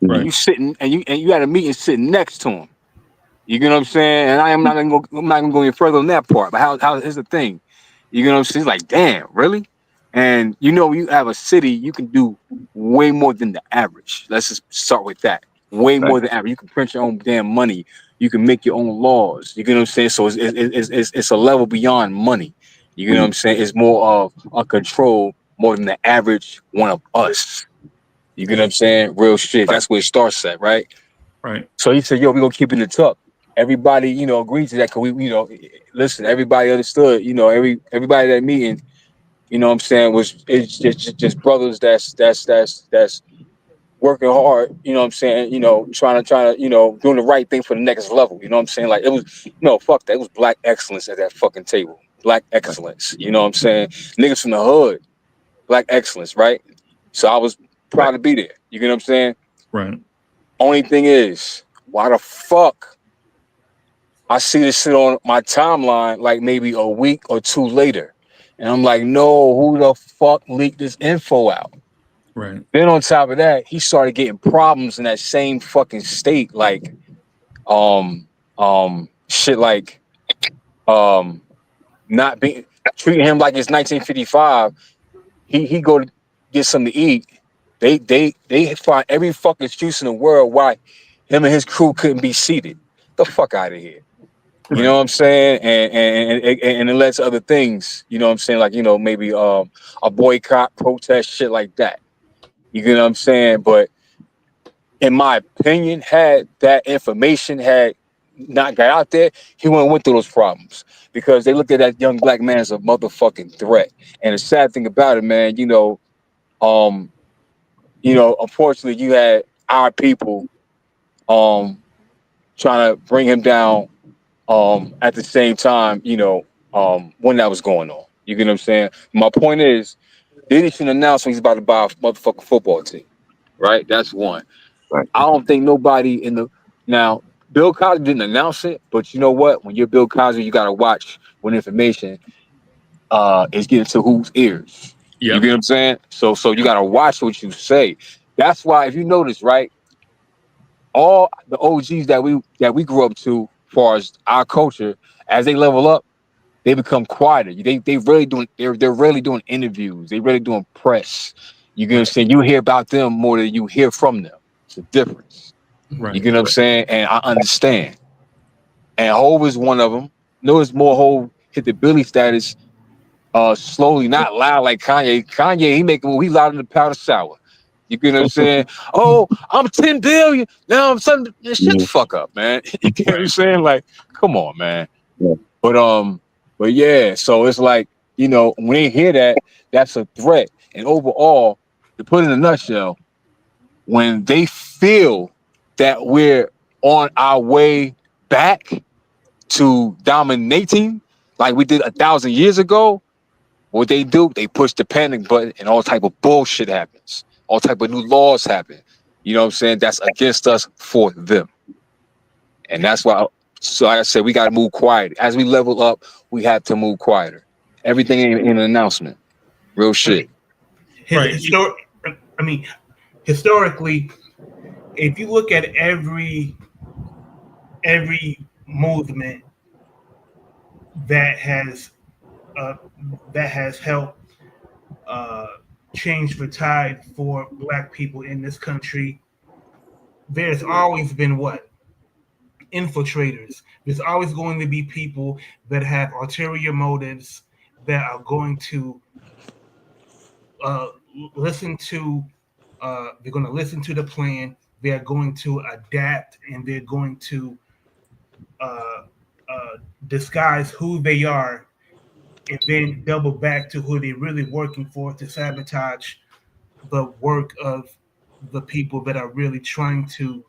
Right. And you sitting and you had a meeting sitting next to him. You get what I'm saying? And I'm not gonna go any further on that part. But how is the thing? You get what I'm saying? It's like, damn, really? And you have a city, you can do way more than the average. Let's just start with that. Way more than average. You can print your own damn money. You can make your own laws. You get what I'm saying? So it's a level beyond money. You get what I'm saying? It's more of a control more than the average one of us. You get what I'm saying? Real shit. That's where it starts at, right? Right. So he said, yo, we're gonna keep it in the tuck. Everybody, agreed to that because listen, everybody understood, everybody at that meeting, you know what I'm saying, it's just brothers that's working hard, you know what I'm saying, trying to, doing the right thing for the next level, you know what I'm saying? Like it was, fuck that. It was black excellence at that fucking table. Black excellence, you know what I'm saying? Niggas from the hood, black excellence, right? So I was proud to be there. You get what I'm saying? Right. Only thing is, why the fuck I see this shit on my timeline like maybe a week or two later. And I'm like, no, who the fuck leaked this info out? Right. Then on top of that, he started getting problems in that same fucking state, like shit like not being treating him like it's 1955. He go to get something to eat. They find every fucking excuse in the world why him and his crew couldn't be seated. The fuck out of here. You know what I'm saying? And it led to other things, you know what I'm saying? Like, maybe a boycott, protest, shit like that. You get what I'm saying? But in my opinion, had that information had not got out there, he wouldn't went through those problems because they looked at that young black man as a motherfucking threat. And the sad thing about it, man, unfortunately you had our people trying to bring him down at the same time, when that was going on. You get what I'm saying? My point is, Diddy should announce when he's about to buy a motherfucking football team. Right? That's one. Right. I don't think nobody now, Bill Cosby didn't announce it, but you know what? When you're Bill Cosby, you gotta watch when information is getting to whose ears. Yep. You get what I'm saying? So you gotta watch what you say. That's why if you notice, right, all the OGs that we grew up to, as far as our culture, as they level up, they become quieter. They're really doing interviews. They really doing press. You get what I'm saying? You hear about them more than you hear from them. It's a difference. Right. You get what I'm saying? And I understand. And Hov is one of them. Notice more Hov hit the Billy status slowly, not loud like Kanye. Kanye, he loud in the powder sour. You get what I'm saying? Oh, I'm 10 billion. Now I'm something. Shut the fuck up, man. You get what I'm saying? Like, come on, man. Yeah. But yeah, so it's like, you know, when they hear that, that's a threat. And overall, to put it in a nutshell, when they feel that we're on our way back to dominating like we did 1,000 years ago, what they do, they push the panic button and all type of bullshit happens. All type of new laws happen. You know what I'm saying? That's against us for them. And that's why, so like I said, we got to move quiet. As we level up, we have to move quieter. Everything in an announcement. Real shit. Historically, if you look at every movement that has helped change the tide for Black people in this country, there's always been what? Infiltrators. There's always going to be people that have ulterior motives that are going to listen to. They're going to listen to the plan. They're going to adapt, and they're going to disguise who they are, and then double back to who they're really working for to sabotage the work of the people that are really trying to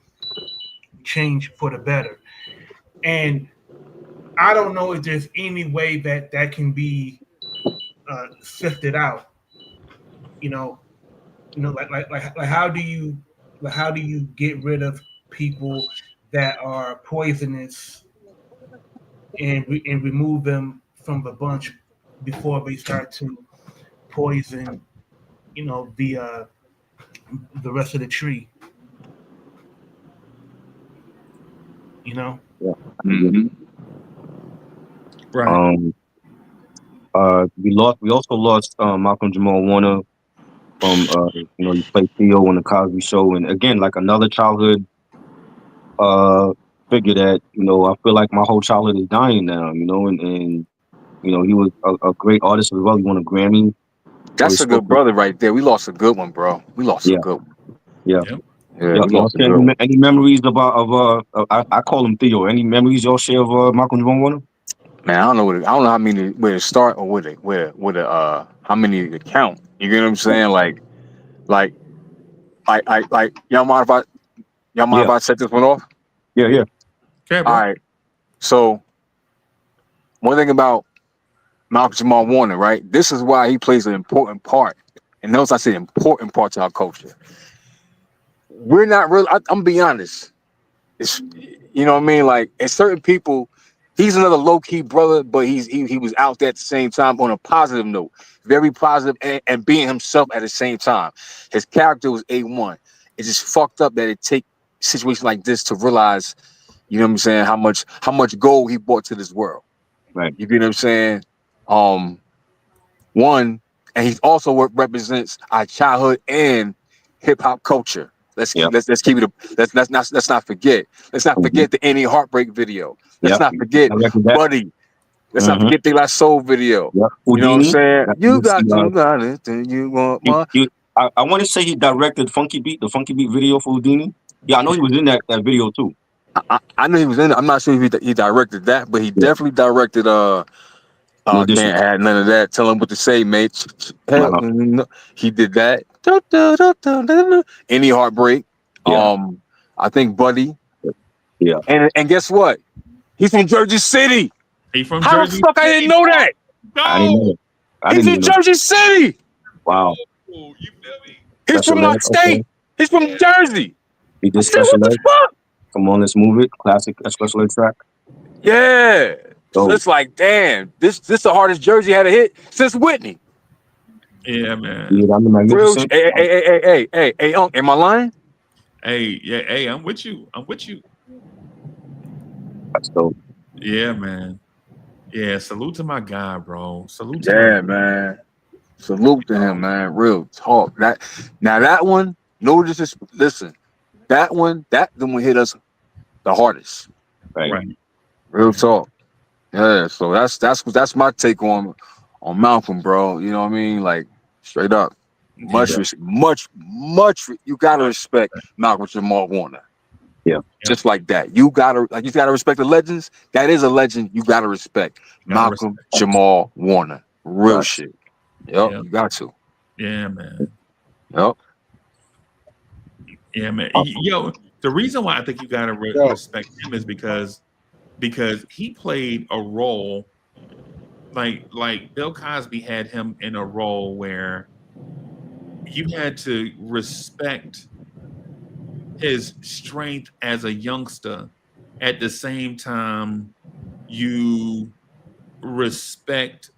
change for the better. And I don't know if there's any way that can be sifted out. Like how do you get rid of people that are poisonous and remove them from the bunch before they start to poison, the rest of the tree. Yeah. Mm-hmm. Right. We also lost Malcolm Jamal Warner from he played Theo on the Cosby Show, and again, like another childhood figure that I feel like my whole childhood is dying now. And he was a great artist as well. He won a Grammy. That's a good brother right there. We lost a good one, bro. We lost a Yeah. good one. Yeah. Yep. Yeah, Yeah, we y'all lost a share good one. any memories about I call him Theo. Any memories y'all share of Malcolm Jamal Warner? Man, I don't know how many where to start or how many to count. You get what I'm saying? Like y'all mind if I set this one off? Yeah. Okay, All bro. right. So one thing about Malcolm Jamal Warner, right? This is why he plays an important part. And notice I said important part to our culture. We're not really, I'm gonna be honest. It's, you know what I mean? Like, and certain people, he's another low-key brother, but he was out there at the same time on a positive note. Very positive and being himself at the same time. His character was A1. It's just fucked up that it take situations like this to realize, you know what I'm saying, how much gold he brought to this world. Right. You get what I'm saying? One, and he also represents our childhood and hip hop culture. Let's keep it. Let's not forget. Let's not forget the Any Heartbreak video. Let's not forget Buddy. Let's not forget the La Soul video. Yep. You know what I'm saying? You got Houdini. it, and you want more. I want to say he directed the Funky Beat video for Houdini. Yeah, I know he was in that video too. I know he was in it. I'm not sure if he directed that, but he definitely directed can't have none of that. Tell him what to say, mate. He did that. Any Heartbreak. Yeah. I think Buddy. Yeah. And guess what? He's from Jersey City. He's from How Jersey the fuck I didn't know that? No. I didn't know. He's from Jersey City. Wow. You feel me? He's from my state. Okay. He's from Jersey. He did Special Ed. Come on, let's move it. Classic Special Ed track. Yeah. So it's like, damn, this the hardest Jersey had a hit since Whitney. Yeah, man. Yeah, I'm the magnificent. Hey, am I lying? Hey, I'm with you. That's dope. Yeah, man. Yeah, salute to my guy, bro. Salute to Yeah, man. Salute to him, man. Real talk. That one, listen, that one hit us the hardest. Right. Real talk. Yeah, so that's my take on Malcolm, bro. You know what I mean? Like, straight up. Much. You gotta respect Malcolm Jamal Warner. Yeah. Just like that. You gotta respect the legends. That is a legend. You gotta respect Malcolm Jamal Warner. Real shit. Yep. You got to. Yeah, man. Yep. Yeah, man. Yo, the reason why I think you gotta respect him is because he played a role like Bill Cosby had him in a role where you had to respect his strength as a youngster. At the same time, you respect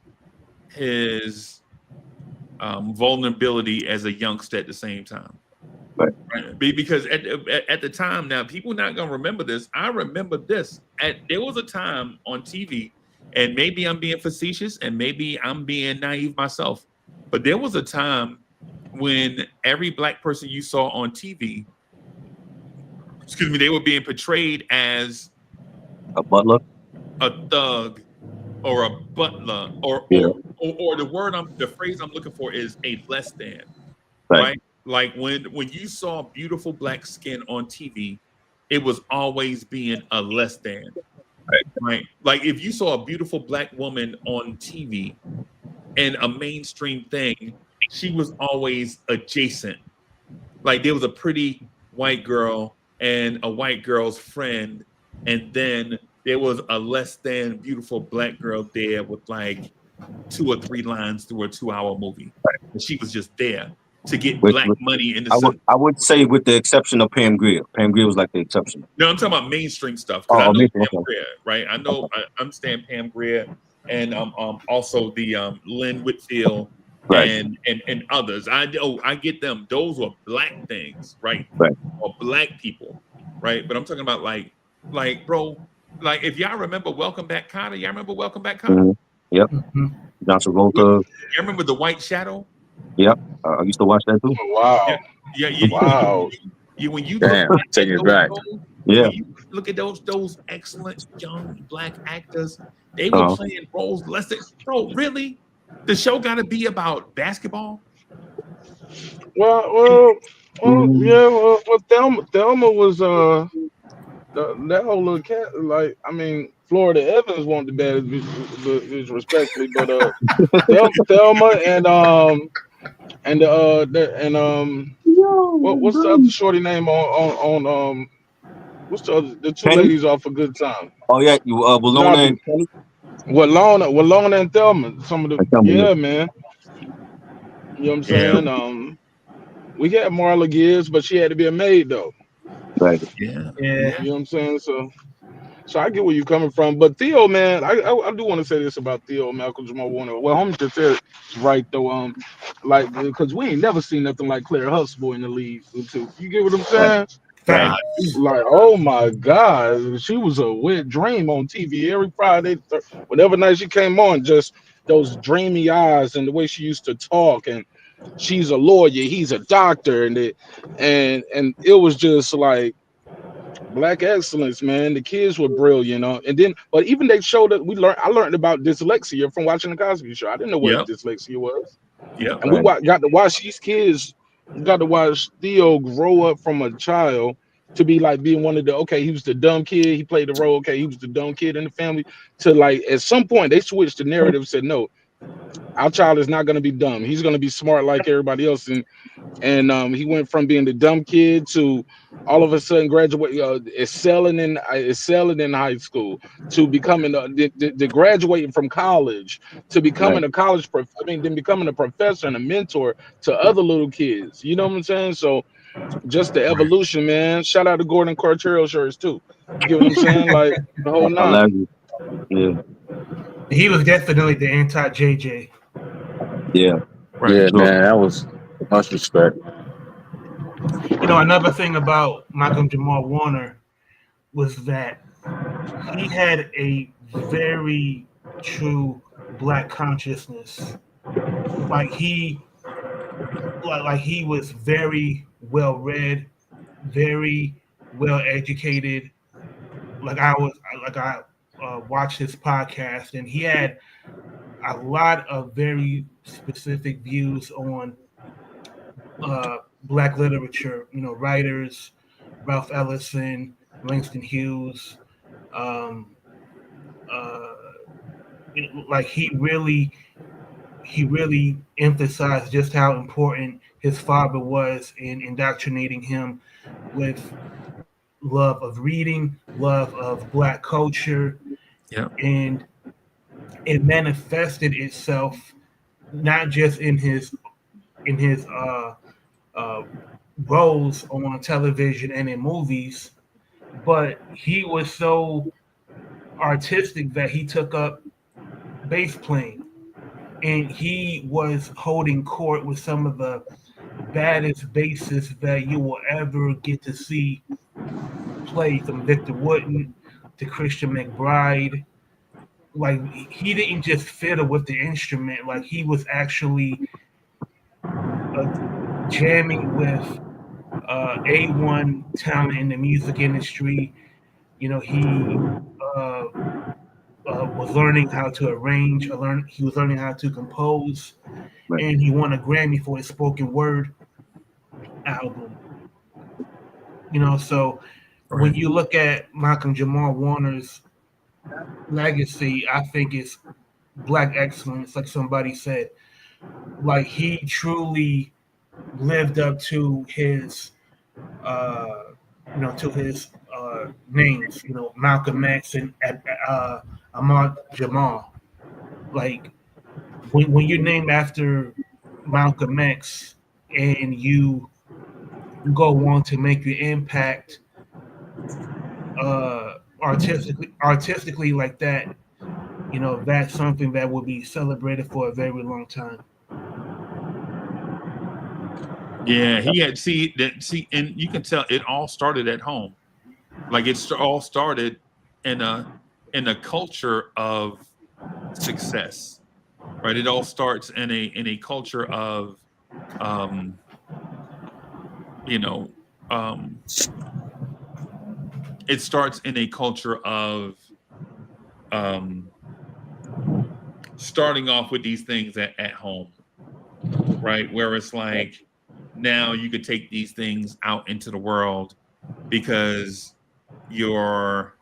his vulnerability as a youngster at the same time. Right. Because at the time, now people not gonna remember this. I remember this. There was a time on TV, and maybe I'm being facetious, and maybe I'm being naive myself, but there was a time when every black person you saw on TV, excuse me, they were being portrayed as a butler, a thug, or a butler, or the phrase I'm looking for is a less than, right? Like when you saw beautiful black skin on TV, it was always being a less than, right? Like if you saw a beautiful black woman on TV and a mainstream thing, she was always adjacent. Like there was a pretty white girl and a white girl's friend, and then there was a less than beautiful black girl there with like 2 or 3 lines through a 2-hour movie. And she was just there to get black money in the sun. I would say with the exception of Pam Grier. Pam Grier was like the exception. No, I'm talking about mainstream stuff because I know Pam Grier, right? I understand Pam Grier, and also the Lynn Whitfield and others. I get them. Those were black things, right? Or black people, right? But I'm talking about like bro, like if y'all remember Welcome Back Kotter, y'all remember Welcome Back Kotter? Mm-hmm. Yep. Johnson Travolta. You remember The White Shadow? Yep. I used to watch that too. Wow. Wow. When you take it back. When you look at those excellent young black actors, they were playing roles less than. Bro, really? The show got to be about basketball? Well, Thelma was that whole little cat. Like, I mean, Florida Evans wasn't the baddest, respectfully, but Thelma what's the other shorty name on what's the two ladies off a Good Time? Oh yeah, you Walona and Kenny. Walona and Thelma. Some of the man. You know what I'm saying? We had Marla Gibbs, but she had to be a maid though. Right. Yeah. You know what I'm saying? So I get where you're coming from. But Theo, man, I do want to say this about Theo, Malcolm Jamal Warner. Well, homie just said it's right though. Like because we ain't never seen nothing like Claire Huxtable in the league. You get what I'm saying? Right. Like, oh my God, she was a wet dream on TV every Friday, whatever night she came on. Just those dreamy eyes and the way she used to talk, and she's a lawyer, he's a doctor, and it was just like black excellence, man. The kids were brilliant, and then, but even they showed that I learned about dyslexia from watching the Cosby Show. I didn't know what dyslexia was. Yeah, and we got to watch these kids. Got to watch Theo grow up from a child to be like being one of he was the dumb kid. He played the role. Okay, he was the dumb kid in the family. To like at some point they switched the narrative. Said no, our child is not going to be dumb. He's going to be smart like everybody else. And he went from being the dumb kid to all of a sudden excelling in high school to becoming the graduating from college to becoming then becoming a professor and a mentor to other little kids. You know what I'm saying? So just the evolution, man. Shout out to Gordon Carterell shirts too. You get what I'm saying? Like the whole nine. Yeah. He was definitely the anti JJ. Yeah. Right. Yeah, man, that was much respect. You know, another thing about Malcolm Jamal Warner was that he had a very true black consciousness. Like he was very well read, very well educated. I watched his podcast, and he had a lot of very specific views on Black literature. Writers, Ralph Ellison, Langston Hughes. Um, uh, like he really emphasized just how important his father was in indoctrinating him with love of reading, love of Black culture, Yeah. and it manifested itself not just in his uh, roles on television and in movies, but he was so artistic that he took up bass playing, and he was holding court with some of the baddest bassists that you will ever get to see play, from Victor Wooten to Christian McBride. Like, he didn't just fiddle with the instrument; like, he was actually uh, jamming with A1 talent in the music industry. He uh, was learning how to arrange. He was learning how to compose, Right. and he won a Grammy for his spoken word album. So when Right. you look at Malcolm Jamal Warner's legacy, I think it's Black excellence, like somebody said. Like, he truly lived up to his uh, names, Malcolm X and Ahmad Jamal. Like, when you're named after Malcolm X and you go on to make your impact artistically like that, that's something that will be celebrated for a very long time. Yeah, he had and you can tell it all started at home. Like, all started in a culture of success, right? It all starts in a culture of, um, you know, um, it starts in a culture of um, starting off with these things at home, right? Where it's like, now you could take these things out into the world because your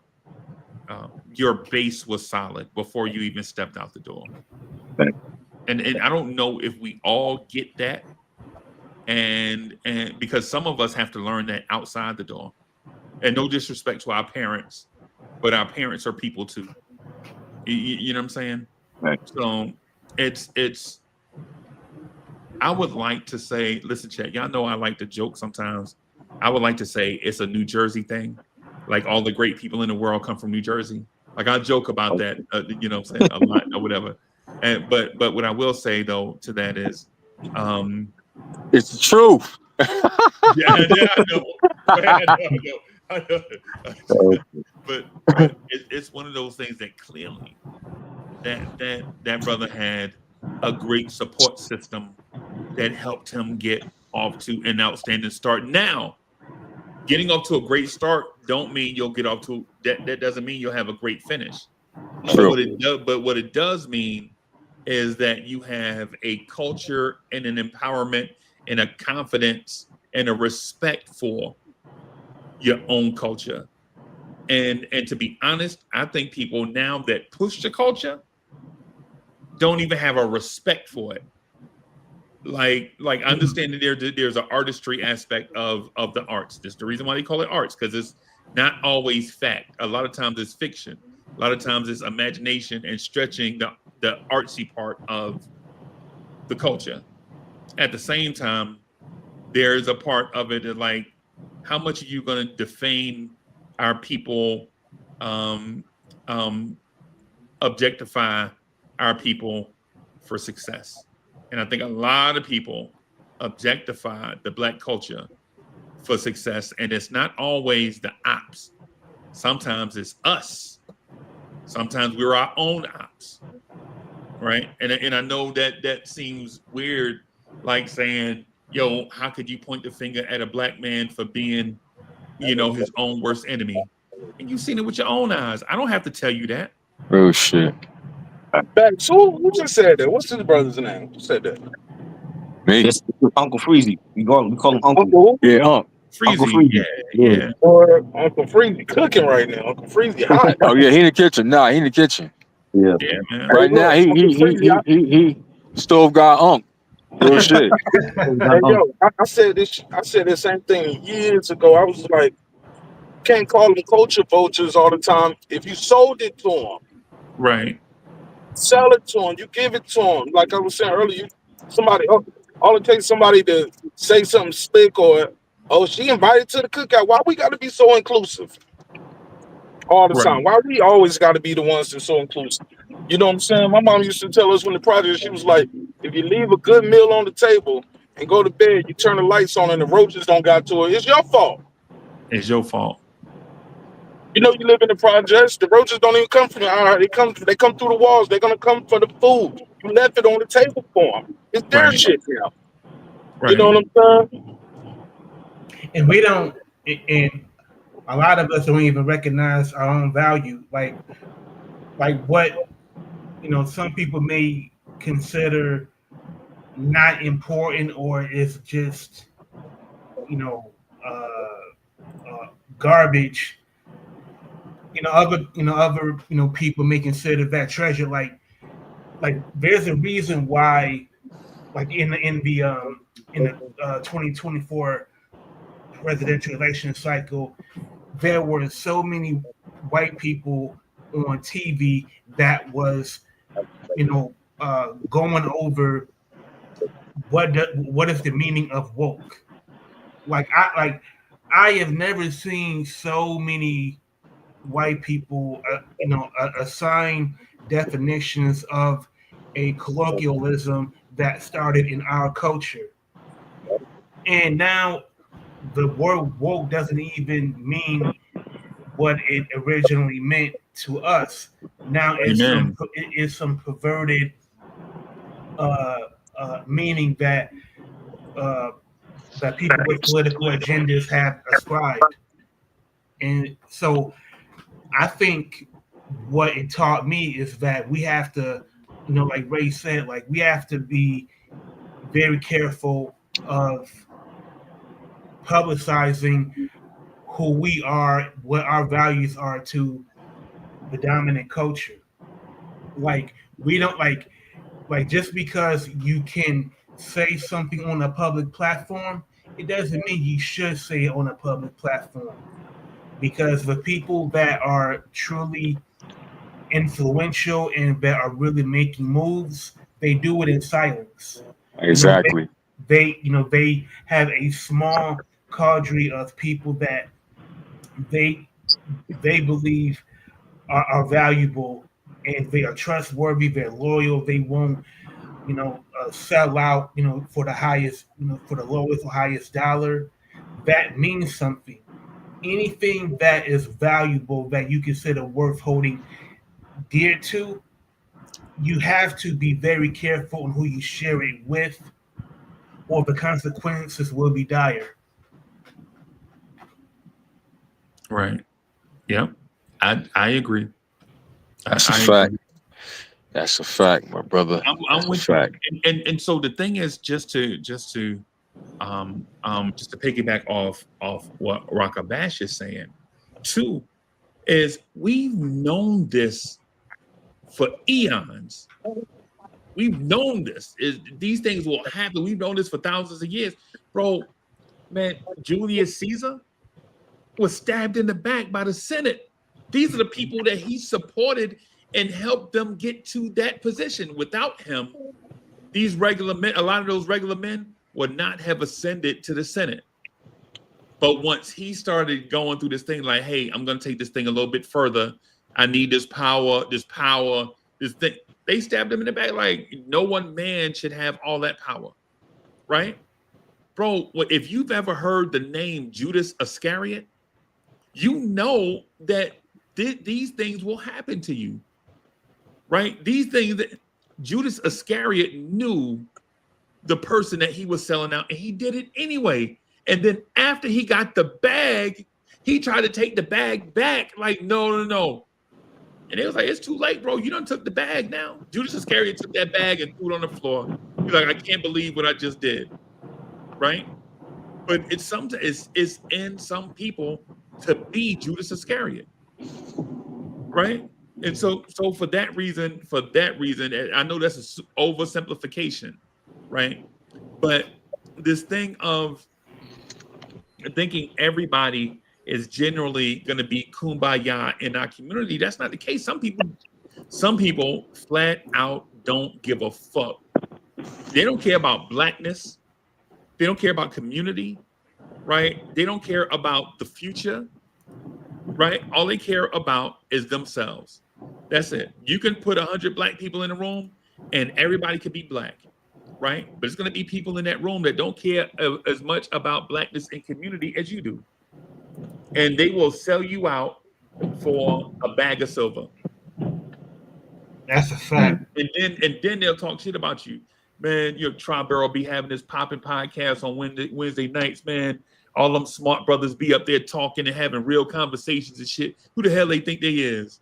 base was solid before you even stepped out the door. Right. And I don't know if we all get that, and because some of us have to learn that outside the door. And no disrespect to our parents, but our parents are people too. You know what I'm saying? Right. So it's I would like to say, listen, chat, y'all know I like to joke sometimes. I would like to say it's a New Jersey thing. Like, all the great people in the world come from New Jersey. Like, I joke about that, you know what I'm saying, a lot or whatever. But what I will say though to that is, It's the truth. yeah, I know. I know. But it's one of those things that clearly that brother had a great support system that helped him get off to an outstanding start. Now, getting off to a great start don't mean you'll get off to that doesn't mean you'll have a great finish. True. But what it does mean is that you have a culture and an empowerment and a confidence and a respect for your own culture. And to be honest, I think people now that push the culture don't even have a respect for it. Like understanding there's an artistry aspect of the arts. That's the reason why they call it arts, because it's not always fact. A lot of times it's fiction. A lot of times it's imagination and stretching the artsy part of the culture. At the same time, there's a part of it that, like, how much are you going to defame our people, um, um, objectify our people for success? And I think a lot of people objectify the Black culture for success, and it's not always the ops. Sometimes it's us. Sometimes we're our own ops, right? And I know that seems weird, like saying, "Yo, how could you point the finger at a Black man for being, his own worst enemy?" And you've seen it with your own eyes. I don't have to tell you that. Oh shit. Back. So who just said that? What's his brother's name? Who said that? Me? It's Uncle Freezy. We call him Uncle. Uncle, Yeah, Uncle Freezy, Freezy. yeah. or Uncle Freezy cooking right now. Uncle Freezy hot. Oh yeah, he in the kitchen. Nah, he in the kitchen. Yeah. Yeah, man. Right now, look, Uncle Freezy, he stove guy unk. Real shit. hey yo, I said this. I said the same thing years ago. I was like, can't call them culture vultures all the time. If you sold it to them, Right. sell it to them. You give it to them. Like I was saying earlier, somebody. All it takes somebody to say something slick or, oh, she invited to the cookout. Why we got to be so inclusive all the Right. time? Why we always got to be the ones that's so inclusive? You know what I'm saying? My mom used to tell us when the project, she was like, if you leave a good meal on the table and go to bed, you turn the lights on and the roaches don't got to it, it's your fault. It's your fault. You know, you live in the projects, the roaches don't even come from the eye. They come through the walls. They're gonna come for the food. You left it on the table for them. It's their Right. shit now. Right. You know what I'm saying? And we don't, and a lot of us don't even recognize our own value. Like what, some people may consider not important or is just, you know, garbage. Other people may consider that treasure. Like there's a reason why, like in the 2024 presidential election cycle, there were so many white people on TV that was, going over what is the meaning of woke. I have never seen so many white people, assign definitions of a colloquialism that started in our culture. And now the word woke doesn't even mean what it originally meant to us. Now Amen. it is some perverted meaning that that people with political agendas have ascribed. And so I think what it taught me is that we have to, like Ray said, like we have to be very careful of publicizing who we are, what our values are to the dominant culture. Like we don't like just because you can say something on a public platform, it doesn't mean you should say it on a public platform. Because the people that are truly influential and that are really making moves, they do it in silence. Exactly. They have a small cadre of people that they they believe are valuable and they are trustworthy. They're loyal. They won't sell out for the highest for the lowest or highest dollar. That means something. Anything that is valuable that you consider worth holding dear to, you have to be very careful on who you share it with, or the consequences will be dire. Right. Yep. I agree. That's a I fact. agree. That's a fact, my brother. I'm That's a with you. fact. And so the thing is just to piggyback off what Rakabash is saying too, is we've known this for eons. We've known this. These things will happen. We've known this for thousands of years. Bro, man, Julius Caesar was stabbed in the back by the Senate. These are the people that he supported and helped them get to that position. Without him, these regular men, a lot of those regular men would not have ascended to the Senate. But once he started going through this thing, like, hey, I'm going to take this thing a little bit further. I need this power, this thing. They stabbed him in the back. Like, no one man should have all that power, right? Bro, if you've ever heard the name Judas Iscariot, you know that these things will happen to you, right? These things that Judas Iscariot knew the person that he was selling out, and he did it anyway. And then after he got the bag, he tried to take the bag back. Like, no. And it was like, it's too late, bro. You done took the bag now. Judas Iscariot took that bag and threw it on the floor. He's like, I can't believe what I just did, right? But it's in some people to be Judas Iscariot, right? And so for that reason, and I know that's an oversimplification, right? But this thing of thinking everybody is generally going to be kumbaya in our community, that's not the case. Some people flat out don't give a fuck. They don't care about blackness. They don't care about community, right? They don't care about the future, right? All they care about is themselves. That's it. You can put 100 black people in a room and everybody can be black, right? But it's going to be people in that room that don't care as much about blackness and community as you do. And they will sell you out for a bag of silver. That's a fact. And then they'll talk shit about you. Man, your Triborough be having this popping podcast on Wednesday nights, man. All them smart brothers be up there talking and having real conversations and shit. Who the hell they think they is?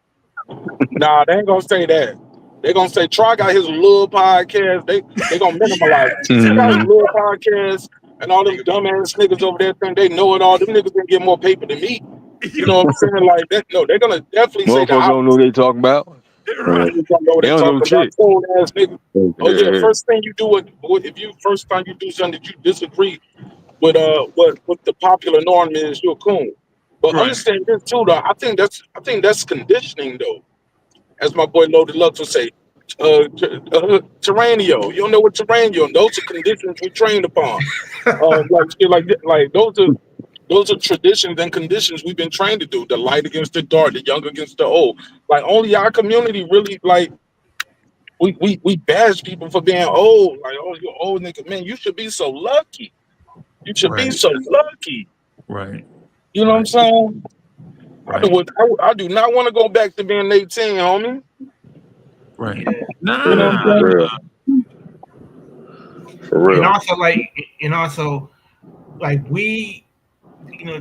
Nah, they ain't gonna say that. They gonna say Try got his little podcast. They gonna minimalize it. He got his little podcast, and all them dumbass niggas over there think they know it all. Them niggas can get more paper than me. You know what I'm saying? Like that. No, they're gonna definitely say Motherfuckers don't know what they talking about. Right. They don't know what They they don't know talking about. shit. Cold ass nigga. Oh yeah, Yeah. first thing you do first time you do something that you disagree with what the popular norm is, you're a coon. But Right. understand this too, though. I think that's conditioning, though. As my boy Loaded Lux would say, Terranio. You don't know what Terranio. Those are conditions we trained upon. Like those are traditions and conditions we've been trained to do. The light against the dark, the young against the old. Like only our community really like we bash people for being old. Like, oh, you're old nigga. Man, you should be so lucky. You should be so lucky. Right. You know what I'm saying? Right. I do not want to go back to being 18, homie. Right. Yeah. Nah. You know what I'm saying? For real. And also we,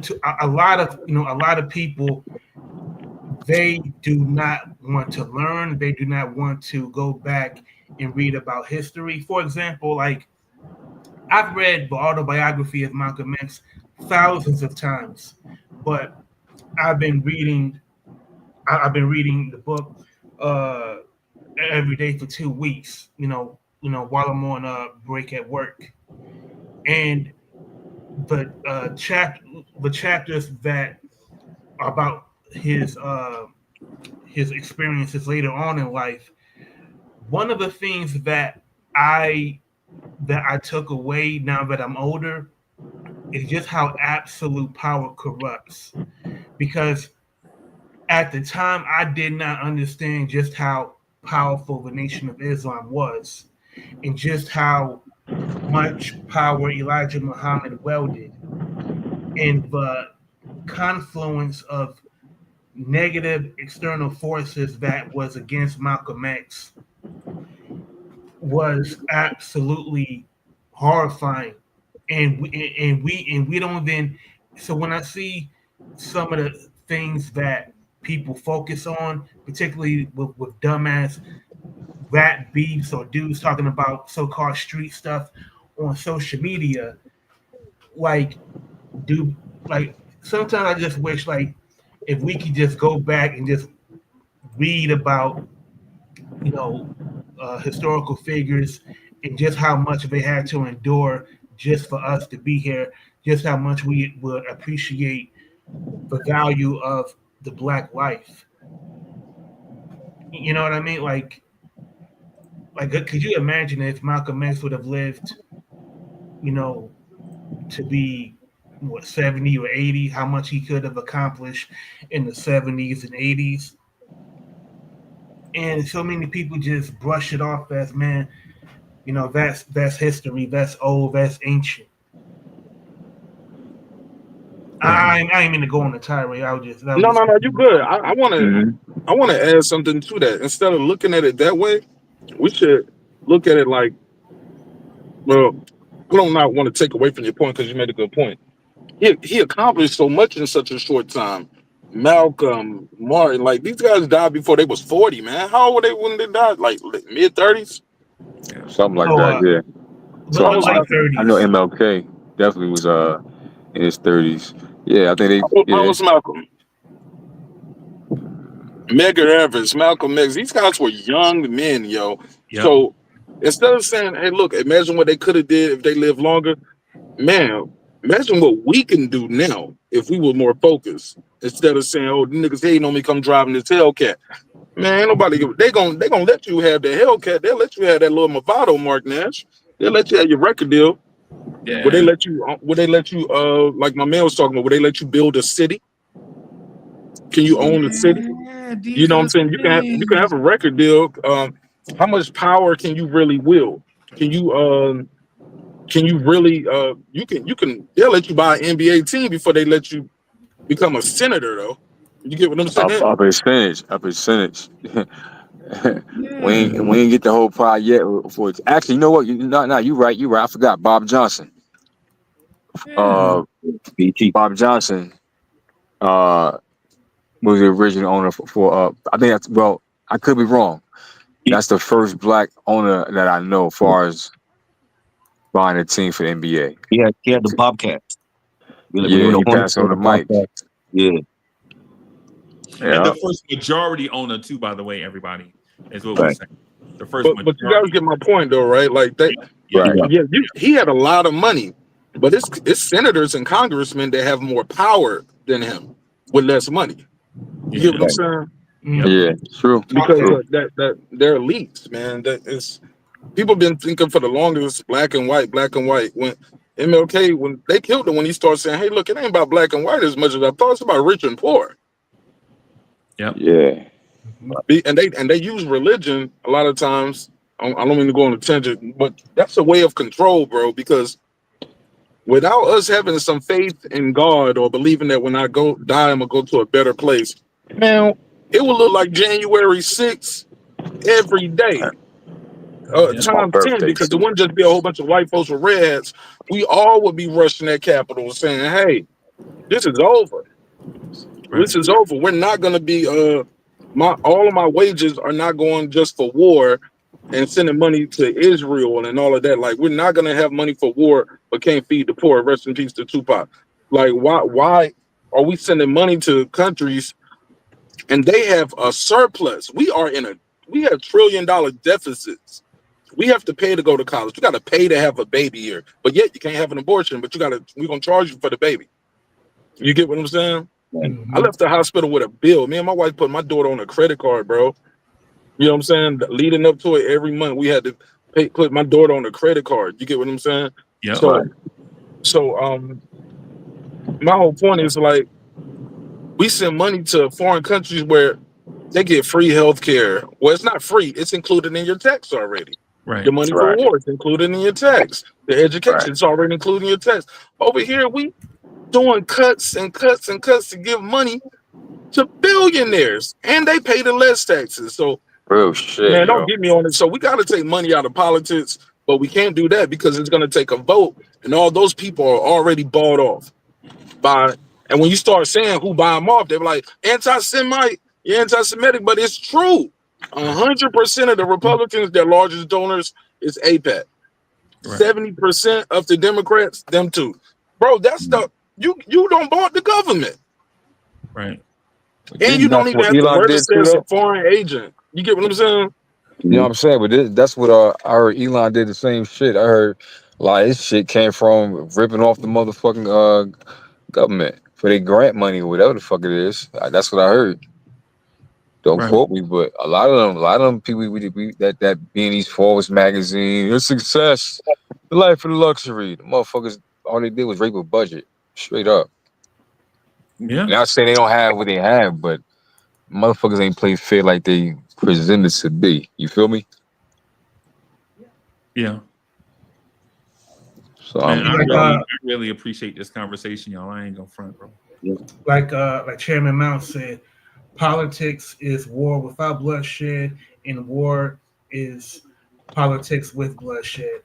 to a lot of people, they do not want to learn. They do not want to go back and read about history. For example, like I've read the autobiography of Malcolm X thousands of times, but I've been reading the book every day for 2 weeks, while I'm on a break at work. And the chapters that are about his experiences later on in life, one of the things that I took away now that I'm older is just how absolute power corrupts. Because at the time, I did not understand just how powerful the Nation of Islam was and just how much power Elijah Muhammad wielded, and the confluence of negative external forces that was against Malcolm X was absolutely horrifying. And we don't even. So when I see some of the things that people focus on, particularly with dumbass rap beefs or dudes talking about so-called street stuff on social media, sometimes I just wish if we could just go back and just read about historical figures and just how much they had to endure just for us to be here, just how much we would appreciate the value of the Black life. You know what I mean? Like, could you imagine if Malcolm X would have lived, to be 70 or 80, how much he could have accomplished in the 70s and 80s? And so many people just brush it off as, man, that's history, that's old, that's ancient. I ain't mean to go on a tirade. No, you good. I want to add something to that. Instead of looking at it that way, we should look at it like, well, I don't not want to take away from your point because you made a good point. He accomplished so much in such a short time. Malcolm, Martin, like these guys died before they was 40, man. How old were they when they died? Like mid-30s? Something like So, that. Yeah. So late I know 30s. MLK definitely was in his 30s. Yeah, I think How was Malcolm? Medgar Evers, Malcolm X. These guys were young men, yo. Yep. So instead of saying, "Hey, look, imagine what they could have did if they lived longer," man, imagine what we can do now if we were more focused. Instead of saying, "Oh, the niggas hating on me, come driving this Hellcat." Man, ain't nobody. They gonna let you have the Hellcat. They'll let you have that little Movado, Mark Nash. They'll let you have your record deal. Yeah. Would they let you? Like my man was talking about? Would they let you build a city? Can you own a city? Yeah, You these know are what I'm the saying? You can have a record deal. How much power can you really wield? Can you really you can they'll let you buy an NBA team before they let you become a senator though. You get what I'm saying? up his percentage. Yeah. We ain't get the whole pie yet. For it. Actually, you know what? You right. I forgot Bob Johnson. Yeah. BT. Bob Johnson was the original owner for I think that's I could be wrong. That's the first black owner that I know as far as buying a team for the NBA. He had the Bobcats. When they Yeah, were the he Hornets, passed they on had the the mic. Bobcats. Yeah. And the Yeah. first majority owner too, by the way, everybody, is what we Right. say. The first But you guys majority. get my point though, right? Like they Yeah. Right. Yeah. he had a lot of money, but it's senators and congressmen that have more power than him with less money. You get what I'm Yeah. saying? Yep. Yeah. True. Because True. that they're elites, man. That is people been thinking for the longest black and white, black and white. When MLK, when they killed him, when he started saying, "Hey, look, it ain't about black and white as much as I thought. It's about rich and poor." Yep. Yeah. And they use religion a lot of times. I don't mean to go on a tangent, but that's a way of control, bro. Because without us having some faith in God or believing that when I go die, I'm gonna go to a better place, man, it will look like January 6th every day. Yeah. My Times 10, birthday because it too. wouldn't just be a whole bunch of white folks with red hats. We all would be rushing that Capitol saying, "Hey, this is over. Right. This is over. We're not going to be all of my wages are not going just for war and sending money to Israel and all of that. Like we're not going to have money for war but can't feed the poor. Rest in peace to Tupac. Like why are we sending money to countries and they have a surplus? We have $1 trillion deficits. We have to pay to go to college. You got to pay to have a baby here, but yet you can't have an abortion. But we're gonna charge you for the baby. You get what I'm saying? I left the hospital with a bill. Me and my wife put my daughter on a credit card, bro. You know what I'm saying? Leading up to it, every month we had to put my daughter on a credit card. You get what I'm saying? Yep. So my whole point is like we send money to foreign countries where they get free health care. Well, it's not free; it's included in your tax already. Right. The money for war is included in your tax. The education is already included in your tax. Over here, we doing cuts and cuts and cuts to give money to billionaires, and they pay the less taxes. So, Real shit, man, don't yo. get me on it. So we got to take money out of politics, but we can't do that because it's going to take a vote, and all those people are already bought off by. And when you start saying who buy them off, they're like anti-Semite, you're anti-Semitic, but it's true. 100% of the Republicans, their largest donors is APAC. 70% of the Democrats, them too. Bro, that's the you don't bought the government. Right. And you don't That's even what have to Elon did register too, as a though. foreign agent. You get what I'm saying? You know what I'm saying? But that's what I heard. Elon did the same shit. I heard a lot of his shit came from ripping off the motherfucking government for their grant money or whatever the fuck it is. That's what I heard. Don't quote me, but a lot of them people that be in these Forbes magazine, your success, the life of the luxury. The motherfuckers, all they did was rape a budget, straight up. Yeah. And I say they don't have what they have, but motherfuckers ain't play fair like they presented to be. You feel me? Yeah. So Man, I'm, I really appreciate this conversation, y'all. I ain't gonna front, bro. Like Chairman Mount said, politics is war without bloodshed, and war is politics with bloodshed.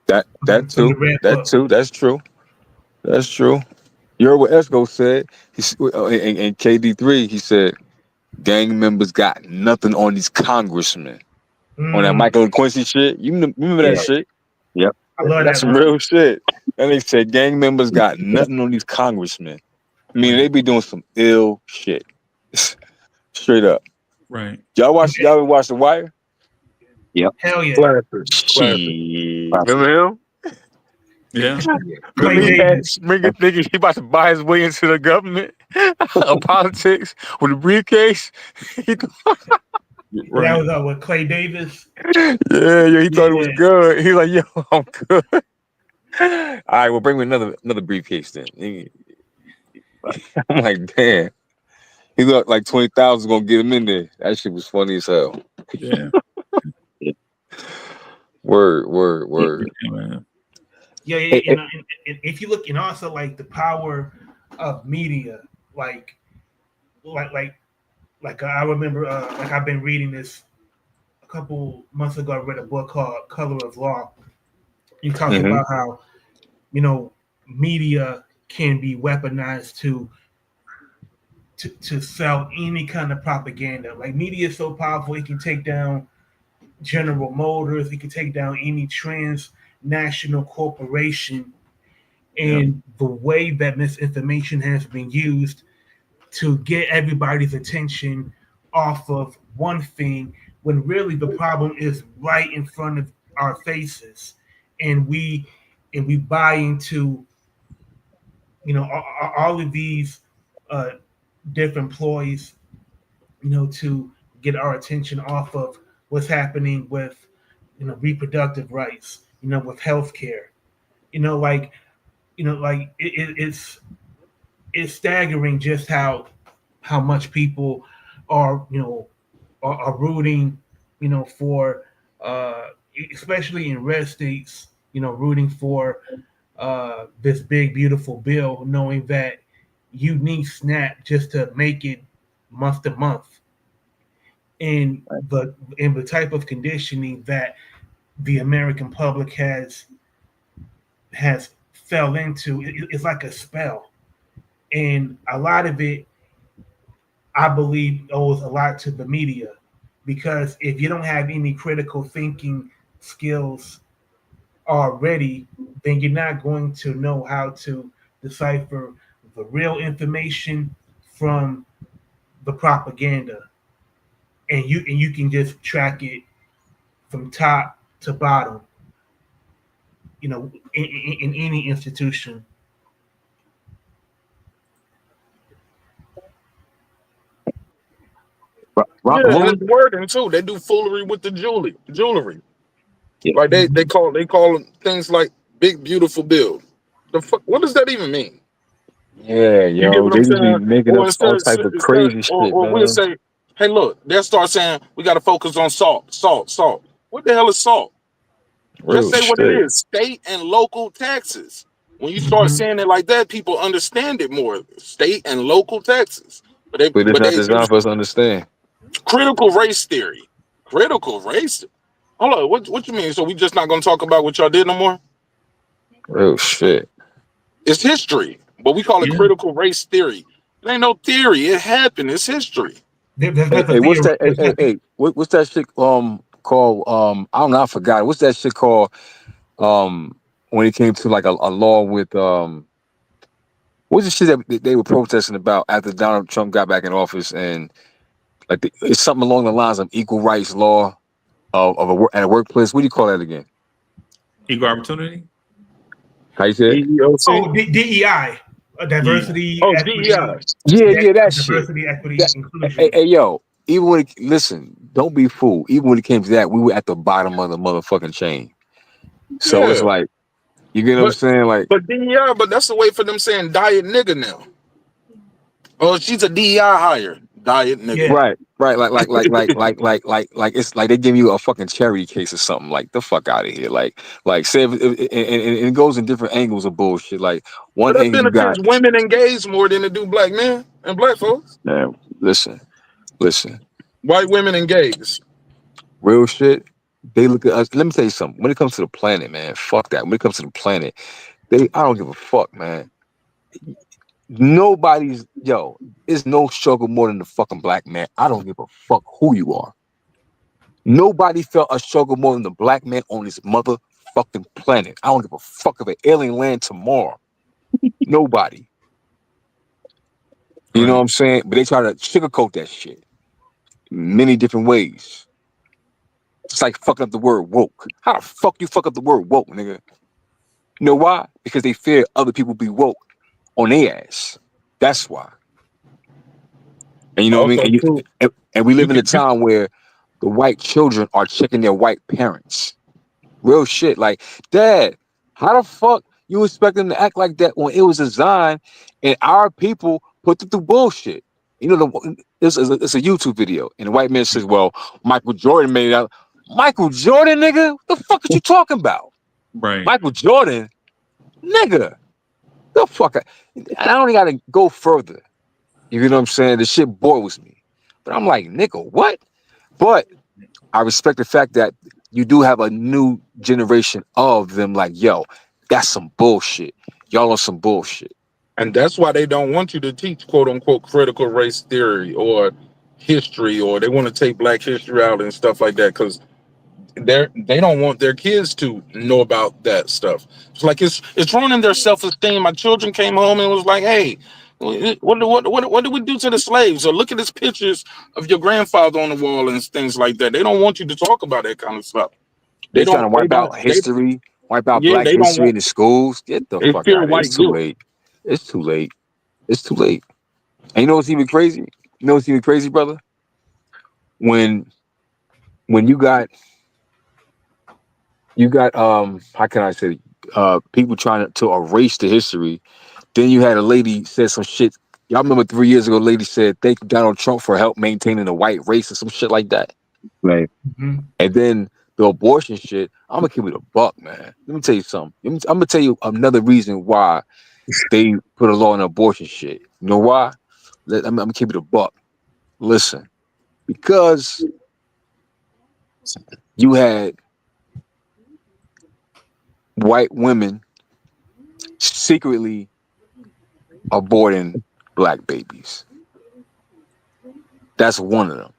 that From the too. Red That Book. too. That's true. That's true. You heard what Esco said? In KD3, he said, gang members got nothing on these congressmen. on that Michael Quincy shit. You remember that shit? Yep. I love That's that. some real shit. And they said gang members got nothing on these congressmen. I mean, they be doing some ill shit. Straight up. Right. Y'all watch The Wire? Yep. Hell yeah. Shit. Remember him? Yeah. Clay Davis. Thinking he about to buy his way into the government of politics with a briefcase. Right. That was with Clay Davis. Yeah, he thought it was good. He like, yo, I'm good. All right, well, bring me another briefcase then. I'm like, damn. He looked like 20,000 was gonna get him in there. That shit was funny as hell. Yeah. Word. Yeah, man. Yeah, and if you look, and also like the power of media, like I remember, like I've been reading this a couple months ago. I read a book called Color of Law. He talks about how media can be weaponized to sell any kind of propaganda. Like media is so powerful, it can take down General Motors, it can take down any transnational corporation. And the way that misinformation has been used to get everybody's attention off of one thing, when really the problem is right in front of our faces, and we buy into all of these different ploys, to get our attention off of what's happening with reproductive rights, with healthcare, it's staggering just how much people are are rooting for especially in red states, rooting for this big beautiful bill, knowing that you need SNAP just to make it month to month, and the type of conditioning that the American public has fell into. It's like a spell, and a lot of it, I believe, owes a lot to the media, because if you don't have any critical thinking skills already, then you're not going to know how to decipher the real information from the propaganda, and you can just track it from top to bottom, in any institution. Rock Yeah, and rolling. it's working too. They do foolery with the jewelry. Yeah. Like they call things like big beautiful bill. The fuck, what does that even mean? Yeah, You get yo, what they I'm just be saying? making Or up all type of crazy shit, or we'll man. say, hey, look, they'll start saying we got to focus on salt. What the hell is salt? Just Real say what it shit. is: state and local taxes. When you start saying it like that, people understand it more. State and local taxes, But it's but not they designed use for us to understand. critical race theory. Critical race. Hold on, what you mean? So we just not gonna talk about what y'all did no more? Real shit. It's history, but we call it Yeah. critical race theory. It ain't no theory. It happened. It's history. There's Hey, what's that? What's that shit called? I don't know, I forgot. What's that shit called? When it came to like a law with what's the shit that they were protesting about after Donald Trump got back in office, and like it's something along the lines of equal rights law at a workplace. What do you call that again? Equal opportunity. How you say it? EEOC. DEI, diversity, Oh, equity, DEI. Yeah, that shit. diversity, equity, That, inclusion. hey, yo, even when listen, don't be fooled. Even when it came to that, we were at the bottom of the motherfucking chain. So it's Yeah, like, you get what I'm but saying? Like, DEI, but that's the way for them saying diet nigga now. Oh, she's a DEI hire. Diet nigga. Yeah. right, like it's like they give you a fucking charity case or something. Like the fuck out of here. Like say, and it goes in different angles of bullshit. Like But one that angle you got, benefits women and gays more than it do black men and black folks. man. Listen, White women and gays. real shit. They look at us. Let me tell you something. When it comes to the planet, man, fuck that. When it comes to the planet, I don't give a fuck, man. There's no struggle more than the fucking black man. I don't give a fuck who you are. Nobody felt a struggle more than the black man on this motherfucking planet. I don't give a fuck if an alien land tomorrow. Nobody. You know what I'm saying? But they try to sugarcoat that shit many different ways. It's like fucking up the word woke. How the fuck you fuck up the word woke, nigga? You know why? Because they fear other people be woke on their ass. That's why. And you know what I mean? And we live in a time where the white children are checking their white parents. Real shit. Like, Dad, how the fuck you expect them to act like that when it was designed and our people put them through bullshit? You know, it's a YouTube video, and the white man says, "Well, Michael Jordan made it out." Michael Jordan, nigga, what the fuck is you talking about? Right. Michael Jordan, nigga, the fuck. I don't even gotta go further. You know what I'm saying? The shit boils me, but I'm like, nigga, what? But I respect the fact that you do have a new generation of them. Like, yo, that's some bullshit. Y'all are some bullshit. And that's why they don't want you to teach quote unquote critical race theory or history, or they want to take black history out and stuff like that, because they don't want their kids to know about that stuff. It's like it's ruining their self-esteem. My children came home and was like, hey, what did we do to the slaves? Or look at these pictures of your grandfather on the wall and things like that. They don't want you to talk about that kind of stuff. They're trying to wipe out history, wipe out Yeah, black they don't history want. in the schools. Get the They fuck fear out of here. white It's too guilt. late. It's too late. It's too late. And you know what's even crazy? You know what's even crazy, brother? When you got how can I say people trying to erase the history. Then you had a lady said some shit. Y'all remember 3 years ago, a lady said, "Thank you, Donald Trump, for help maintaining the white race," or some shit like that. Right. Mhm. And then the abortion shit, I'm gonna keep it a buck, man. Let me tell you something. I'm gonna tell you another reason why they put a law on abortion shit. You know why? I'm gonna keep it a buck. Listen, because you had white women secretly aborting black babies. That's one of them.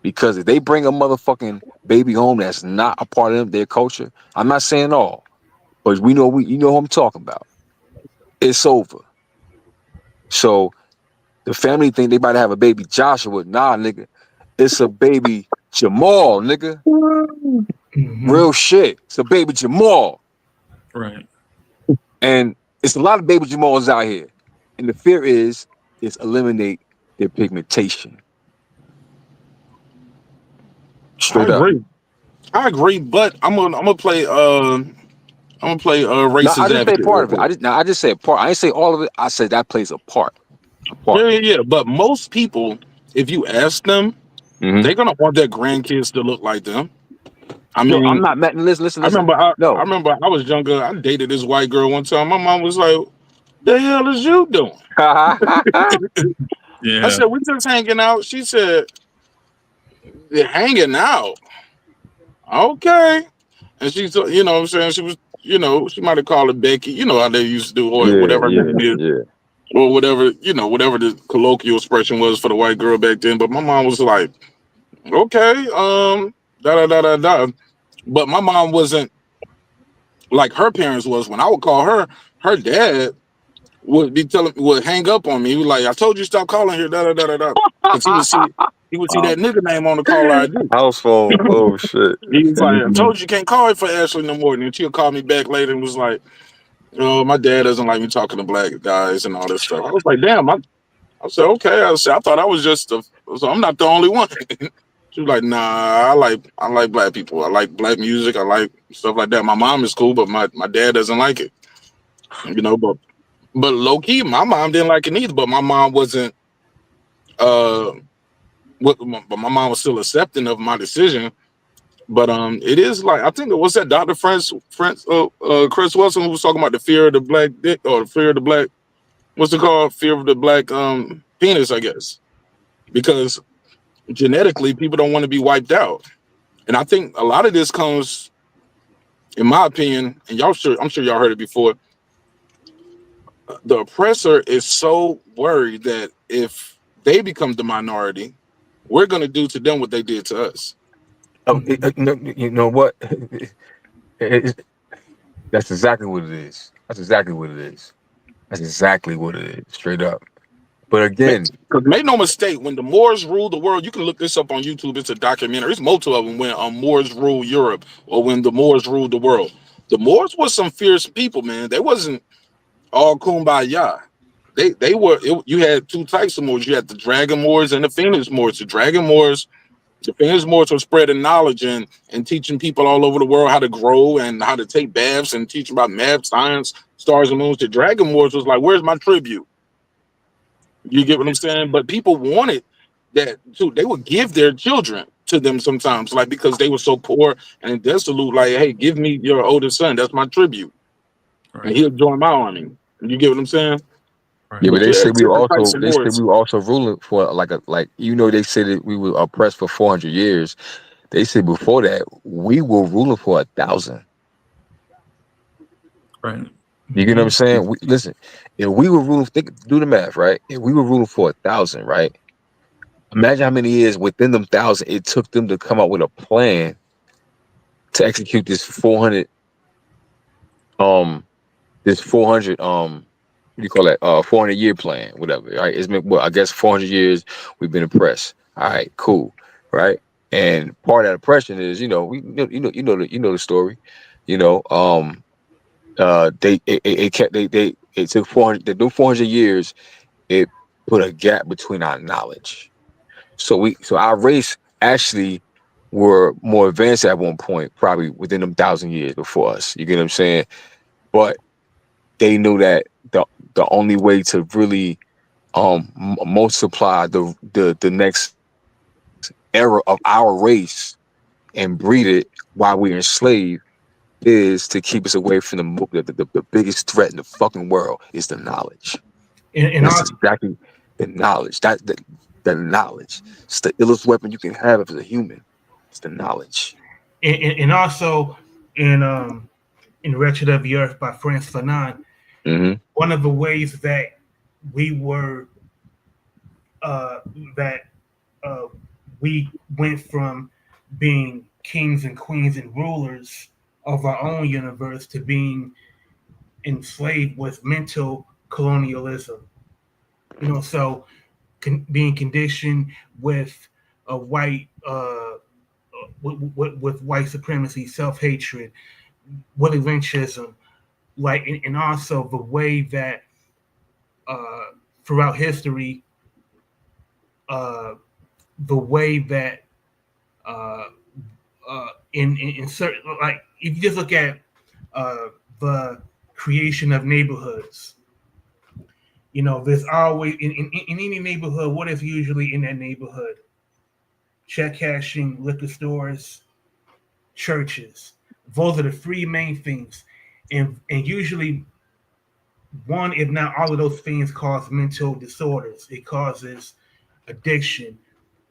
Because if they bring a motherfucking baby home that's not a part of their culture, I'm not saying all, but you know who I'm talking about. It's over. So the family think they about to have a baby Joshua. Nah, nigga. It's a baby Jamal, nigga. Mhm. Real shit. It's a baby Jamal. Right. And it's a lot of baby Jamals out here. And the fear is eliminate their pigmentation. Straight up. I agree, but I'm gonna play No, I racist just say advocate part real of it. quick. I just said part. I didn't say all of it. I said that plays a part. Yeah. But most people, if you ask them, Mm-hmm. they're gonna want their grandkids to look like them. I No, I'm mean, not. Listen. I remember I No. remember I was younger. I dated this white girl one time. My mom was like, "The hell is you doing?" I Yeah. said, "We just hanging out." She said, "You're hanging out, okay?" And she, you know, what I'm saying, she was, you know, she might have called her Becky. You know how they used to do, or whatever her name is, Yeah. or whatever, you know, whatever the colloquial expression was for the white girl back then. But my mom was like, "Okay, da da da da da." But my mom wasn't like her parents was. When I would call her, her dad would hang up on me. He was like, "I told you stop calling here, da da da da da," because he would see that nigga name on the caller ID. House phone. Oh shit. He was like, "I told you can't call it for Ashley no more." And then she'll call me back later and was like, "Oh, my dad doesn't like me talking to black guys and all this stuff." I was like, "Damn." I said, "Okay." I said, "I thought I was so I'm not the only one." She was like, "Nah, I like black people. I like black music. I like stuff like that. My mom is cool, but my dad doesn't like it." You know, but low key, my mom didn't like it either. But my mom wasn't. Uh, but my mom was still accepting of my decision. But it is like, I think it was that Dr. Chris Wilson, who was talking about the fear of the black dick, or the fear of the black, what's it called? Fear of the black penis, I guess. Because genetically, people don't want to be wiped out. And I think a lot of this comes, in my opinion, and I'm sure y'all heard it before. The oppressor is so worried that if they become the minority, we're gonna do to them what they did to us. You know what? That's exactly what it is. That's exactly what it is. That's exactly what it is, straight up. But again, Because make no mistake, when the Moors ruled the world, you can look this up on YouTube. It's a documentary. It's multiple of them when Moors ruled Europe or when the Moors ruled the world. The Moors was some fierce people, man. They wasn't all kumbaya. They were. You had two types of Moors. You had the Dragon Moors and the Phoenix Moors. The Phoenix Moors were spreading knowledge and teaching people all over the world how to grow and how to take baths and teach about math, science, stars and moons. The Dragon Moors was like, "Where's my tribute?" You get what I'm saying? But people wanted that too. They would give their children to them sometimes, like because they were so poor and desolate. Like, hey, give me your oldest son. That's my tribute, and he'll join my army. You get what I'm saying? yeah, but But they you said had different types of they said wars. we were also ruling for they said that we were oppressed for 400 years. They said before that we were ruling for 1,000. Right. You get what I'm saying? Listen, if we were ruling, do the math, right? If we were ruling for 1,000, right? Imagine how many years within them 1,000 it took them to come up with a plan to execute this 400 what do you call that 400-year plan, whatever, right? It's been, well, I guess 400 years we've been oppressed. All right, cool, right? And part of that oppression is, you know the story, you know. They it kept they it took 400 the new 400 years. It put a gap between our knowledge. So our race actually were more advanced at one point, probably within them 1,000 years before us. You get what I'm saying? But they knew that the only way to really multiply the next era of our race and breed it while we're enslaved is to keep us away from the biggest threat in the fucking world is the knowledge. And That's also, exactly the knowledge. The knowledge. It's the illest weapon you can have as a human. It's the knowledge. and also in Wretched of the Earth by Frantz Fanon, Mm-hmm. one of the ways that we were that we went from being kings and queens and rulers of our own universe to being enslaved with mental colonialism. So being conditioned with a white with white supremacy, self hatred, Willie Lynchism, like, and also the way that uh, throughout history, the way that uh, in certain, like, if you just look at the creation of neighborhoods, there's always in any neighborhood, what is usually in that neighborhood? Check cashing, liquor stores, churches. Those are the three main things, and usually one, if not all of those things, cause mental disorders. It causes addiction,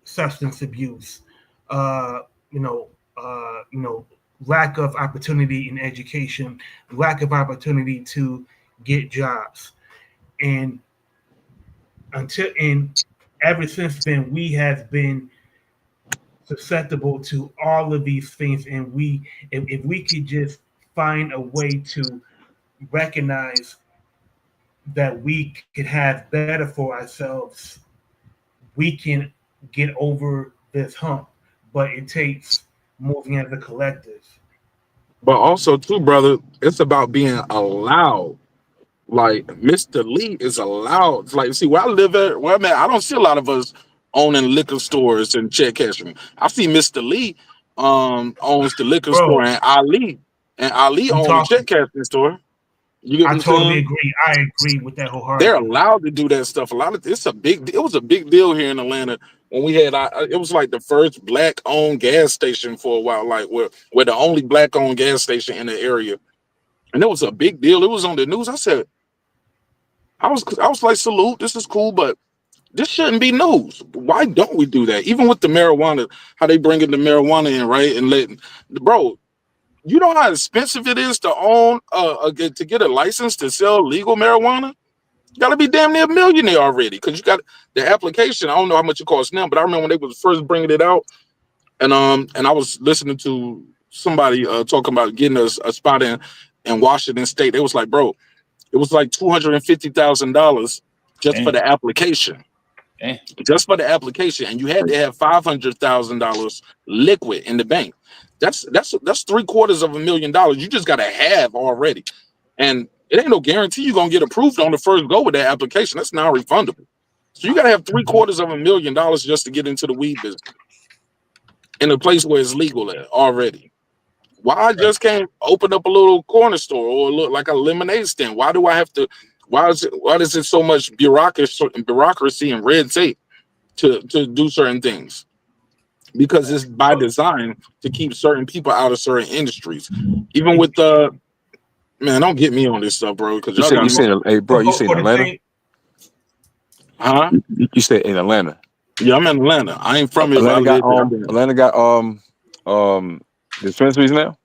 substance abuse, uh, you know, lack of opportunity in education, lack of opportunity to get jobs, and ever since then, we have been susceptible to all of these things, and if we could just find a way to recognize that we could have better for ourselves, we can get over this hump. But it takes moving as a collective. But also too, brother, it's about being allowed. Like Mr. Lee is allowed. It's like, see, where I live at, where I'm at, I don't see a lot of us owning liquor stores and check cashing. I see Mr. Lee owns the liquor store, Bro, and Ali you owns the check talking. cashing store. You get what I I'm totally saying? agree. I agree with that They're wholeheartedly. allowed to do that stuff. It was a big deal here in Atlanta when we had it was like the first black owned gas station for a while, like where the only black owned gas station in the area. And it was a big deal. It was on the news. I was like, salute, this is cool, but this shouldn't be news. Why don't we do that? Even with the marijuana, how they bring in the marijuana in, right? And bro, you know how expensive it is to own to get a license to sell legal marijuana? You gotta be damn near a millionaire already, because you got the application. I don't know how much it costs now, but I remember when they was first bringing it out, And I was listening to somebody talking about getting a spot in Washington State. They was like, bro, it was like $250,000 just for the application. Just for the application, and you had to have $500,000 liquid in the bank. That's $750,000 you just gotta have already, and it ain't no guarantee you're gonna get approved on the first go with that application. That's non-refundable. So you gotta have $750,000 just to get into the weed business in a place where it's legal at already. Why I just can't open up a little corner store or look like a lemonade stand? Why do I have to? Why is it so much bureaucracy and red tape to do certain things? Because it's by design to keep certain people out of certain industries. Even with man, don't get me on this stuff, bro. Because you said, hey, bro, you say in Atlanta? Huh? You said in Atlanta? Yeah, I'm in Atlanta. I ain't from here. Atlanta got dispensaries now?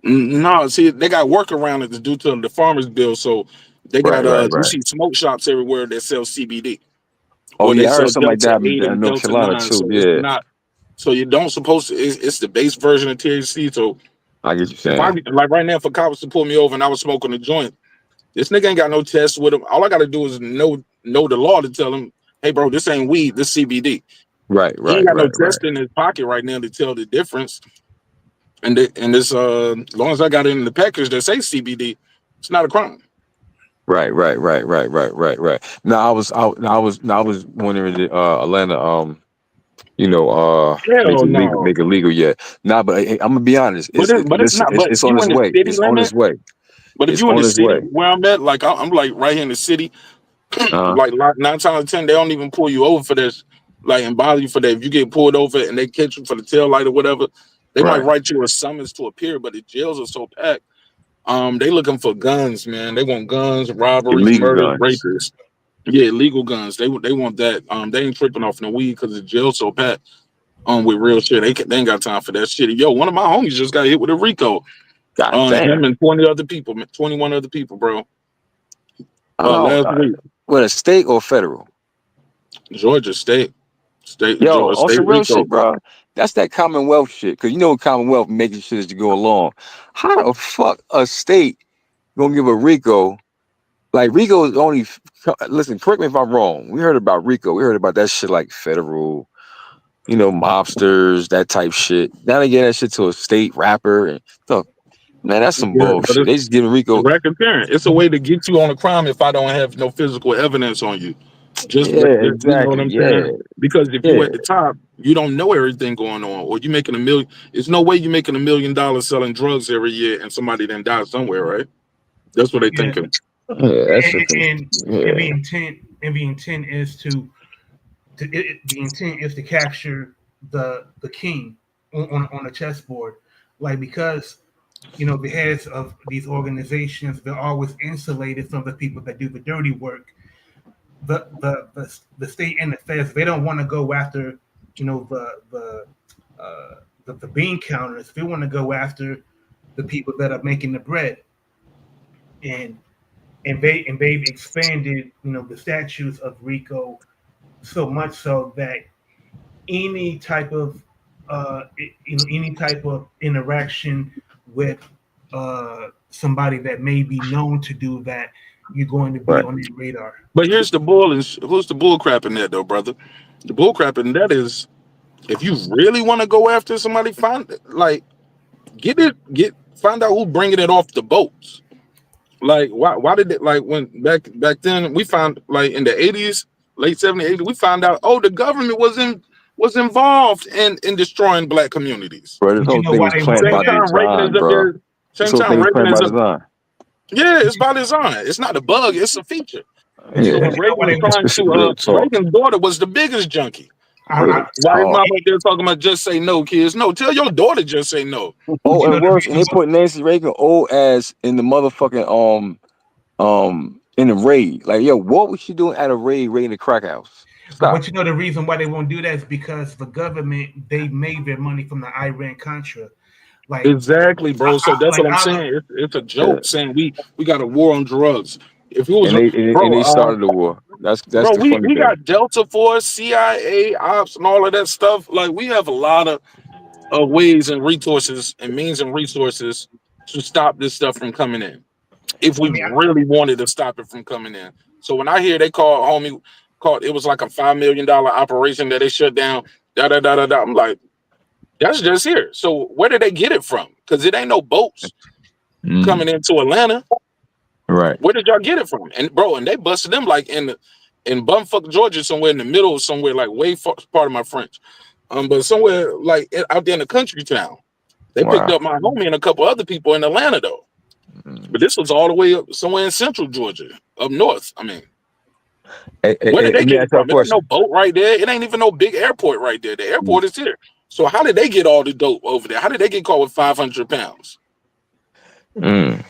No, see, they got workaround it due to the farmers bill. So they got you see smoke shops everywhere that sell CBD. Oh, yeah, I heard Delta something like that 8 in and North Delta Carolina 9, too. so Yeah. it's not. So you don't supposed to. It's the base version of THC. So I get you saying. Like right now, if a cop was to pull me over and I was smoking a joint, this nigga ain't got no test with him. All I got to do is know the law to tell him, hey, bro, this ain't weed, this CBD. Right. He ain't got no test in his pocket right now to tell the difference. And this, as long as I got it in the package that say CBD, it's not a crime. Right. Now I was wondering Atlanta, make it legal yet. Nah, but I'm gonna be honest. It's on its way. It's on its way. But if you in the city where I'm at, like I'm like right here in the city, like 9 times out of 10, they don't even pull you over for this, like and bother you for that. If you get pulled over and they catch you for the tail light or whatever, they might write you a summons to appear. But the jails are so packed. They looking for guns, man. They want guns, robberies, illegal murders, guns. rapists. Yeah, illegal guns. They want that. They ain't tripping off no weed because the jail's so packed. With real shit, they ain't got time for that shit. Yo, one of my homies just got hit with a RICO. Him and 21 other people, bro. Last week. What, a state or federal? Georgia State. Yo, on some real RICO. shit, bro. That's that Commonwealth shit. Cause you know Commonwealth making shit as you go along. How the fuck a state gonna give a RICO? Like RICO is only. Listen, correct me if I'm wrong. We heard about RICO. We heard about that shit like federal, mobsters, that type shit. Now they get that shit to a state rapper and stuff. Man, that's some bullshit. They just giving RICO. It's a way to get you on a crime if I don't have no physical evidence on you. Exactly. You know what I'm saying? Because if you at the top, you don't know everything going on, or you making $1 million. There's no way you're making $1 million selling drugs every year and somebody then dies somewhere, right? That's what they thinking. The intent is to capture the king on a chessboard, like because the heads of these organizations, they're always insulated from the people that do the dirty work. The state and the feds, they don't want to go after the bean counters. They want to go after the people that are making the bread, and they've expanded the statutes of RICO so much so that any type of interaction with somebody that may be known to do that, you're going to be on the radar. But who's the bull crap in that though, brother? The bull crap in that is if you really want to go after somebody, find out who bringing it off the boats. Like why did it, like when back then we found, like in the 80s, late 70s, 80s, we found out the government was involved in destroying black communities. Bro, this whole thing was planned by design, bro. This whole thing was planned by design. Yeah, it's by design. It's not a bug, it's a feature. So when Reagan was trying to, Reagan's daughter was the biggest junkie. Why is mom up there talking about just say no, kids? No, tell your daughter just say no. Oh, and worse, and they put Nancy Reagan old ass in the motherfucking in the raid. Like, yo, what was she doing at a raiding the crack house? But the reason why they won't do that is because the government, they made their money from the Iran-Contra. Like, exactly, bro. So that's what I'm saying. It's a joke saying we got a war on drugs. If it was, and they started the war. That's bro. The funny we thing. got Delta Force, CIA, ops, and all of that stuff. Like we have a lot of of ways and resources and means and resources to stop this stuff from coming in. If we really wanted to stop it from coming in. So when I hear they called it was like a $5 million operation that they shut down, I'm like, that's just here. So where did they get it from? Because it ain't no boats coming into Atlanta. Right. Where did y'all get it from? And bro, and they busted them like in bumfuck Georgia, somewhere in the middle, somewhere like way far, part of my French. But somewhere like out there in the country town. They picked up my homie and a couple other people in Atlanta though. But this was all the way up somewhere in central Georgia, up north. I mean, where did they get it from? There's no boat right there. It ain't even no big airport right there. The airport is here. So how did they get all the dope over there? How did they get caught with 500 pounds? Well,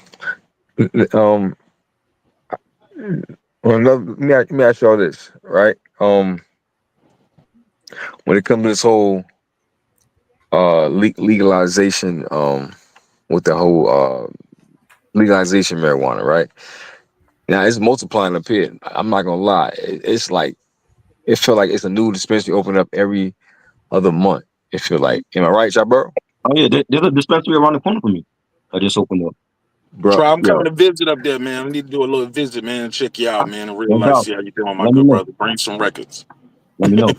let me ask y'all this, right? When it comes to this whole legalization, with the whole legalization marijuana, right? Now it's multiplying up here. I'm not gonna lie. It's like it feel like it's a new dispensary opening up every other month. It feel like, am I right, y'all, bro? Oh yeah, there's a dispensary around the corner from me. I just opened up. Bro, Try, I'm coming to visit up there, man. I need to do a little visit, man. Check you out, man. In real life, see how you doing, my good brother. Bring some records. Let me know.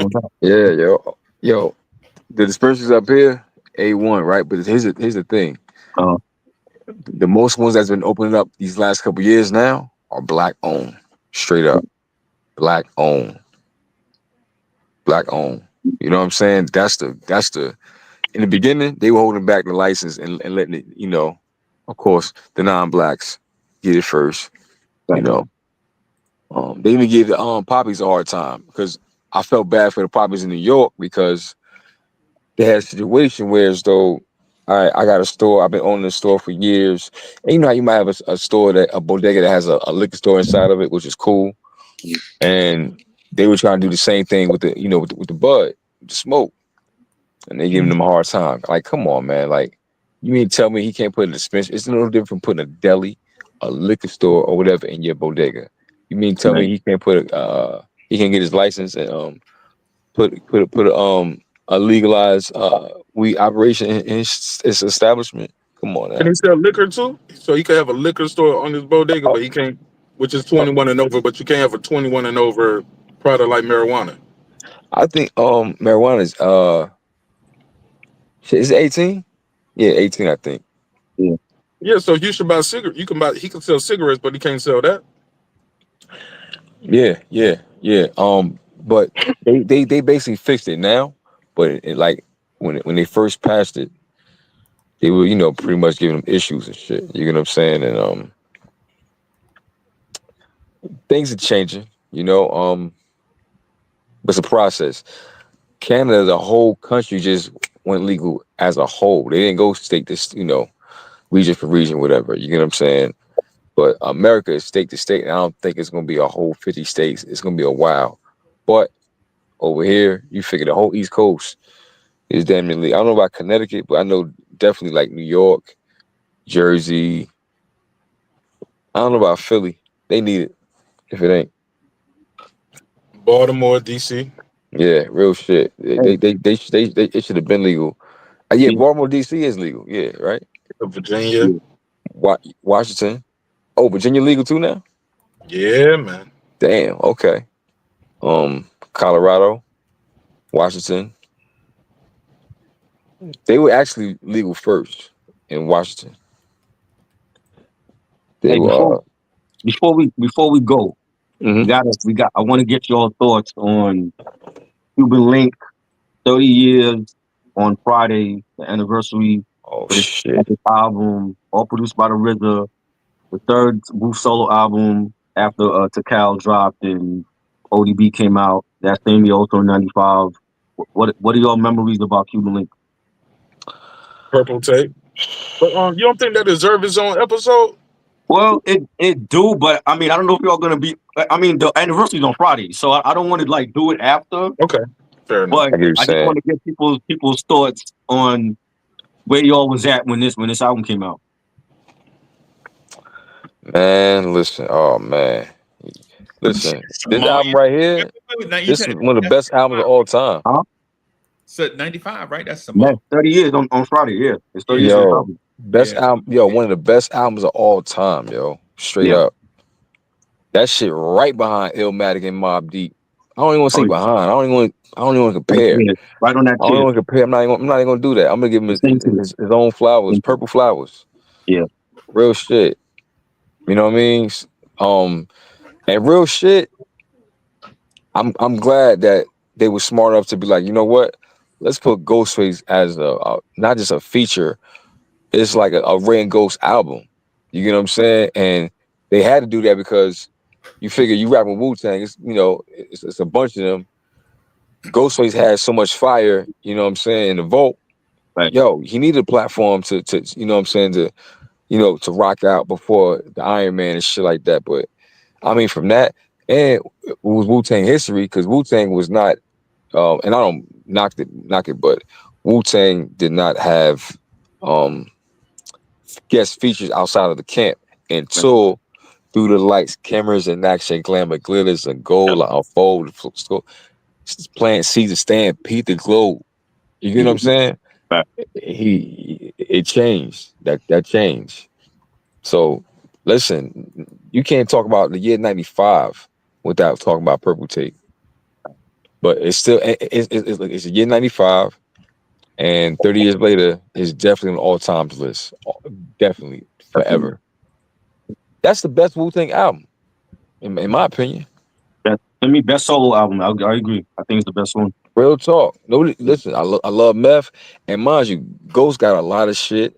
Yeah, yo, the dispensaries up here, A1, right? But here's the thing. The most ones that's been opening up these last couple years now are black owned, straight up, black owned. You know what I'm saying? That's the. In the beginning, they were holding back the license and letting it, you know, of course, the non-blacks get it first. You know, they even give the poppies a hard time because I felt bad for the poppies in New York because they had a situation where as though, all right, I got a store, I've been owning a store for years, and you know how you might have a store a bodega that has a liquor store inside of it, which is cool, and they were trying to do the same thing with the, you know, with the bud, with the smoke. And they giving them a hard time. Like, come on, man. Like, you mean to tell me he can't put a dispensary? It's no different from putting a deli, a liquor store, or whatever in your bodega. You mean to tell me he can't he can't get his license and put a legalized weed operation in his establishment? Come on, Can he sell liquor too? So he can have a liquor store on his bodega, but he can't, which is 21 and over. But you can't have a 21 and over product like marijuana. I think marijuana is 18? Yeah, 18, I think. Yeah, so you should buy cigarettes. He can sell cigarettes, but he can't sell that. Yeah. But they basically fixed it now. But it like when they first passed it, they were, you know, pretty much giving them issues and shit. You know what I'm saying? And things are changing, you know. But it's a process. Canada, the whole country just went legal as a whole. They didn't go state this, you know, region for region, whatever. You know what I'm saying? But America is state to state, and I don't think it's gonna be a whole 50 states. It's gonna be a while. But over here, you figure the whole East Coast is damn near legal. I don't know about Connecticut, but I know definitely like New York, Jersey. I don't know about Philly. They need it if it ain't. Baltimore, DC. Yeah, real shit. They it should have been legal. Yeah, Baltimore, DC is legal. Yeah, right. Virginia, Washington. Oh, Virginia legal too now? Yeah, man. Damn. Okay. Colorado, Washington. They were actually legal first in Washington. They were. Before we go, I want to get your thoughts on Cuban Link 30 years on Friday, the anniversary of this album, all produced by the RZA, the third Booth solo album after Takal dropped and ODB came out that same year, also in '95. What are your memories about Cuban Link? Purple Tape. But you don't think that deserves its own episode? Well, it do, but I mean, I don't know if y'all gonna be. I mean, the anniversary's on Friday, so I don't want to like do it after. Okay, fair enough. But I just want to get people's thoughts on where y'all was at when this album came out. Man, listen. Oh man, listen. This album right here. This is one of the best albums of all time. So 95, right? That's some That's 30 years on Friday. Yeah, it's 30 years. Yo, best Yeah. album, yo, one of the best albums of all time, yo. Straight Yeah. up. That shit right behind Illmatic and Mobb Deep. I don't even want to say behind. I don't even want to compare. Yeah, right on that I don't tier. want to compare. I'm not even gonna do that. I'm gonna give him his own flowers, purple flowers. Yeah. Real shit. You know what I mean? And real shit, I'm glad that they were smart enough to be like, you know what? Let's put Ghostface as a not just a feature. It's like a Ray and Ghost album. You get what I'm saying? And they had to do that because you figure you rapping Wu-Tang, it's a bunch of them. Ghostface has so much fire, you know what I'm saying, in the vault. Right. Yo, he needed a platform to you know what I'm saying, to rock out before the Iron Man and shit like that. But I mean, from that, and it was Wu-Tang history, because Wu-Tang was not, and I don't knock it, but Wu-Tang did not have guest features outside of the camp until Through the Lights, Cameras and Action, Glamour, Glitters and Gold, like Unfold, Plant Seeds of Stand, Pete the Globe. You get what I'm saying? Right. It changed. That changed. So listen, you can't talk about the year 95 without talking about Purple Tape. But it's still it's a year 95, and 30 years later, it's definitely on all-time list. Definitely forever. That's the best Wu-Tang album, in my opinion. To me, best solo album. I agree. I think it's the best one. Real talk. Nobody listen. I love Meth, and mind you, Ghost got a lot of shit.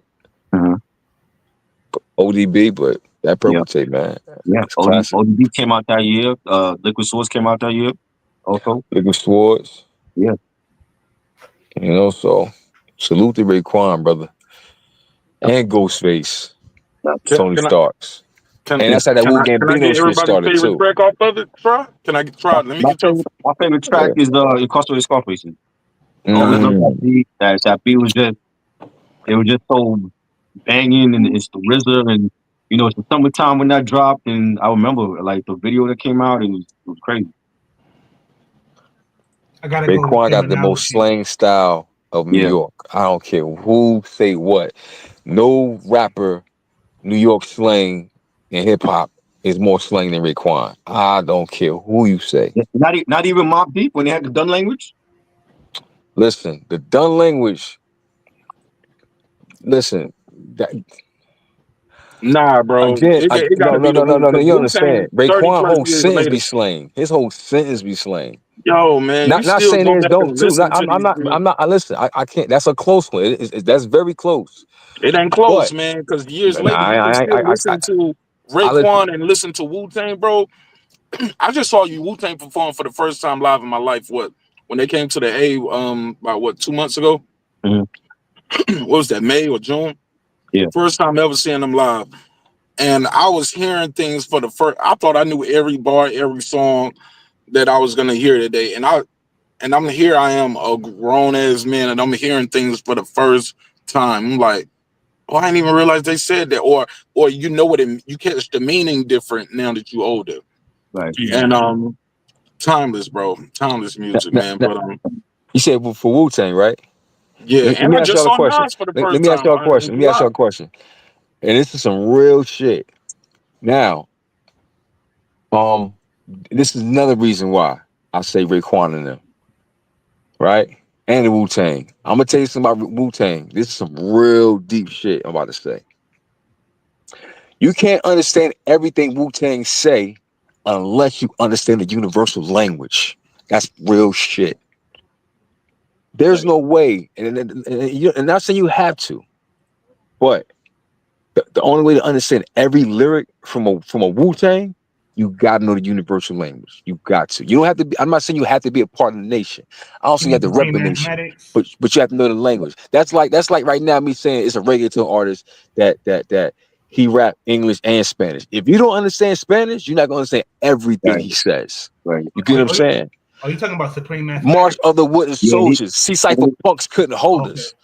ODB, but that Purple Tape, man. Yeah, ODB came out that year. Liquid Swords came out that year. Also, Liquid Swords. Yeah. You know, so salute to Raekwon, brother, and Ghostface, Tony Starks. And that's how that Wu Gambino shit started favorite too. track off of it, try? Can I try? Let me get your. My favorite track is Incarcerated Scarface. Mm. That beat was just so banging, and it's the RZA, and it's the summertime when that dropped, and I remember like the video that came out, it was crazy. I gotta Raekwon go got the most slang style of New York. I don't care who say what. No rapper, New York slang and hip hop is more slang than Raekwon. I don't care who you say. Not even Mobb Deep when they had the done language. Listen, the done language. Listen, nah, bro. Again, it gotta no. be the Wu. You understand? Raekwon whole years sentence later. be slang. His whole sentence be slang. Yo, man, Not still saying go there's back don't and too. listen to I'm not. Listen, I can't. That's a close one. That's very close. It ain't close, But, man. Because years man, later, you can still I listen to Raekwon and listen to Wu-Tang, bro. I just saw Wu-Tang perform for the first time live in my life. When they came to the A, about 2 months ago. What was that, May or June? Yeah. First time ever seeing them live. And I was hearing things for the first. I thought I knew every bar, every song that I was gonna hear today. And I'm here. I am a grown ass man, and I'm hearing things for the first time. I'm like, oh, I didn't even realize they said that. Or you catch the meaning different now that you older. Right. And timeless, bro. Timeless music, man. But you said for Wu-Tang, right? yeah. Let And me I ask just y'all a saw question. Nas for the Let first me ask time. y'all a question. And this is some real shit. Now, this is another reason why I say Raekwon and them, right? And the Wu-Tang. I'm gonna tell you something about Wu-Tang. This is some real deep shit I'm about to say. You can't understand everything Wu-Tang say unless you understand the universal language. That's real shit. There's no way, and not saying you have to, but the only way to understand every lyric from a Wu-Tang, you gotta know the universal language. You got to. You don't have to be. I'm not saying you have to be a part of the nation. I don't think you have to rep the nation, but you have to know the language. That's like right now me saying it's a reggaeton artist that he rap English and Spanish. If you don't understand Spanish, you're not gonna understand everything he says. Right. You get what I'm saying? Are you talking about Supreme Mathematics? March of the Wooden Soldiers. C-Cypher punks couldn't hold us.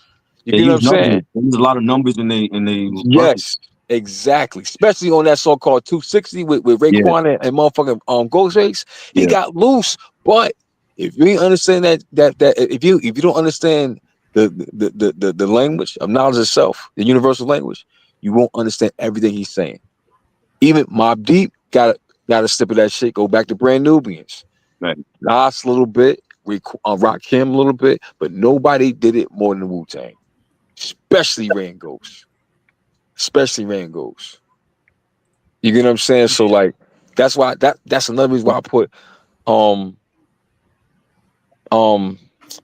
You get what I'm saying? There's a lot of numbers in they Yes, exactly. Especially on that so-called 260 with Raekwon and motherfucking Ghostface. He got loose, but If you ain't understand that if you don't understand the language of knowledge itself, the universal language, you won't understand everything he's saying. Even Mobb Deep got a slip of that shit. Go back to Brand Nubians, Right. Nas a little bit, Rakim a little bit, but nobody did it more than Wu-Tang, especially Rain Ghost. You get what I'm saying? So like that's why that's another reason why I put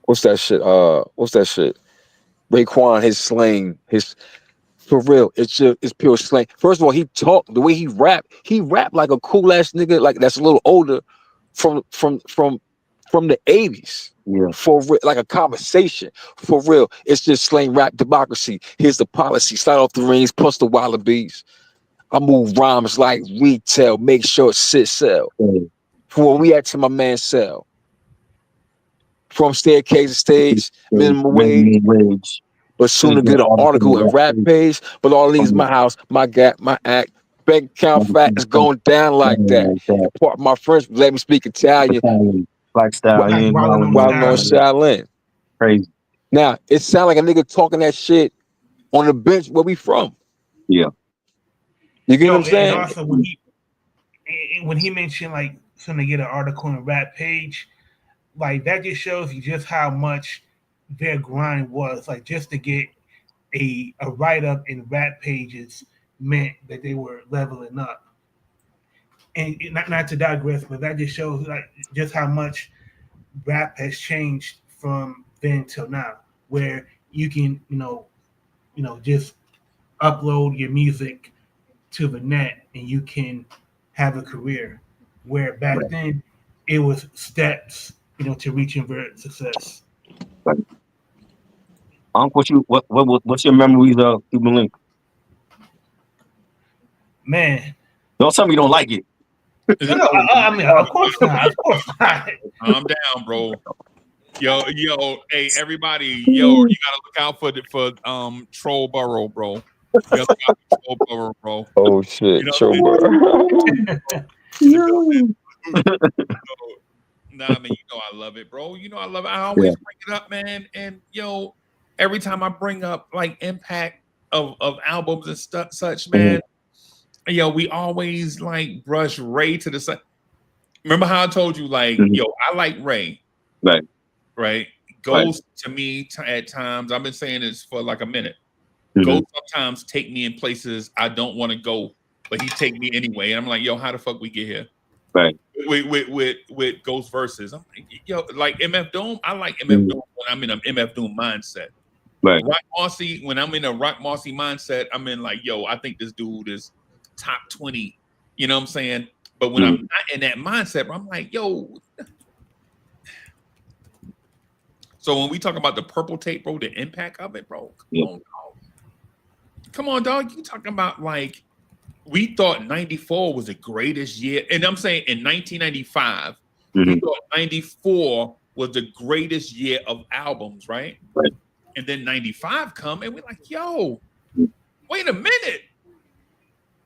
what's that shit? Raekwon, his slang, his for real, it's pure slang. First of all, he talked the way he rap like a cool ass nigga, like that's a little older from the 80s. Yeah. For real, like a conversation. For real. It's just slang rap democracy. Here's the policy. Slide off the rings, plus the wallabies. I move rhymes like retail, make sure it sit sell. From where we at to my man sell. From staircase to stage, minimum wage. But soon to get an article and rap page. But all these my house, my gap, my act. Bank account fat is going down like that. And part of my friends let me speak Italian. Black Stallion, while on Shaolin. Crazy. Now it sound like a nigga talking that shit on the bench where we from. Yeah. You get what I'm saying? And also when he mentioned like soon to get an article and rap page, like that just shows you just how much their grind was. Like just to get a write-up in rap pages meant that they were leveling up. And not to digress, but that just shows like just how much rap has changed from then till now, where you can, just upload your music to the net and you can have a career. Where back then it was steps, to reaching success. Right. What's your memories of Cuban Link? Man, don't tell me you don't like it. No, I mean, of course not. Calm down, bro. Yo, hey, everybody, you gotta look out for Trollborough, bro. You gotta look out for Trollborough, bro. Oh shit, Trollborough. Nah, man, I love it, bro. I love it. I always bring it up, man. And every time I bring up like impact of albums and such, man. We always like brush Ray to the side. Remember how I told you, like, I like Ray. Right. Ghost to me at times, I've been saying this for like a minute. Ghost sometimes take me in places I don't want to go, but he take me anyway. And I'm like, how the fuck we get here? Right. With Ghost verses. I'm like, like MF Doom, I like MF Doom when I'm in an MF Doom mindset. Right. Rock Marcy, when I'm in a Rock Marcy mindset, I'm in like, I think this dude is top 20, you know what I'm saying? But when I'm not in that mindset, bro, I'm like, So when we talk about the purple tape, bro, the impact of it, bro, come on, dog. You talking about like we thought 94 was the greatest year. And I'm saying in 1995, we thought 94 was the greatest year of albums, right? And then 95 come and we're like, wait a minute.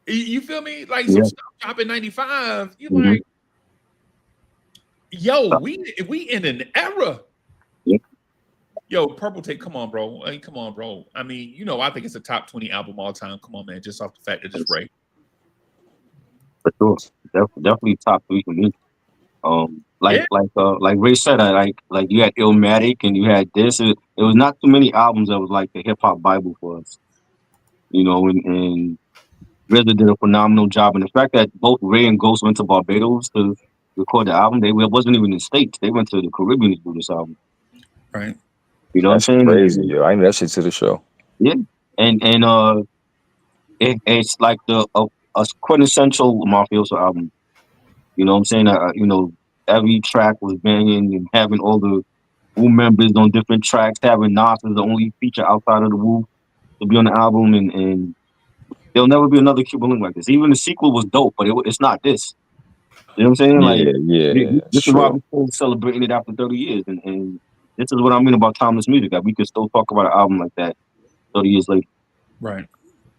You feel me? Like some stuff dropping 95. You're like, we in an era. Purple Tape, come on, bro. Come on, bro. I mean, I think it's a top 20 album all time. Come on, man. Just off the fact that it's Ray. For sure. Definitely top 3 for me. Like Ray said, like you had Illmatic and you had this. It was not too many albums that was like the hip hop Bible for us. And RZA did a phenomenal job. And the fact that both Ray and Ghost went to Barbados to record the album, they wasn't even in the States. They went to the Caribbean to do this album. Right. You know what I'm saying? Crazy, yo. I know that shit to the show. Yeah. And it's like a quintessential Mafioso album. You know what I'm saying? Every track was banging and having all the Wu members on different tracks, having Nas as the only feature outside of the Wu to be on the album, and there'll never be another Cuban Link like this. Even the sequel was dope, but it's not this. You know what I'm saying? This is why we're still celebrating it after 30 years, and this is what I mean about timeless music. That we could still talk about an album like that 30 years later. Right.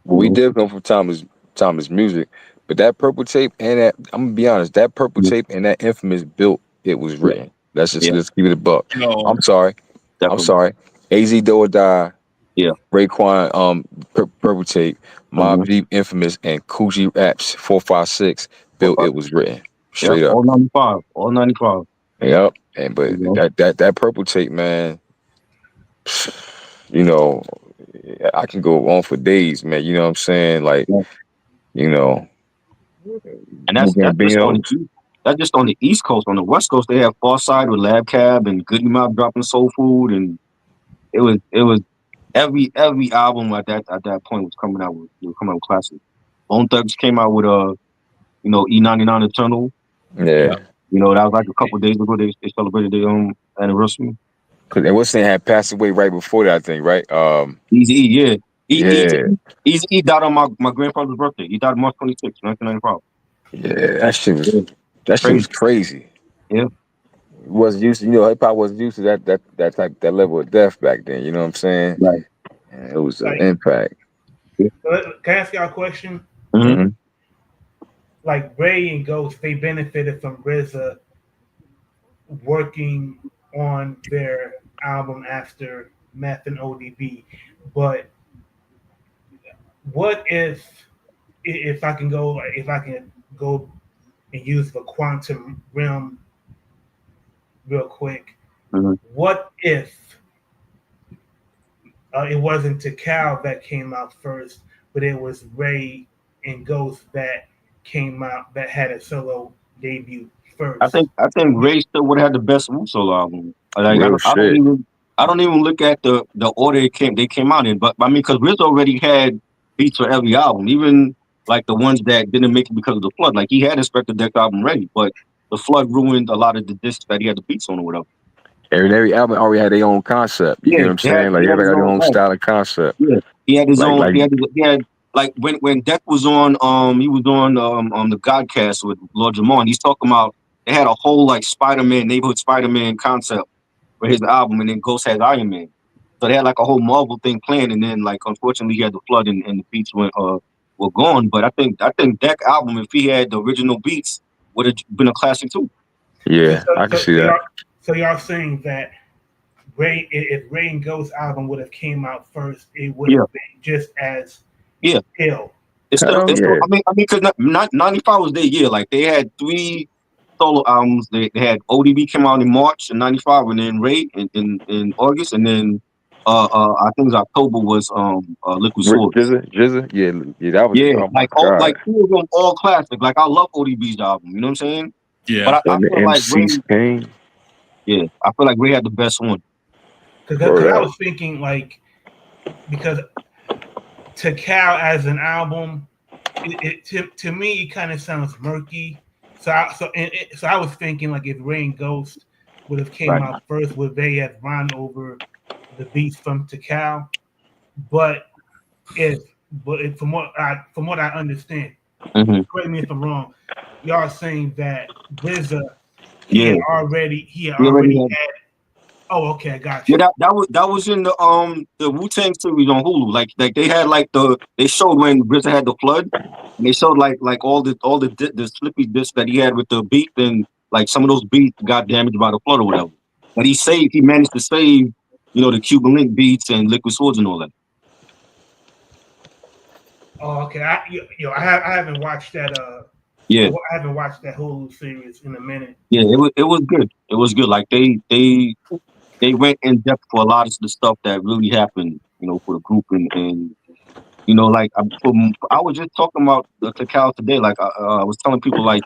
Well, we did come from timeless music, but that purple tape and that, I'm gonna be honest, that purple tape and that infamous built, it was written. Let's keep it a buck. No. I'm sorry. Definitely. I'm sorry. AZ Do or Die. Yeah. Raekwon, Perpetuate, Mobb Deep, Infamous, and Coogee Raps 456. Bill, it was written straight up. All 95. All 95. Yep. And but that Purple Tape, man. You know, I can go on for days, man. You know what I'm saying? Like, you know, and that's just on the East Coast. On the West Coast, they have Farside with Lab Cab and Goody Mob dropping Soul Food, and it was every album at that point was coming out with classics. Bone Thugs came out with E99 Eternal. Yeah. You know, that was like a couple days ago. They celebrated their anniversary. Cause and Wilson had passed away right before that, I think, right? Easy Easy died on my grandfather's birthday. He died March 26, 1995. Yeah, that shit was crazy. Yeah. Wasn't used to, hip hop wasn't used to that level of death back then, you know what I'm saying? Right. And it was an impact. Can I ask y'all a question? Mm-hmm. Like Ray and Ghost, they benefited from RZA working on their album after Meth and ODB. But what if I can go and use the quantum realm real quick? Mm-hmm. What if it wasn't Tikal that came out first, but it was Ray and Ghost that came out that had a solo debut first? I think Ray still would have had the best solo album. Like I don't even look at the order they came out in, but I mean, because Riz already had beats for every album, even like the ones that didn't make it because of the flood. Like he had Inspector Deck album ready, but the flood ruined a lot of the discs that he had the beats on or whatever. Every album already had their own concept. You know what I'm saying? Like everybody got their own style and concept. Yeah, he had his own. He had like when Deck was on. He was on the Godcast with Lord Jamal. And he's talking about they had a whole like Spider-Man, neighborhood Spider-Man concept for his album, and then Ghost had Iron Man. So they had like a whole Marvel thing planned, and then like unfortunately he had the flood and the beats were gone. But I think Deck album, if he had the original beats, would have been a classic too. Yeah, I can see that. So y'all saying that if Ray and Ghost album would have came out first, it would have been just as ill. It's still, I mean, because 95 was their year. Like they had 3 solo albums. They had ODB came out in March in 95, and then Ray in August, and then I think it was October was Liquid Sword. Jizza, yeah, that was like 2 of them all classic. Like I love ODB's album. You know what I'm saying? Yeah. But I feel like Ray, I feel like Ray had the best one. Because I was thinking like because Tikal as an album, to me it kind of sounds murky. So I was thinking like if Ray and Ghost would have came out first, would they have run over the beats from Tikal? But from what I understand, correct me if I'm wrong, y'all saying that RZA he had already had. Oh, okay, I got you. Yeah, that was in the Wu-Tang series on Hulu. Like they had they showed when RZA had the flood, and they showed like all the slippy discs that he had with the beat, and like some of those beats got damaged by the flood or whatever. But he managed to save, the Cuban Link beats and Liquid Swords and all that. Oh, okay. I haven't watched that. I haven't watched that Hulu series in a minute. Yeah, it was good. It was good. Like they went in depth for a lot of the stuff that really happened, for the group, and like I was just talking about the Tikal today. Like I was telling people, like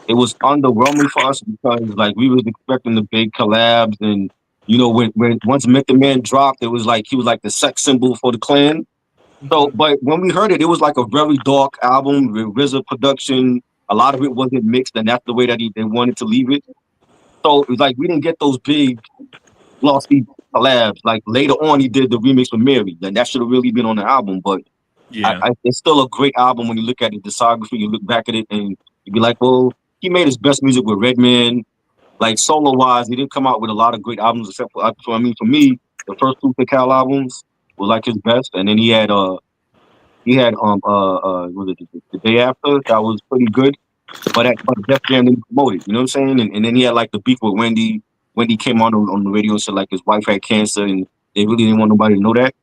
it was underwhelming for us because like we was expecting the big collabs, and when once Method Man dropped, it was like he was like the sex symbol for the clan. So, but when we heard it, it was like a very dark album with RZA production. A lot of it wasn't mixed, and that's the way that they wanted to leave it. So it was like we didn't get those big glossy collabs. Like later on, he did the remix with Mary, and that should have really been on the album. But it's still a great album when you look at the discography. You look back at it, and you be like, well, he made his best music with Redman. Like solo wise, he didn't come out with a lot of great albums except for me, the first 2 Tikal albums were like his best, and then he had was it the Day After, that was pretty good, but Def Jam didn't promote it, you know what I'm saying? And then he had like the beef with Wendy, when he came on the radio and said like his wife had cancer and they really didn't want nobody to know that.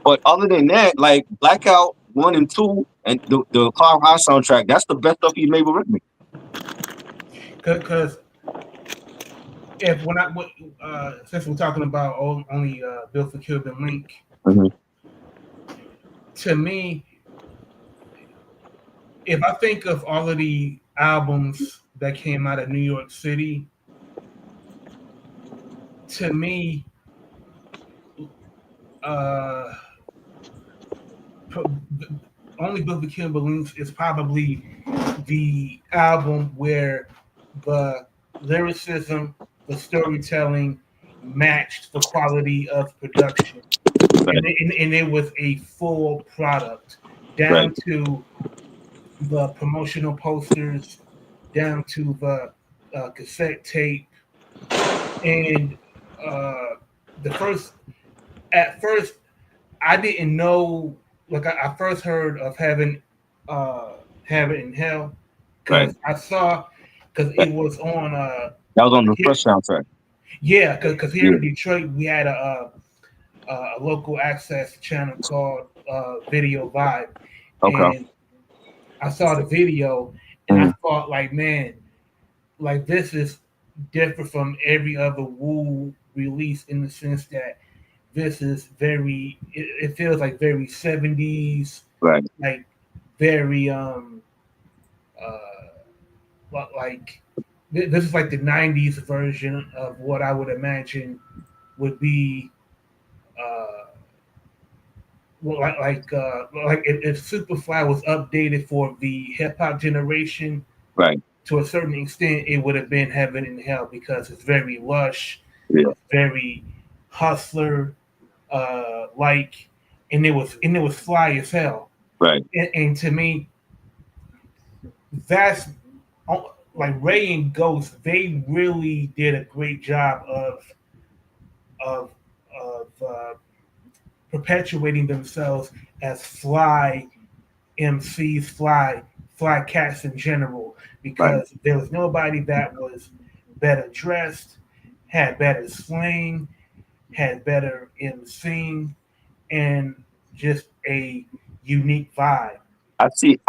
But other than that, like Blackout 1 and 2 and the Cloud High soundtrack, that's the best stuff he made with Rhythmic. Because if when since we're talking about only Built for Cuban Link, to me, if I think of all of the albums that came out of New York City, to me, only Built for Cuban Links is probably the album where the lyricism, the storytelling matched the quality of production. Right. And it was a full product, down to the promotional posters, down to the cassette tape. And at first, I didn't know, like I first heard of Heaven in Hell, because I saw, because it was on that was on the first soundtrack. Yeah, because here in Detroit we had a local access channel called Video Vibe, and I saw the video and I thought, like, man, like this is different from every other Wu release in the sense that this is very, it feels like very 70s, like very like this is like the 90s version of what I would imagine would be like if Superfly was updated for the hip hop generation, to a certain extent, it would have been Heaven and Hell, because it's very lush, it's very hustler like, and it was fly as hell. And to me, that's like Ray and Ghost. They really did a great job of perpetuating themselves as fly MCs, fly cats in general, because there was nobody that was better dressed, had better slang, had better MCing, and just a unique vibe. I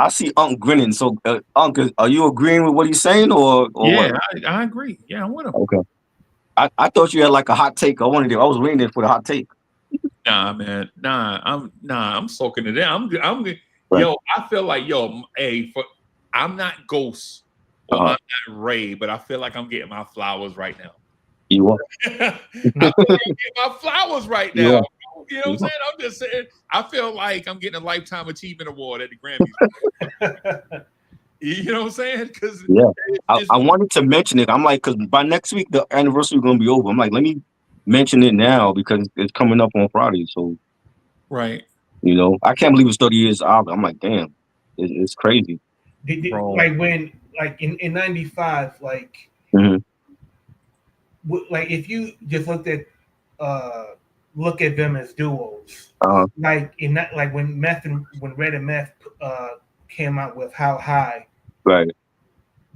see Unc grinning. So Unc, are you agreeing with what he's saying, or yeah, what? I agree. Yeah, I'm with him. Okay. I thought you had like a hot take. I was waiting there for the hot take. Nah, man. I'm soaking it in. Yo, I feel like, I'm not Ghost or I'm not Ray, but I feel like I'm getting my flowers right now. You are. I feel like I'm getting my flowers right now. You know what I'm saying? I'm just saying, I feel like I'm getting a Lifetime Achievement Award at the Grammys. You know what I'm saying? Because I wanted to mention it. I'm like, because by next week the anniversary is gonna be over. I'm like, let me mention it now because it's coming up on Friday. So you know, I can't believe it's 30 years out. I'm like, damn, it's crazy. Like when, like in '95, like like if you just look at them as duos, like in that, like when Red and Meth came out with How High,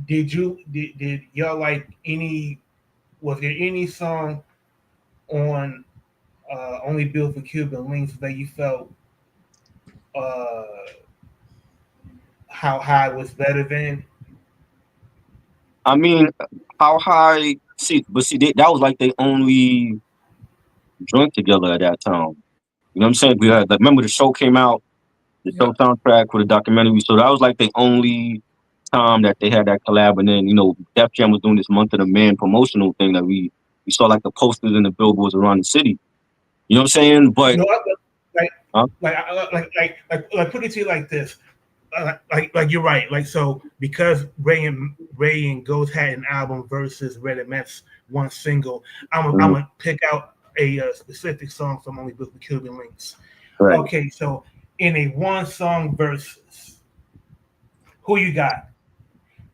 did y'all like was there any song on Only Built for Cuban Links that you felt How High was better than? I mean, How High, that was like they only joint together at that time. You know what I'm saying? We had, like, remember the show came out, the show soundtrack for the documentary. So that was like the only time that they had that collab. And then, you know, Def Jam was doing this Month of the Man promotional thing that we saw like the posters and the billboards around the city. You know what I'm saying? But put it to you like this. Like you're right. Like, so because Ray and Ghost had an album versus Red and Meth's one single, I'm gonna pick out a specific song from Only Built for Cuban Links. Okay, so in a one song versus, who you got?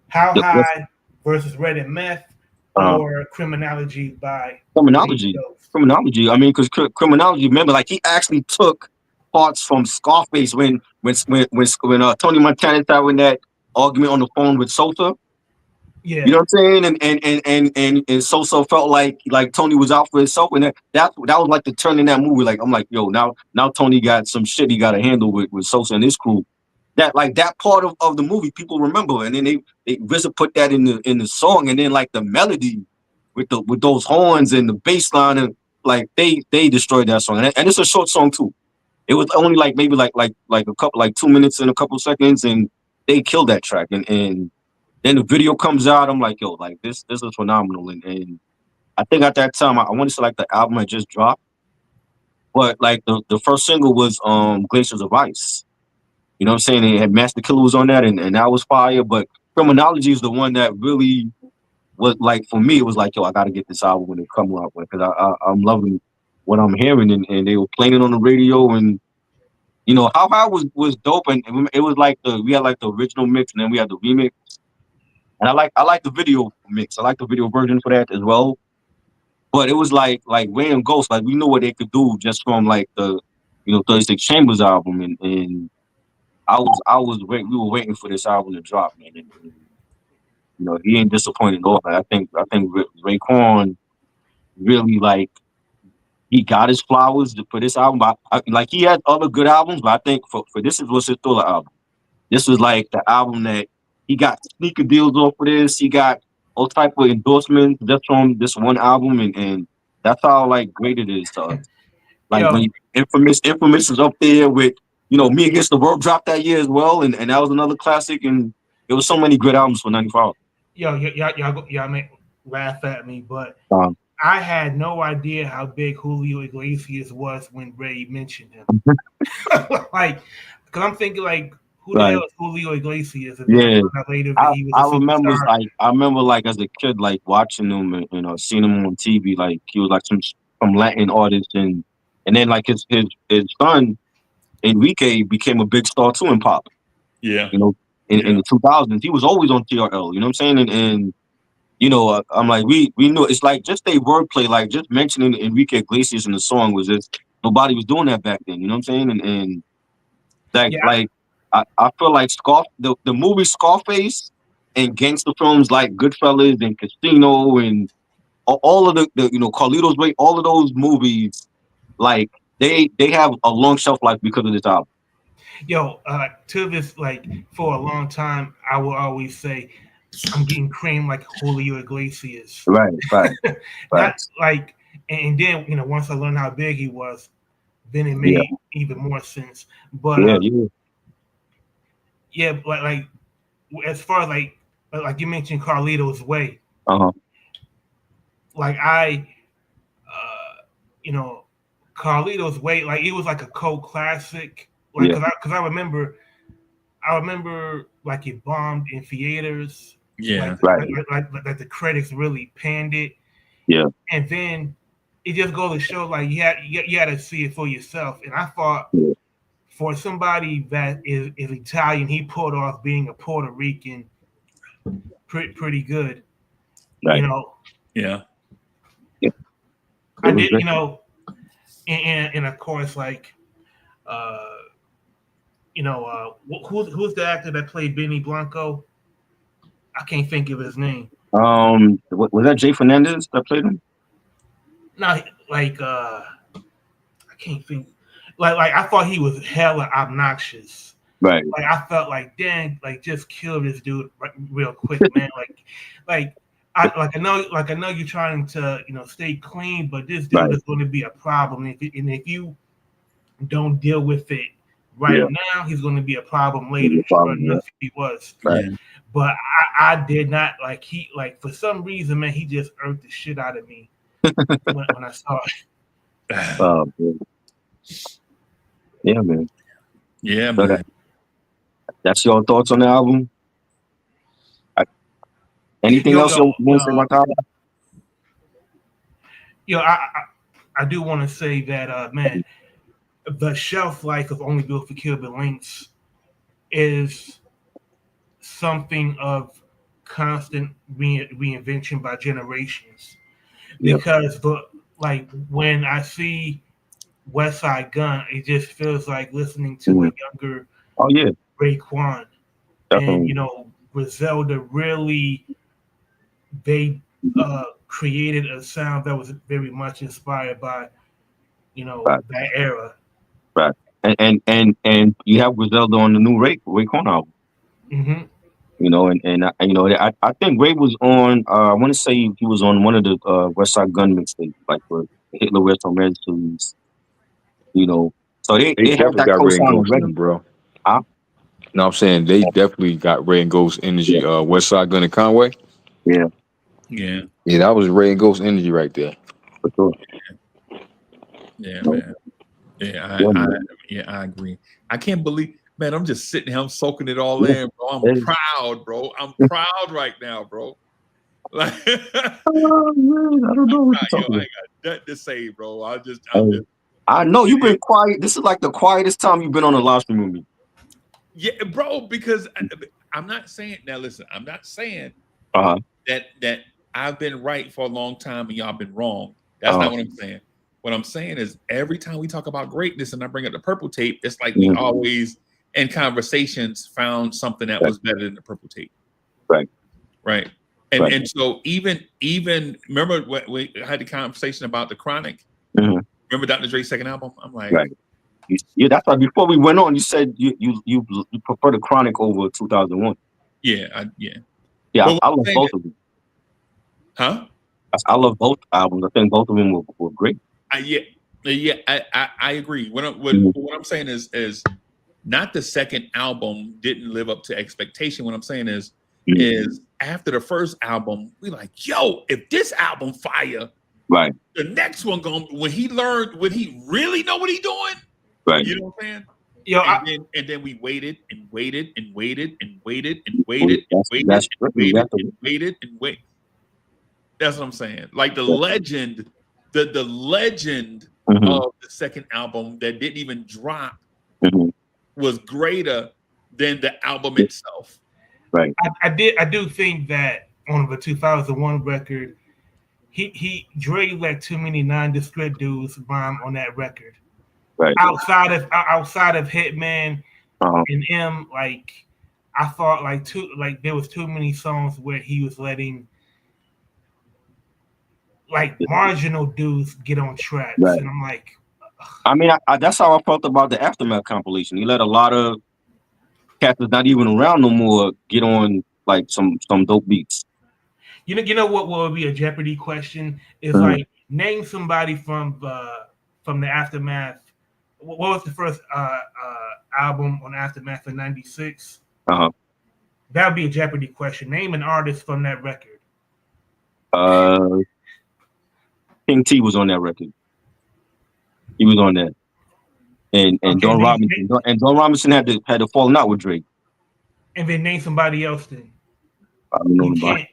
How High versus Red and Meth, or Criminology by Criminology. I mean, because Criminology, remember, like he actually took parts from Scarface when Tony Montana was having that argument on the phone with Sosa. Yeah. You know what I'm saying? And Sosa felt like Tony was out for himself, and that was like the turn in that movie. Like I'm like, yo, now Tony got some shit he got to handle with Sosa and his crew. That part of the movie people remember, and then they RZA put that in the song, and then like the melody with those horns and the bass line, and like they destroyed that song, and it's a short song too. It was only like maybe like a couple, like 2 minutes and a couple seconds, and they killed that track. And then the video comes out. I'm like, yo, like this is phenomenal. And I think at that time, I want to say like the album had just dropped, but like the first single was Glaciers of Ice. You know what I'm saying? It had Master Killer was on that, and that was fire. But Criminology is the one that really was like, for me, it was like, yo, I got to get this album when it come out, because I'm loving what I'm hearing, and they were playing it on the radio, and you know, How High was dope, and it was like we had like the original mix, and then we had the remix, and I like the video mix. I like the video version for that as well. But it was like Wham Ghost, like we knew what they could do just from like the 36 Chambers album, and we were waiting for this album to drop, man. And, you know, he ain't disappointed at all. I think Raekwon really, like, he got his flowers for this album. But like, he had other good albums, but I think for this was his Thriller album. This was like the album that he got sneaker deals off of this. He got all type of endorsements just from this one album, and that's how like great it is to us. Like when Infamous is up there with, you know, Me Against the World dropped that year as well, and that was another classic. And there was so many good albums for '95. Y'all may laugh at me, but I had no idea how big Julio Iglesias was when Ray mentioned him. Like, because I'm thinking like, who the hell is Julio Iglesias? And yeah, later I remember like as a kid like watching him and, you know, seeing him on TV. Like he was like some Latin artist, and then like his son Enrique became a big star too in pop. Yeah, you know, in the 2000s, he was always on TRL. You know what I'm saying? And you know, I'm like, we knew it's like just a wordplay, like just mentioning Enrique Iglesias in the song was just nobody was doing that back then. You know what I'm saying? And like I feel like the movie Scarface and gangster films like Goodfellas and Casino and all of the you know, Carlito's Way, all of those movies, like they have a long shelf life because of this album. To this, like, for a long time, I will always say, I'm getting cream like Julio Iglesias. Right. Not like, and then, you know, once I learned how big he was, then it made even more sense. But like as far as like you mentioned Carlito's Way, like you know, Carlito's Way, like it was like a cult classic. Like, because I remember like it bombed in theaters. Yeah, like the critics really panned it. Yeah, and then it just goes to show like you had to see it for yourself. And I thought for somebody that is Italian, he pulled off being a Puerto Rican pretty good. Right. You know. Yeah. I did, you know, and of course, like, you know, who's the actor that played Benny Blanco? I can't think of his name. Was that Jay Fernandez that played him? No, like I can't think. Like I thought he was hella obnoxious. Right. Like I felt like, dang, like just kill this dude real quick, man. I know you're trying to, you know, stay clean, but this dude is going to be a problem. And if you don't deal with it now, he's going to be a problem later. He was. Right. But I did not like for some reason, man, he just irked the shit out of me when I saw it. Oh, man. Yeah, man. Yeah, man. That's your thoughts on the album? Anything else you want to say about the album? I do want to say that, man, the shelf life of Only Built for Kill Bill links is something of constant reinvention by generations. Because like when I see West Side Gun, it just feels like listening to a younger Raekwon. And you know, Griselda really they created a sound that was very much inspired by, Right. that era. Right. And you have Griselda on the new Raycon album. Mm-hmm. I think Ray was on. I want to say he was on one of the West Side Gun mixtapes, like for Hitler West on Reds. So they have definitely that got Ray and co-sign Ghost in already. them, bro. Huh? No, I'm saying they definitely got Ray and Ghost energy. Yeah. West Side Gun and Conway. Yeah, Yeah. Yeah, that was Ray and Ghost energy right there. for sure. Yeah, No. man. Yeah, Yeah, man. I agree. I can't believe, man. I'm just sitting here, I'm soaking it all Yeah. in, bro. I'm Yeah. proud, bro. I'm proud right now, bro. Like, Oh, man, I don't know what you're I talking ain't got nothing to say, bro. I'm just, about. I know you've been quiet. This is like the quietest time you've been on a live stream with me. yeah, bro. Because I'm not saying now. Listen, I'm not saying Uh-huh. that I've been right for a long time and y'all been wrong. That's not what I'm saying. What I'm saying is every time we talk about greatness and I bring up the purple tape, it's like we always in conversations found something that was better than the purple tape. Right. Right. And so even remember when we had the conversation about the Chronic? Mm-hmm. Remember Dr. Dre's second album? I'm like, right. Yeah, that's why before we went on, you said you prefer the Chronic over 2001. Yeah, Yeah, I love both of them. Huh? I love both albums. I think both of them were great. I agree. What I'm saying is not the second album didn't live up to expectation. What I'm saying is after the first album, we like, yo, if this album fire, right, the next one when he really know what he doing, right. You know what I'm saying? Yo, and then we waited and waited and waited and waited and waited and waited and waited and waited. That's what I'm saying. Like the legend, the legend of the second album that didn't even drop was greater than the album itself. Right. I do think that on the 2001 record, Dre let too many nondescript dudes rhyme on that record. Right. Outside of Hitman and M, like I thought there was too many songs where he was letting like marginal dudes get on tracks, right. and I'm like, I mean, that's how I felt about the Aftermath compilation. He let a lot of cats that's not even around no more get on like some dope beats. You know what would be a Jeopardy question is like name somebody from the Aftermath. What was the first album on Aftermath in '96? That would be a Jeopardy question. Name an artist from that record. King T was on that record. He was on that, and Don Robinson Don Robinson had to fall out with Drake. And then name somebody else. Then I don't know about it.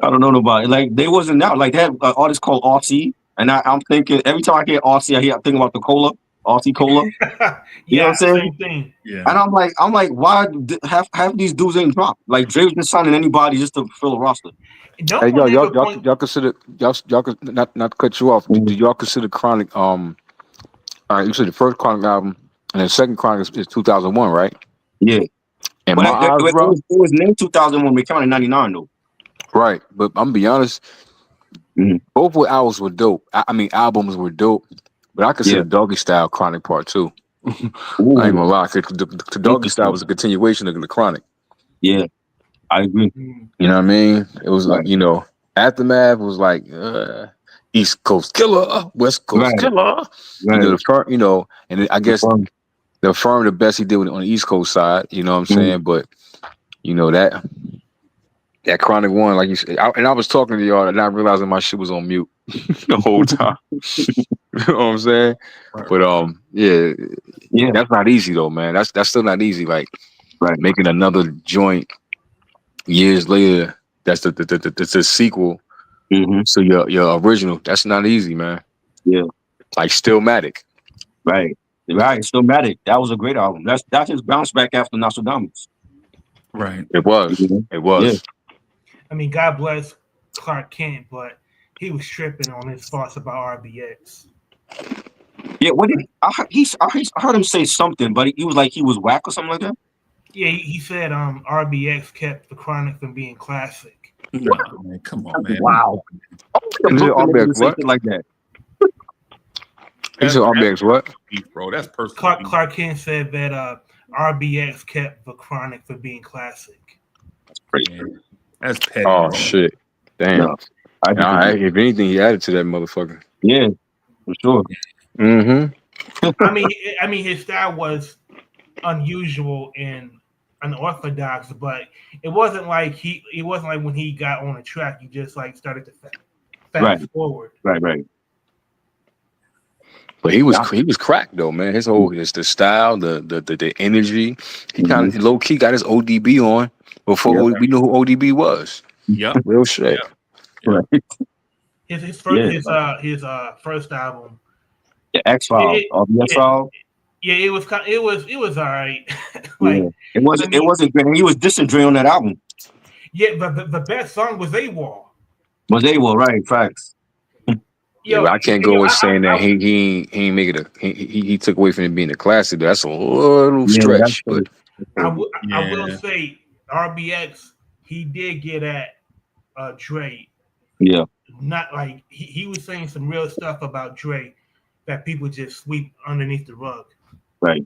I don't know about it. Like they wasn't out. Like they had an artist called RC, and I'm thinking every time I hear RC, I think about the cola, RC Cola. You know what I'm saying? Same thing. Yeah. And I'm like, why half these dudes ain't dropped? Like Dre's been signing anybody just to fill a roster. Hey, y'all consider y'all not to cut you off. Do y'all consider Chronic? All right, you said the first Chronic album, and the second Chronic is 2001, right? Yeah. And but it was named 2001. We counted 99 though. Right, but I'm gonna be honest. Both albums were dope. I mean, albums were dope, but I consider Doggy Style Chronic Part 2. I ain't gonna lie, the Doggy Style was a continuation of the Chronic. Yeah, I agree. You know what I mean? It was like, Aftermath was like East Coast Killer, West Coast Killer. Right. And I guess the Firm the best he did on the East Coast side. You know what I'm saying? But that Chronic one, like you said, I was talking to y'all and not realizing my shit was on mute the whole time. You know what I'm saying? Right. But yeah, that's not easy though, man. That's still not easy. Like making another joint years later. That's the sequel to your original. That's not easy, man. Yeah, like Stillmatic. Right, Stillmatic. That was a great album. That's his bounce back after Nostradamus. Right. It was. It was. Yeah. I mean, God bless Clark Kent, but he was tripping on his thoughts about RBX. Yeah, what did I heard him say something, but he was like he was whack or something like that. Yeah, he said RBX kept the Chronic from being classic. Nah, man, come on, man. Wow. The He said Brooklyn nigga RBX would say what? shit like that. He said RBX what? beef, bro. That's personal Clark, beef. Clark Kent said that RBX kept the Chronic from being classic. That's crazy. Yeah. That's petty. Oh bro. shit! Damn. No, I disagree. If anything, he added to that motherfucker. Yeah, for sure. Mm-hmm. I mean, his style was unusual and unorthodox, but it wasn't like when he got on a track, he just like started to fast forward. Right. But he was cracked though, man. His the style, the energy. He kind of low key got his ODB on before we knew who ODB was. Yep. Real shit. Right. His first album, The X Files, RBS Files. Yeah, it was all right. It wasn't great. And he was dissing Dre on that album. Yeah, but the best song was AWOL. Was AWOL, right? Facts. But I can't go with saying that he ain't make it he took away from it being a classic. That's a little stretch. But I will say RBX, he did get at Dre. Yeah. Not like he was saying some real stuff about Dre that people just sweep underneath the rug. Right.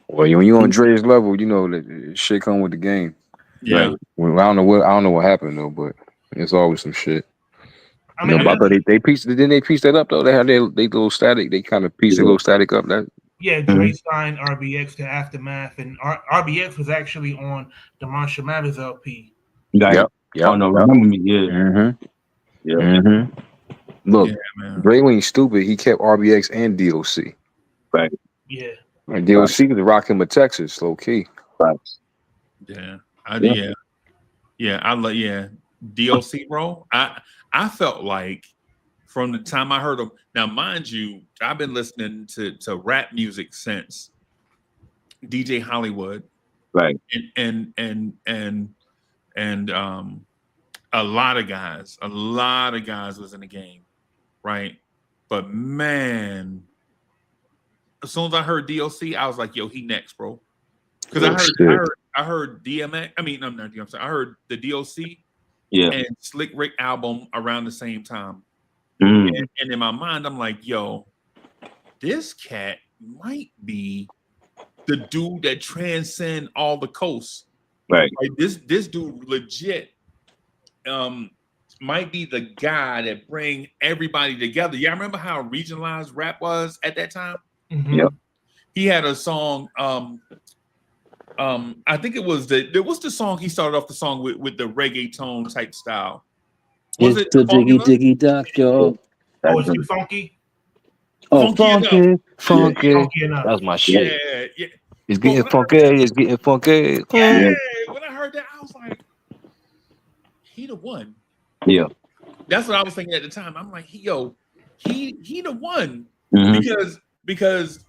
Well, when you're on Dre's level, you know that shit come with the game. Yeah. Right. Well, I don't know what happened though, but it's always some shit. I thought they pieced. Didn't they piece that up though? They had their little static. They kind of pieced their little static up. That Dre signed RBX to Aftermath, and RBX was actually on the Marshall Mathers LP. Yep. Oh no, remember me? Yeah. Look, Dre ain't stupid. He kept RBX and DOC. Right. Yeah. And DOC was rocking with Texas, low key. Right. Yeah. DOC, bro. I felt like from the time I heard him. Now, mind you, I've been listening to rap music since DJ Hollywood. Right. And a lot of guys was in the game, right? But man, as soon as I heard DOC, I was like, yo, he next, bro. Because I heard DMX. I mean, I'm not DMX. I heard the DOC and Slick Rick album around the same time. And in my mind, I'm like, yo, this cat might be the dude that transcend all the coasts. Right. This dude legit might be the guy that bring everybody together. Yeah, I remember how regionalized rap was at that time. Mm-hmm. Yep. He had a song. I think it was the song he started off the song with the reggaeton type style. Was it the diggy duck, yo? Oh, it's too funky. Oh, funky. Enough. That's my shit. Yeah. It's getting funky. It's getting funky. Yeah. When I heard that, I was like, he the one. Yeah. That's what I was thinking at the time. I'm like, he the one. Mm-hmm. Because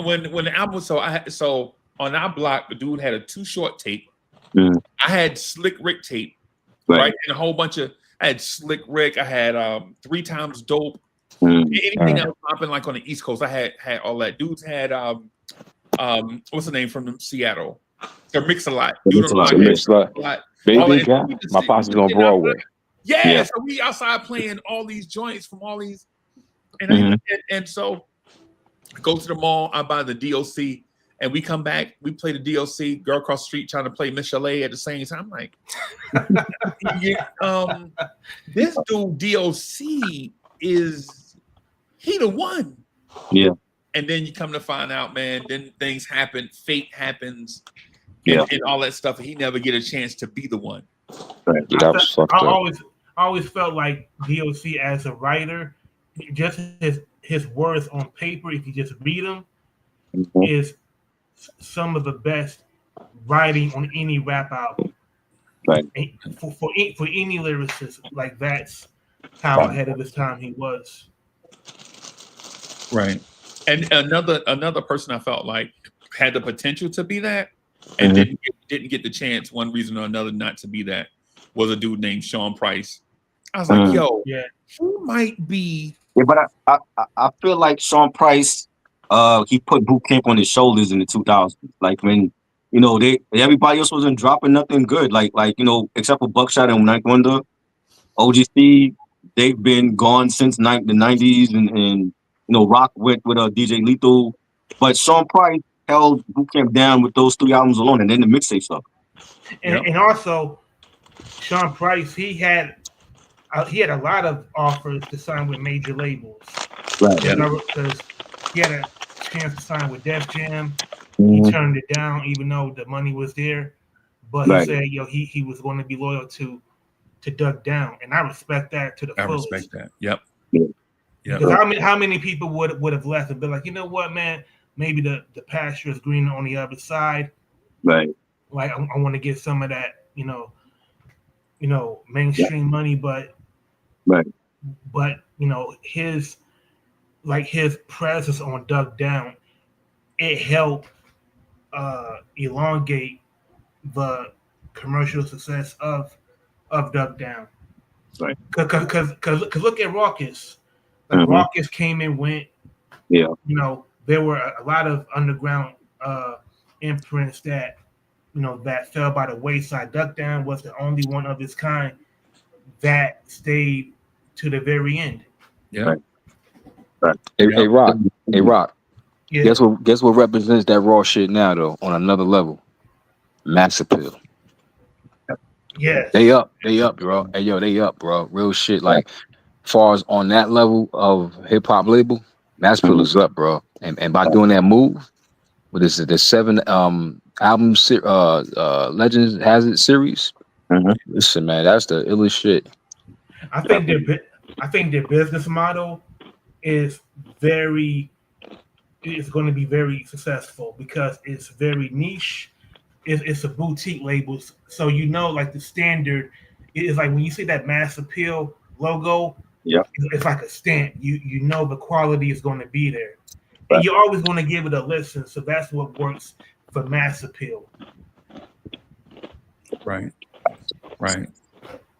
when the album so on our block, the dude had a Too Short tape. I had Slick Rick tape, right? And a whole bunch of I had Slick Rick, I had 3 Times Dope. Anything that was popping like on the East Coast, I had all that. Dudes had what's the name from Seattle? Or Mix-a-Lot. Mix-a-Lot. Baby guy. My pops was on Broadway. Yeah, so we outside playing all these joints from all these, and so I go to the mall, I buy the DOC, and we come back, we play the DOC, girl across the street trying to play Miss Chalet at the same time. I'm like, this dude DOC is he the one? Yeah. And then you come to find out, man, then things happen, fate happens, and all that stuff, and he never get a chance to be the one. Right. I always felt like DOC as a writer, just his words on paper, if you just read them, is some of the best writing on any rap album. Right. For any lyricist, like that's how ahead of his time he was. Right. And another person I felt like had the potential to be that and didn't get the chance, one reason or another, not to be that, was a dude named Sean Price. I was like, yo, he might be. Yeah, but I feel like Sean Price, he put boot camp on his shoulders in the 2000s. Like when everybody else wasn't dropping nothing good. Like except for Buckshot and Ninth Wonder, OGC, they've been gone since the 90s, and Rock with DJ Lethal, but Sean Price held boot camp down with those 3 albums alone, and then the mixtape stuff. And also, Sean Price, he had a lot of offers to sign with major labels. Right. Because he had a chance to sign with Def Jam. Mm-hmm. He turned it down, even though the money was there. But he said, he was going to be loyal to Doug Down, and I respect that to the fullest. I respect that. Yep. Because how many people would have left and been like, you know what, man? Maybe the pasture is greener on the other side. Right. Like I want to get some of that, mainstream money, but his presence on Doug Down, it helped elongate the commercial success of Doug Down. Right. Because look at Raucus. Like Raucus came and went. Yeah. There were a lot of underground imprints that that fell by the wayside. Duck Down was the only one of its kind that stayed to the very end. Yeah. Right. Hey, Rock. Yeah. Guess what represents that raw shit now though on another level? Mass Appeal. Yes. They up, bro. Hey, yo, they up, bro. Real shit. Like, far as on that level of hip hop label, Mass Appeal is up, bro. And by doing that move, what is it? The 7 album Legends Has It series. Listen, man, that's the illest shit. I think their business model is going to be very successful because it's very niche. It's a boutique label, so like the standard is like when you see that Mass Appeal logo, it's like a stamp. You know the quality is going to be there, and you're always going to give it a listen. So that's what works for Mass Appeal. Right.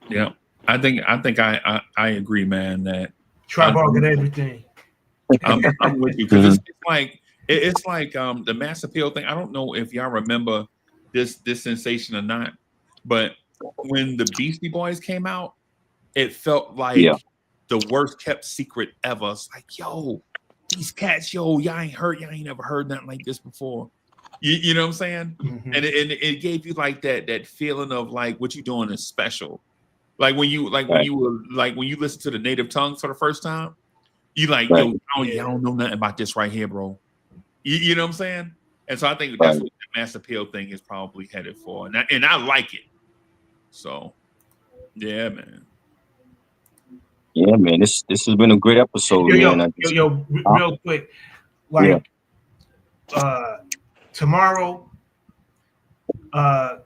Yeah, I think I agree, man. That Tri-Ball get everything. I'm with you because it's like the Mass Appeal thing. I don't know if y'all remember this sensation or not, but when the Beastie Boys came out, it felt like the worst kept secret ever. It's like, yo, these cats, y'all ain't never heard nothing like this before. You know what I'm saying? Mm-hmm. And it gave you like that feeling of like what you doing is special. Like when you listen to the native tongues for the first time, you like, yo, y'all don't know nothing about this right here, bro. You know what I'm saying? And so I think that's what the Mass Appeal thing is probably headed for. And I like it. So, yeah, man. Yeah, man. This has been a great episode, man. Real quick. Like, tomorrow, the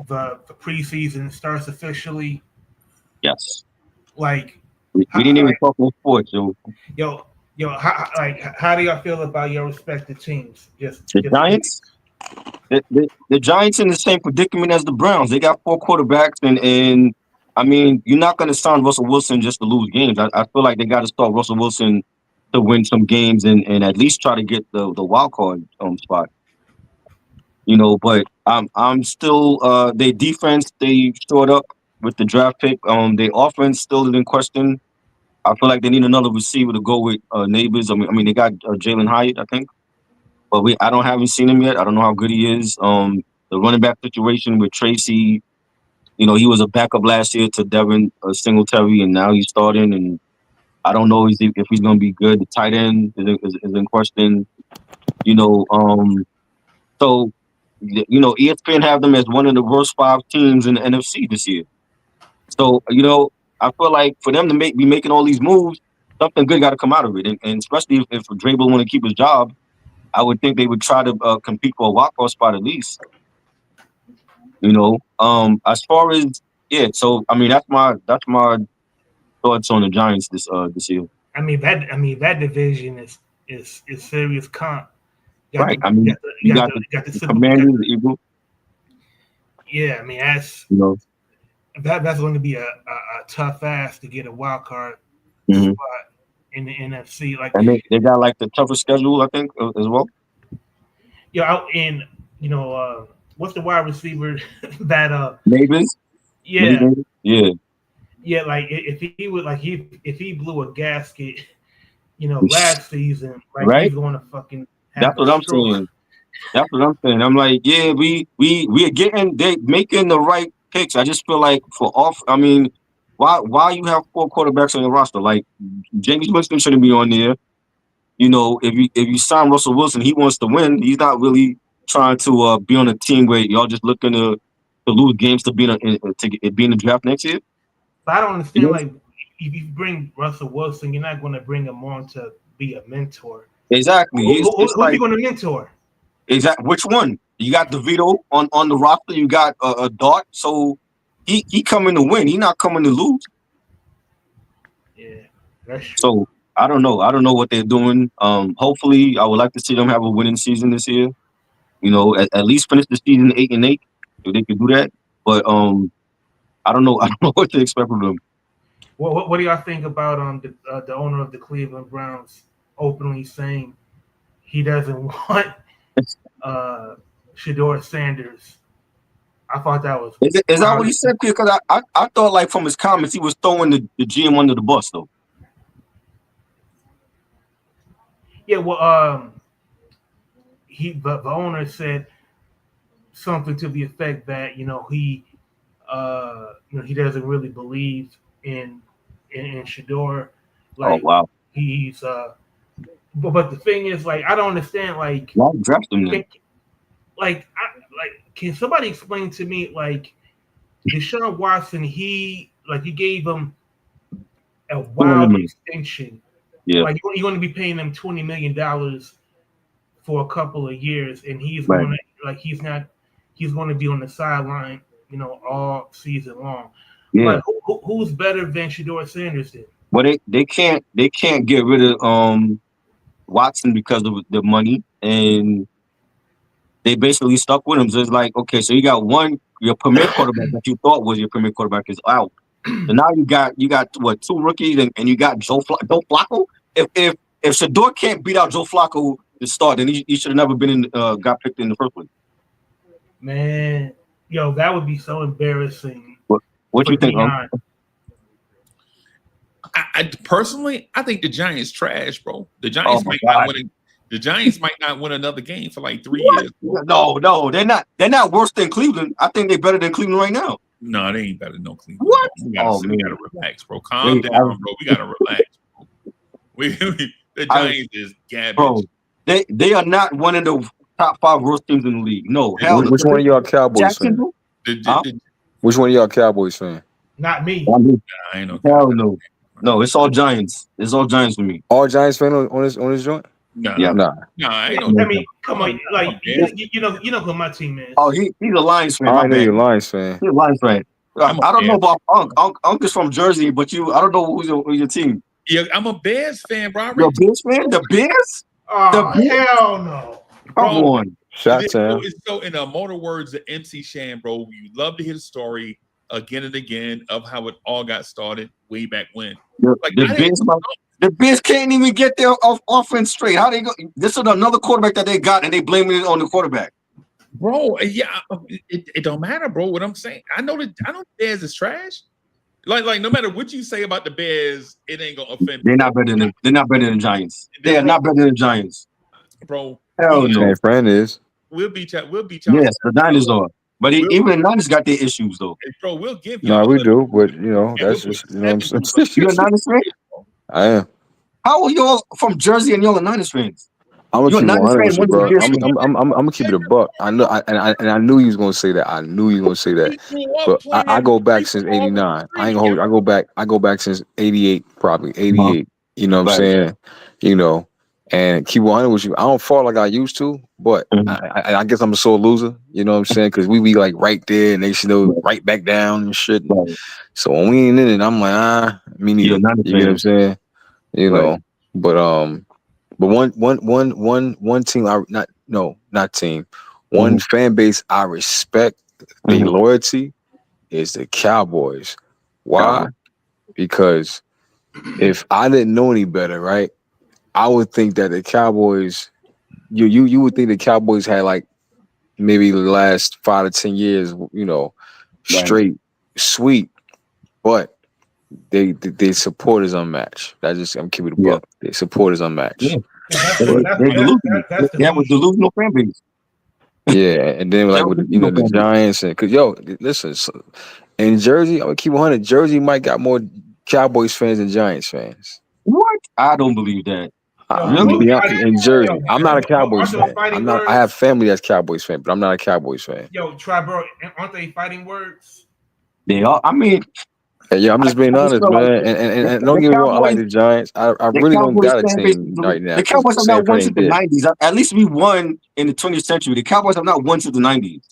preseason starts officially. Yes. Like, we didn't even talk about sports, yo. How do y'all feel about your respective teams? The Giants. The Giants in the same predicament as the Browns. They got 4 quarterbacks, and I mean, you're not going to sign Russell Wilson just to lose games. I feel like they got to start Russell Wilson to win some games and at least try to get the wild card spot. But I'm still their defense. They showed up with the draft pick. Their offense still is in question. I feel like they need another receiver to go with Neighbors. I mean, they got Jalen Hyatt, I think, but haven't seen him yet. I don't know how good he is. The running back situation with Tracy, he was a backup last year to Devin Singletary, and now he's starting. And I don't know if he's going to be good. The tight end is in question. So ESPN have them as one of the worst 5 teams in the NFC this year. So I feel like for them to be making all these moves, something good got to come out of it, and especially if Vrabel want to keep his job, I would think they would try to compete for a walk-off spot at least. As far as so I mean that's my thoughts on the Giants this year. I mean that division is serious comp. Right. You got the Commanders, the Eagles. Yeah, I mean that's going to be a tough ass to get a wild card spot. in the NFC. Like, and they got like the toughest schedule, I think, as well. And what's the wide receiver that Neighbors, yeah, yeah. yeah, like if he would like if he blew a gasket, last season, like Right. he's going to fucking have That's a what I'm stroke. saying. That's what I'm saying. I'm like, yeah, we are getting they making the right picks. I just feel like I mean, why you have 4 quarterbacks on your roster? Like James Winston shouldn't be on there. If you sign Russell Wilson, he wants to win. He's not really trying to be on a team where y'all just looking to lose games to be in the draft next year. But I don't understand. Yes. Like, if you bring Russell Wilson, you're not going to bring him on to be a mentor. Exactly. It's Who like you going to mentor? exactly which one? You got DeVito on the roster. You got a Dart. So he coming to win. He not coming to lose. Yeah, that's true. So I don't know. I don't know what they're doing. Hopefully, I would like to see them have a winning season this year. At least finish the season 8-8 if they could do that. But I don't know. I don't know what to expect from them. What do y'all think about the owner of the Cleveland Browns openly saying he doesn't want Shedeur Sanders? I thought that was. Is that what he said? Because I thought like from his comments he was throwing the GM under the bus though. Yeah, well, the owner said something to the effect that he he doesn't really believe in Shedeur. Like, oh wow. He's but the thing is, like, I don't understand. Like, why draft him then? Can somebody explain to me, like, Deshaun Watson? He gave him a wild extension. Yeah. Like, you're going to be paying him $20 million for a couple of years, and he's Right. going to he's going to be on the sideline, all season long. Yeah. But who's better than Shedeur Sanders then? But they can't get rid of Watson because of the money, and they basically stuck with him. So it's like, okay, so you got your premier quarterback that you thought was your premier quarterback is out. So now you got what, 2 rookies and you got Joe Flacco. If Shedeur can't beat out Joe Flacco to start, then he should have never been got picked in the first place. Man, that would be so embarrassing. What you think? I personally, I think the Giants trash, bro. The Giants The Giants might not win another game for like 3 years. Bro. No, they're not. They're not worse than Cleveland. I think they're better than Cleveland right now. No, they ain't better than Cleveland. What? We gotta relax, bro. Calm down, bro. We gotta relax. Bro. The Giants is garbage. Bro, they are not one of the top 5 worst teams in the league. No, hell. Which one of y'all Cowboys fans? Which one of y'all Cowboys fans? Not me. Nah, I ain't no hell no. No, it's all Giants. It's all Giants for me. All Giants fan on this joint? Nah, yeah. Nah, I ain't no. I mean, come on, like you know who my team is. Oh, he's a Lions fan. I know you're a Lions fan. He's a Lions fan. I don't know about Unc is from Jersey, but I don't know who's your team. Yeah, I'm a Bears fan, bro. You're a Bears fan? The Bears? Oh, hell no. Come on. Shot town. It's so in the mortal words of MC Shan, bro. You love to hear the story again and again of how it all got started way back when. The Bears can't even get their offense straight. How they go? This is another quarterback that they got, and they blaming it on the quarterback. Bro, yeah, it don't matter, bro. What I'm saying, I know the Bears is trash. Like no matter what you say about the Bears, it ain't gonna offend. They're not better than the Giants. They are not better than the Giants, bro. Hell no. San Fran is. We'll beat y'all. Yes, the Niners are. But even the Niners got their issues though. Bro, we'll give you. No, we do, but that's just what I'm saying. You're a Niners fan? I am. How are y'all from Jersey and y'all are Niners fans? I'm gonna keep 100 with you, bro. I'm gonna keep it a buck. I know, and I knew he was gonna say that. But I go back since '89. I ain't gonna hold you. I go back since '88, probably '88. You know what I'm saying? And keep 100 with you. I don't fall like I used to, but I guess I'm a sore loser. You know what I'm saying? Because we be like right there, and they right back down and shit. So when we ain't in it, I'm like, me neither. You know what I'm saying? But one team one fan base I respect their loyalty is the Cowboys. Why? Because if I didn't know any better, right, I would think that the Cowboys, you would think the Cowboys had like maybe the last 5 to 10 years, Right. straight sweep, but their support is unmatched. I'm keeping it a Yeah. buck. Their support is Yeah. unmatched. That's But They're delusional. that's They have a delusional. delusional fan base. yeah, and then They like have a with delusional the fan base. Giants and because listen, in Jersey, I'm gonna keep 100. Jersey might got more Cowboys fans than Giants fans. What? I don't believe that. Yo, I'm gonna Really? be Fighting, honest, in yo, Jersey. I'm not a aren't Cowboys those fan. fighting I'm not. I have words? family that's Cowboys fan, but I'm not a Cowboys fan. Yo, Triborough, aren't they fighting words? They are. I mean, Hey, yeah, I'm just being I just honest, feel like man. And don't the get me wrong, I like Cowboys, the Giants. I the really don't Cowboys got a fan base. team right now The because Cowboys have San not won Fran since the did. 90s. At least we won in the 20th century. The Cowboys have not won since the 90s.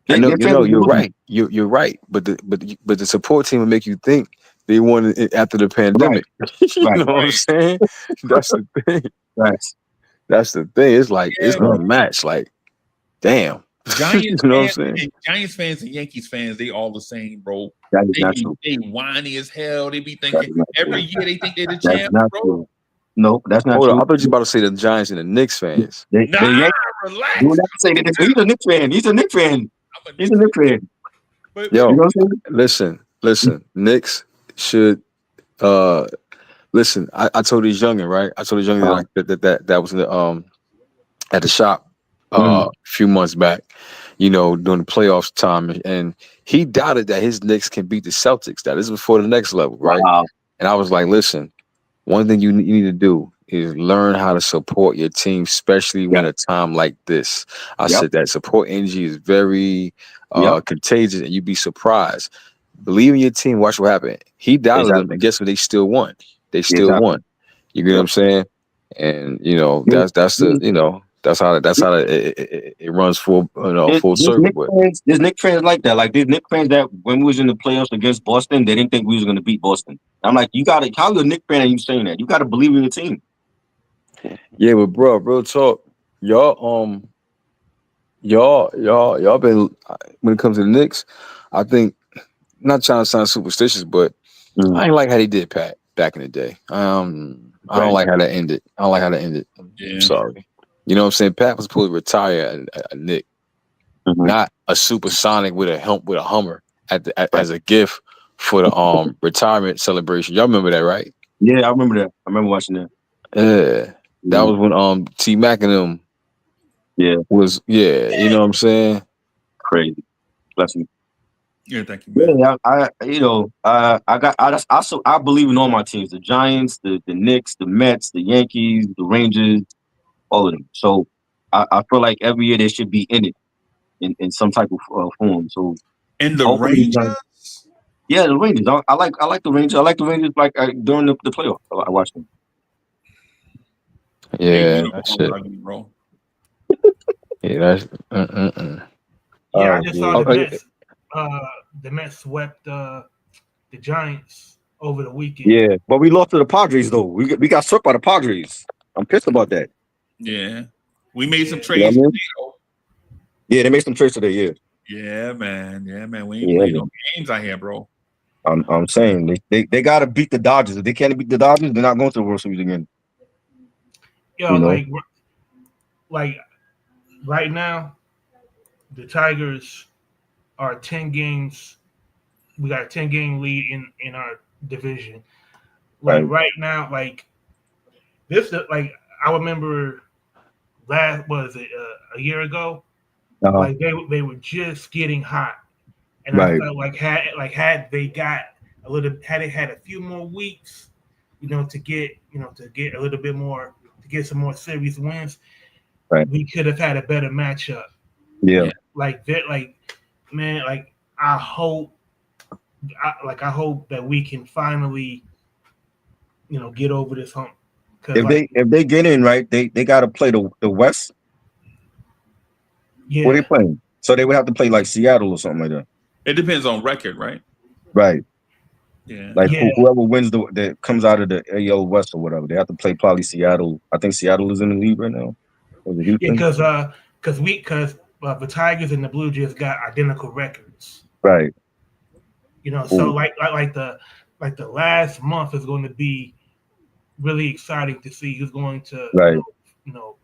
I know, Their fans are you're delusional. right. You're right. But the support team will make you think they won it after the Right. pandemic. You Right. know what I'm saying? That's the thing. Right. That's the thing. It's like it's Yeah, Right. unmatched. Like, damn. You Giants know what I'm fans saying? and Giants fans and Yankees fans, they all the same, bro. That is not true. They whiny as hell. They be That thinking is not every true. year they think they're the That's champ, not bro. true. No, that's not Hold on. I true. thought you about to say the Giants and the Knicks fans. Nah, The Yankees do relax. not say that. He's a Knicks fan. He's a Knicks fan. I'm a He's a Knicks fan. Knicks fan. But You Yo, know what I'm listen. Knicks should listen. I told these youngin, right? I told these youngin saying? that was in the at the shop Mhm. a few months back, during the playoffs time, and he doubted that his Knicks can beat the Celtics. That this is before the next level, right? Wow. And I was like, listen, one thing you need to do is learn how to support your team, especially when Yep. a time like this. I Yep. said that support energy is very Yep. contagious, and you'd be surprised. Believe in your team. Watch what happened. He doubted them, Exactly. and guess what? They still won. They still Exactly. won. You get what Yep. I'm saying? And This, that's the it runs full this circle. Knicks But fans, there's Knicks fans like that. Like these Knicks fans that when we was in the playoffs against Boston, they didn't think we was going to beat Boston. I'm like, you got to. How you a Knicks fan and you saying that? You got to believe in your team. yeah, but bro, real talk, y'all y'all been when it comes to the Knicks, I think not trying to sound superstitious, but I ain't like how they did Pat back in the day. I don't Right. like how that ended. I don't like how that ended. I'm yeah, sorry. You know what I'm saying? Pat was supposed to retire a Knick, Mhm. not a supersonic with a Hummer Right. as a gift for the retirement celebration. Y'all remember that, right? Yeah, I remember that. I remember watching that. Yeah. That was when T Mac and them Yeah, was you know what I'm saying? crazy. Bless me. yeah. Thank you, man. Yeah, I believe in all my teams: the Giants, the Knicks, the Mets, the Yankees, the Rangers, all of them. So I feel like every year they should be in it in some type of form. So And the hopefully, the Giants. Rangers. Yeah, the Rangers. I like the Rangers. I like the Rangers like during the playoffs. I watch them. Yeah, you Yeah, don't that know shit. about me, bro. Yeah, that's Yeah, I Oh, just saw man. the Mets swept the Giants over the weekend. Yeah, but we lost to the Padres though. We got swept by the Padres. I'm pissed about that. Yeah, we made some Yeah. You know trades what I mean? today, though. Yeah, they made some trades today. Yeah, Yeah, man. Yeah, man. We ain't yeah. playing no Man. games out here, bro. I'm saying they got to beat the Dodgers. If they can't beat the Dodgers, they're not going to the World Series again. Yo, You know? like right now, the Tigers are 10 games. We got a 10-game lead in our division. Like Right. right now, like this, like I remember a year ago, Uh-huh. like they were just getting hot, and I Right. felt like had they got had they had a few more weeks, to get a little bit more, to get some more series wins, Right. we could have had a better matchup. Yeah. Yeah. Like that, like man, like I hope that we can finally, get over this hump. Cause If they get in right, they got to play the West. yeah, What are they playing? So they would have to play like Seattle or something like that. It depends on record, right? Right. Yeah. Like yeah, whoever wins that comes out of the AL West or whatever, they have to play probably Seattle. I think Seattle is in the league right now. Or is it yeah, Houston? because the Tigers and the Blue Jays got identical records. Right. So Ooh. like the last month is going to be really exciting to see who's going to, Right. you know.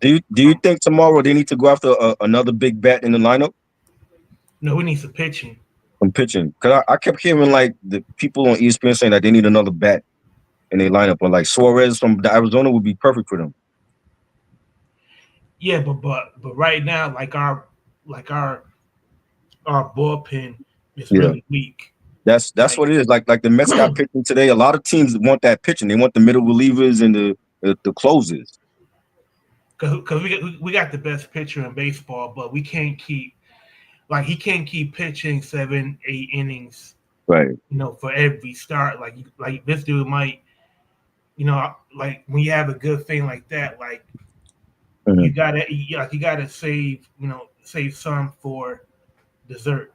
Do you think tomorrow they need to go after another big bat in the lineup? No, we need some pitching. From pitching, because I kept hearing like the people on ESPN saying that they need another bat in their lineup, or like Suarez from the Arizona would be perfect for them. Yeah, but right now, like our bullpen is really weak. That's what it is. Like the Mets got pitching today. A lot of teams want that pitching. They want the middle relievers and the closers. Because we got the best pitcher in baseball, but we can't keep he can't keep pitching 7-8 innings, right? You know, for every start. Like this dude might, you know, like when you have a good thing like that, like you gotta save, you know, save some for dessert.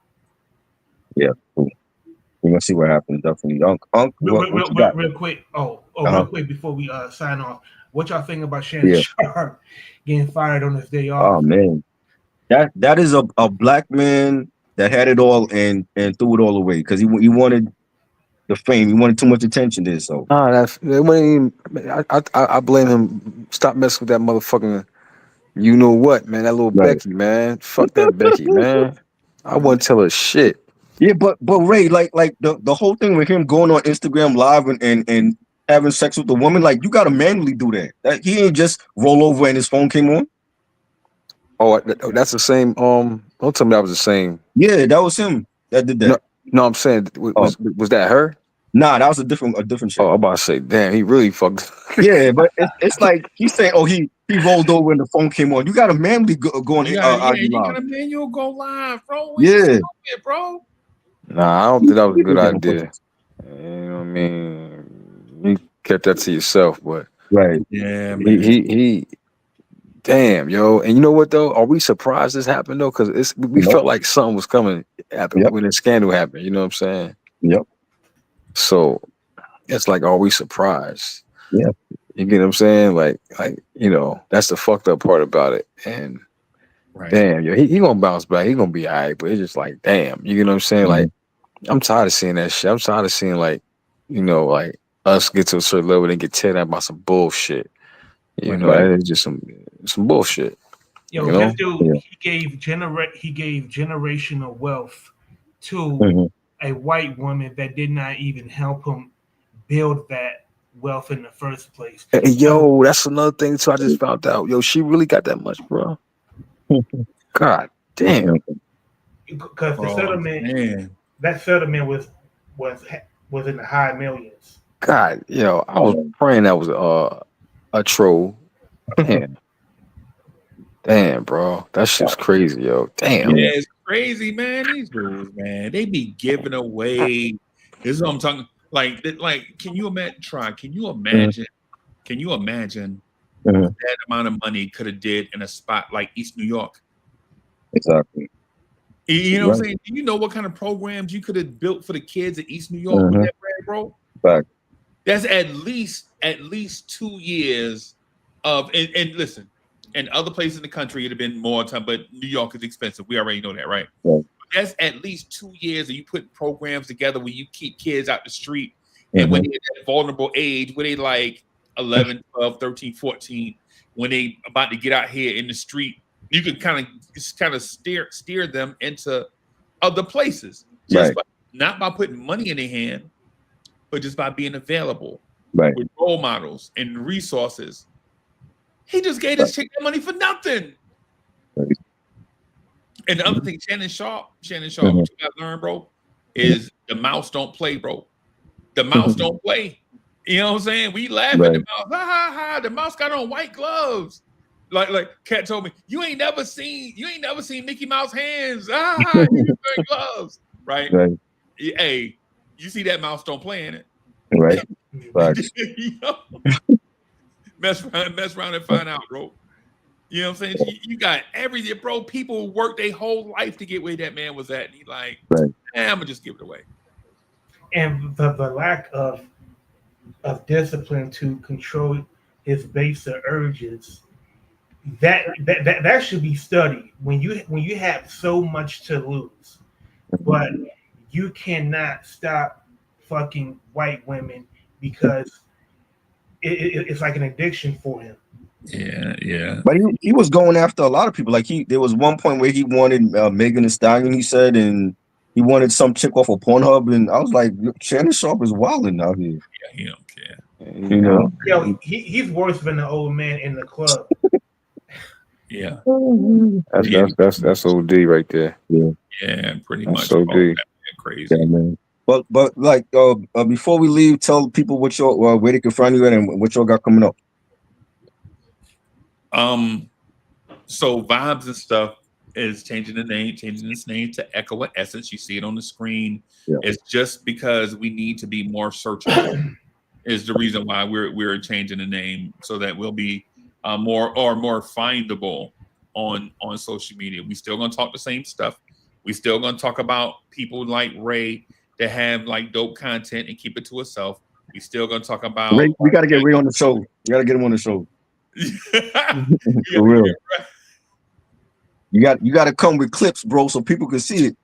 Yeah, cool. We're gonna see what happens. Definitely, real quick. Real quick before we sign off. What y'all think about Shannon Sharp getting fired on his day off? Oh man, that is a black man that had it all and threw it all away because he wanted the fame. He wanted too much attention there. So I blame him. Stop messing with that motherfucking. You know what, man? That little Becky, man. Fuck that Becky, man. I wouldn't tell her shit. Yeah, but Ray, like the whole thing with him going on Instagram Live and having sex with the woman, like you gotta manually do that. He ain't just roll over and his phone came on. Oh, that's the same. Don't tell me that was the same. Yeah, that was him that did that. No, I'm saying was that her? Nah, that was a different chick. Oh, I'm about to say, damn, he really fucked. Yeah, but it's like he's saying, oh, he rolled over and the phone came on. You gotta manually go on you gotta manual go live, bro. Bro. Nah, I don't think that was a good idea. You know what I mean? You kept that to yourself, but right. Yeah, man. He damn, yo. And you know what though? Are we surprised this happened though? Because we felt like something was coming happen when the scandal happened. You know what I'm saying? Yep. So it's like, are we surprised? Yeah. You get what I'm saying? Like, you know, that's the fucked up part about it. And damn, yo, he gonna bounce back. He gonna be all right. But it's just like, damn, you get what I'm saying? Like, I'm tired of seeing that shit. I'm tired of seeing like, you know, like us get to a certain level and get teared down by some bullshit. You know, it's just some bullshit. Yo, this dude, he gave generational wealth to a white woman that did not even help him build that wealth in the first place. Hey, yo, that's another thing too. I just found out. Yo, she really got that much, bro. God damn. Because the settlement, that settlement was in the high millions. God, yo, I was praying that was a troll. Damn, bro, that shit's crazy, yo. Damn. Yeah, it's crazy, man. These dudes, man, they be giving away. This is what I'm talking. Like, can you imagine? Can you imagine? Can you imagine what that amount of money could have did in a spot like East New York? Exactly. You know what I'm saying? Do you know what kind of programs you could have built for the kids in East New York with that brand, bro? Fact. That's at least 2 years of and listen, in other places in the country it'd have been more time, but New York is expensive. We already know that, right? That's at least 2 years of you put programs together where you keep kids out the street. And when they're at that vulnerable age, where they like 11, 12, 13, 14, when they about to get out here in the street, you can kind of steer them into other places. Not by putting money in their hand, but just by being available with role models and resources. He just gave this chick that money for nothing. And the other thing, Shannon Sharp, what you got to learn, bro, is the mouse don't play, bro. The mouse don't play. You know what I'm saying? We laugh at the mouse. Ha ha ha. The mouse got on white gloves. Like Kat told me, you ain't never seen Mickey Mouse hands. Ah, he was wearing gloves. Right? Hey, you see that mouse don't play in it. Right. Mess around and find out, bro. You know what I'm saying? You got everything, bro. People work their whole life to get where that man was at. And he like, I'm gonna just give it away. And the lack of discipline to control his baser urges, that should be studied. When you have so much to lose, but you cannot stop fucking white women because it's like an addiction for him. Yeah. But he was going after a lot of people. Like there was one point where he wanted Megan Thee Stallion, he said, and he wanted some chick off of Pornhub, and I was like, Shannon Sharp is wilding out here. Yeah, he don't care. You know, Yo, he's worse than the old man in the club. Yeah. That's OD right there. Yeah, pretty That's much. OD. That crazy. Yeah, man. But like before we leave, tell people what your where they can find you at and what y'all got coming up. So Vibes and Stuff is changing its name to Echo and Essence. You see it on the screen. Yeah. It's just because we need to be more searchable is the reason why we're changing the name so that we'll be more findable on social media. We still gonna talk the same stuff. We still gonna talk about people like Ray that have like dope content and keep it to itself. We still gonna talk about Ray, we gotta get Ray on the show. You gotta get him on the show. For real. You got to come with clips, bro, so people can see it.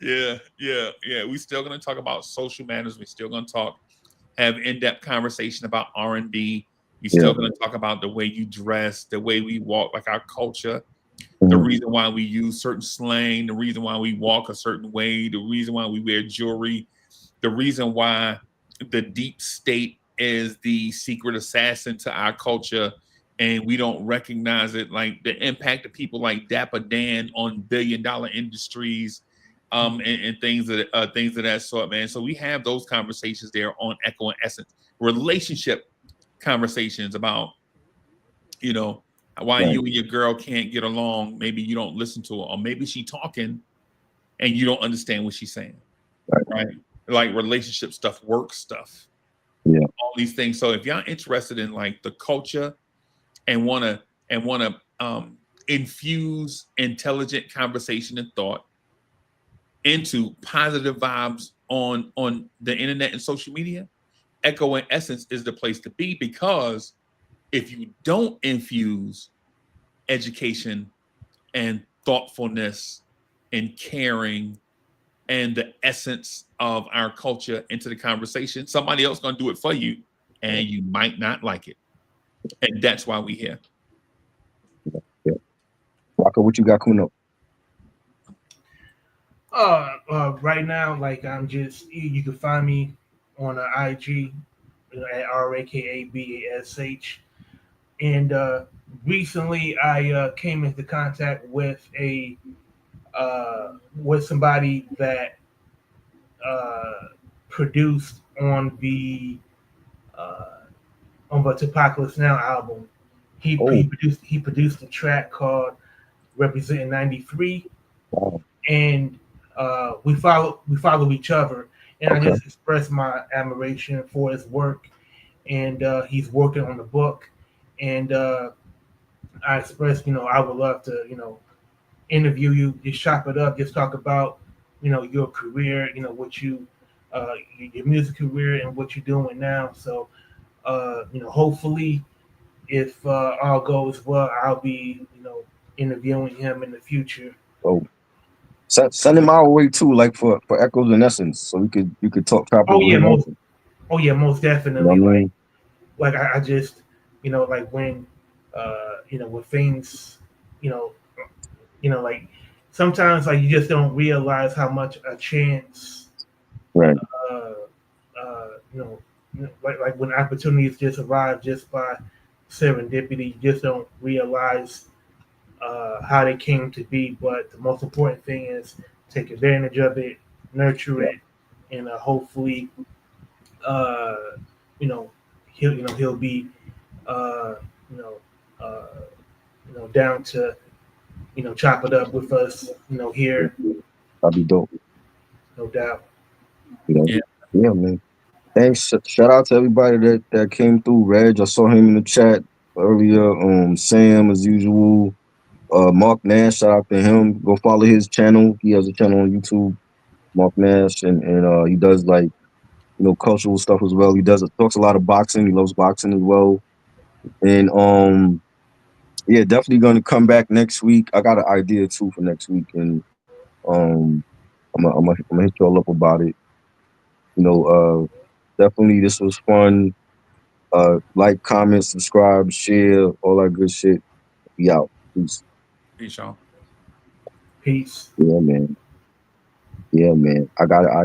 Yeah. We still gonna talk about social matters. We still gonna have in-depth conversation about R&B. We still gonna talk about the way you dress, the way we walk, like our culture, the reason why we use certain slang, the reason why we walk a certain way, the reason why we wear jewelry, the reason why the deep state is the secret assassin to our culture and we don't recognize it, like the impact of people like Dapper Dan on billion-dollar industries, and things of that sort, man. So we have those conversations there on Echo and Essence, relationship conversations about, why you and your girl can't get along. Maybe you don't listen to her, or maybe she talking and you don't understand what she's saying, right? Like relationship stuff, work stuff, all these things. So if y'all interested in like the culture and wanna infuse intelligent conversation and thought into positive vibes on the internet and social media, Echo and Essence is the place to be, because if you don't infuse education and thoughtfulness and caring and the essence of our culture into the conversation, somebody else gonna do it for you and you might not like it. And that's why we here. Rocco, what you got coming up? Right now, like you can find me on IG at RAKABASH. And recently I came into contact with somebody that produced on the Apocalypse Now album. He produced a track called Representing 93. Wow. And we follow each other, and I just expressed my admiration for his work. And he's working on the book, and I expressed, I would love to, interview you, just chop it up, just talk about, your career, what you, your music career and what you're doing now. So, hopefully, if all goes well, I'll be, interviewing him in the future. Oh, send him our way too, like for Echoes and Essence, so you could talk properly. Most definitely. You know what I mean? Like I just, like when, when things, like sometimes like you just don't realize how much a chance, right? Like when opportunities just arrive just by serendipity, you just don't realize how they came to be. But the most important thing is take advantage of it, nurture it, and hopefully, he'll be, down to, chop it up with us, here. That'd be dope. No doubt. Yeah, man. Thanks. Shout out to everybody that came through. Reg, I saw him in the chat earlier. Sam, as usual. Mark Nash, shout out to him. Go follow his channel. He has a channel on YouTube, Mark Nash, and he does like cultural stuff as well. He talks a lot of boxing. He loves boxing as well. And definitely gonna come back next week. I got an idea too for next week, and I'm gonna hit y'all up about it. Definitely this was fun. Like, comment, subscribe, share, all that good shit. We out. Peace. Peace, Sean. Peace. Yeah, man. Yeah, man. I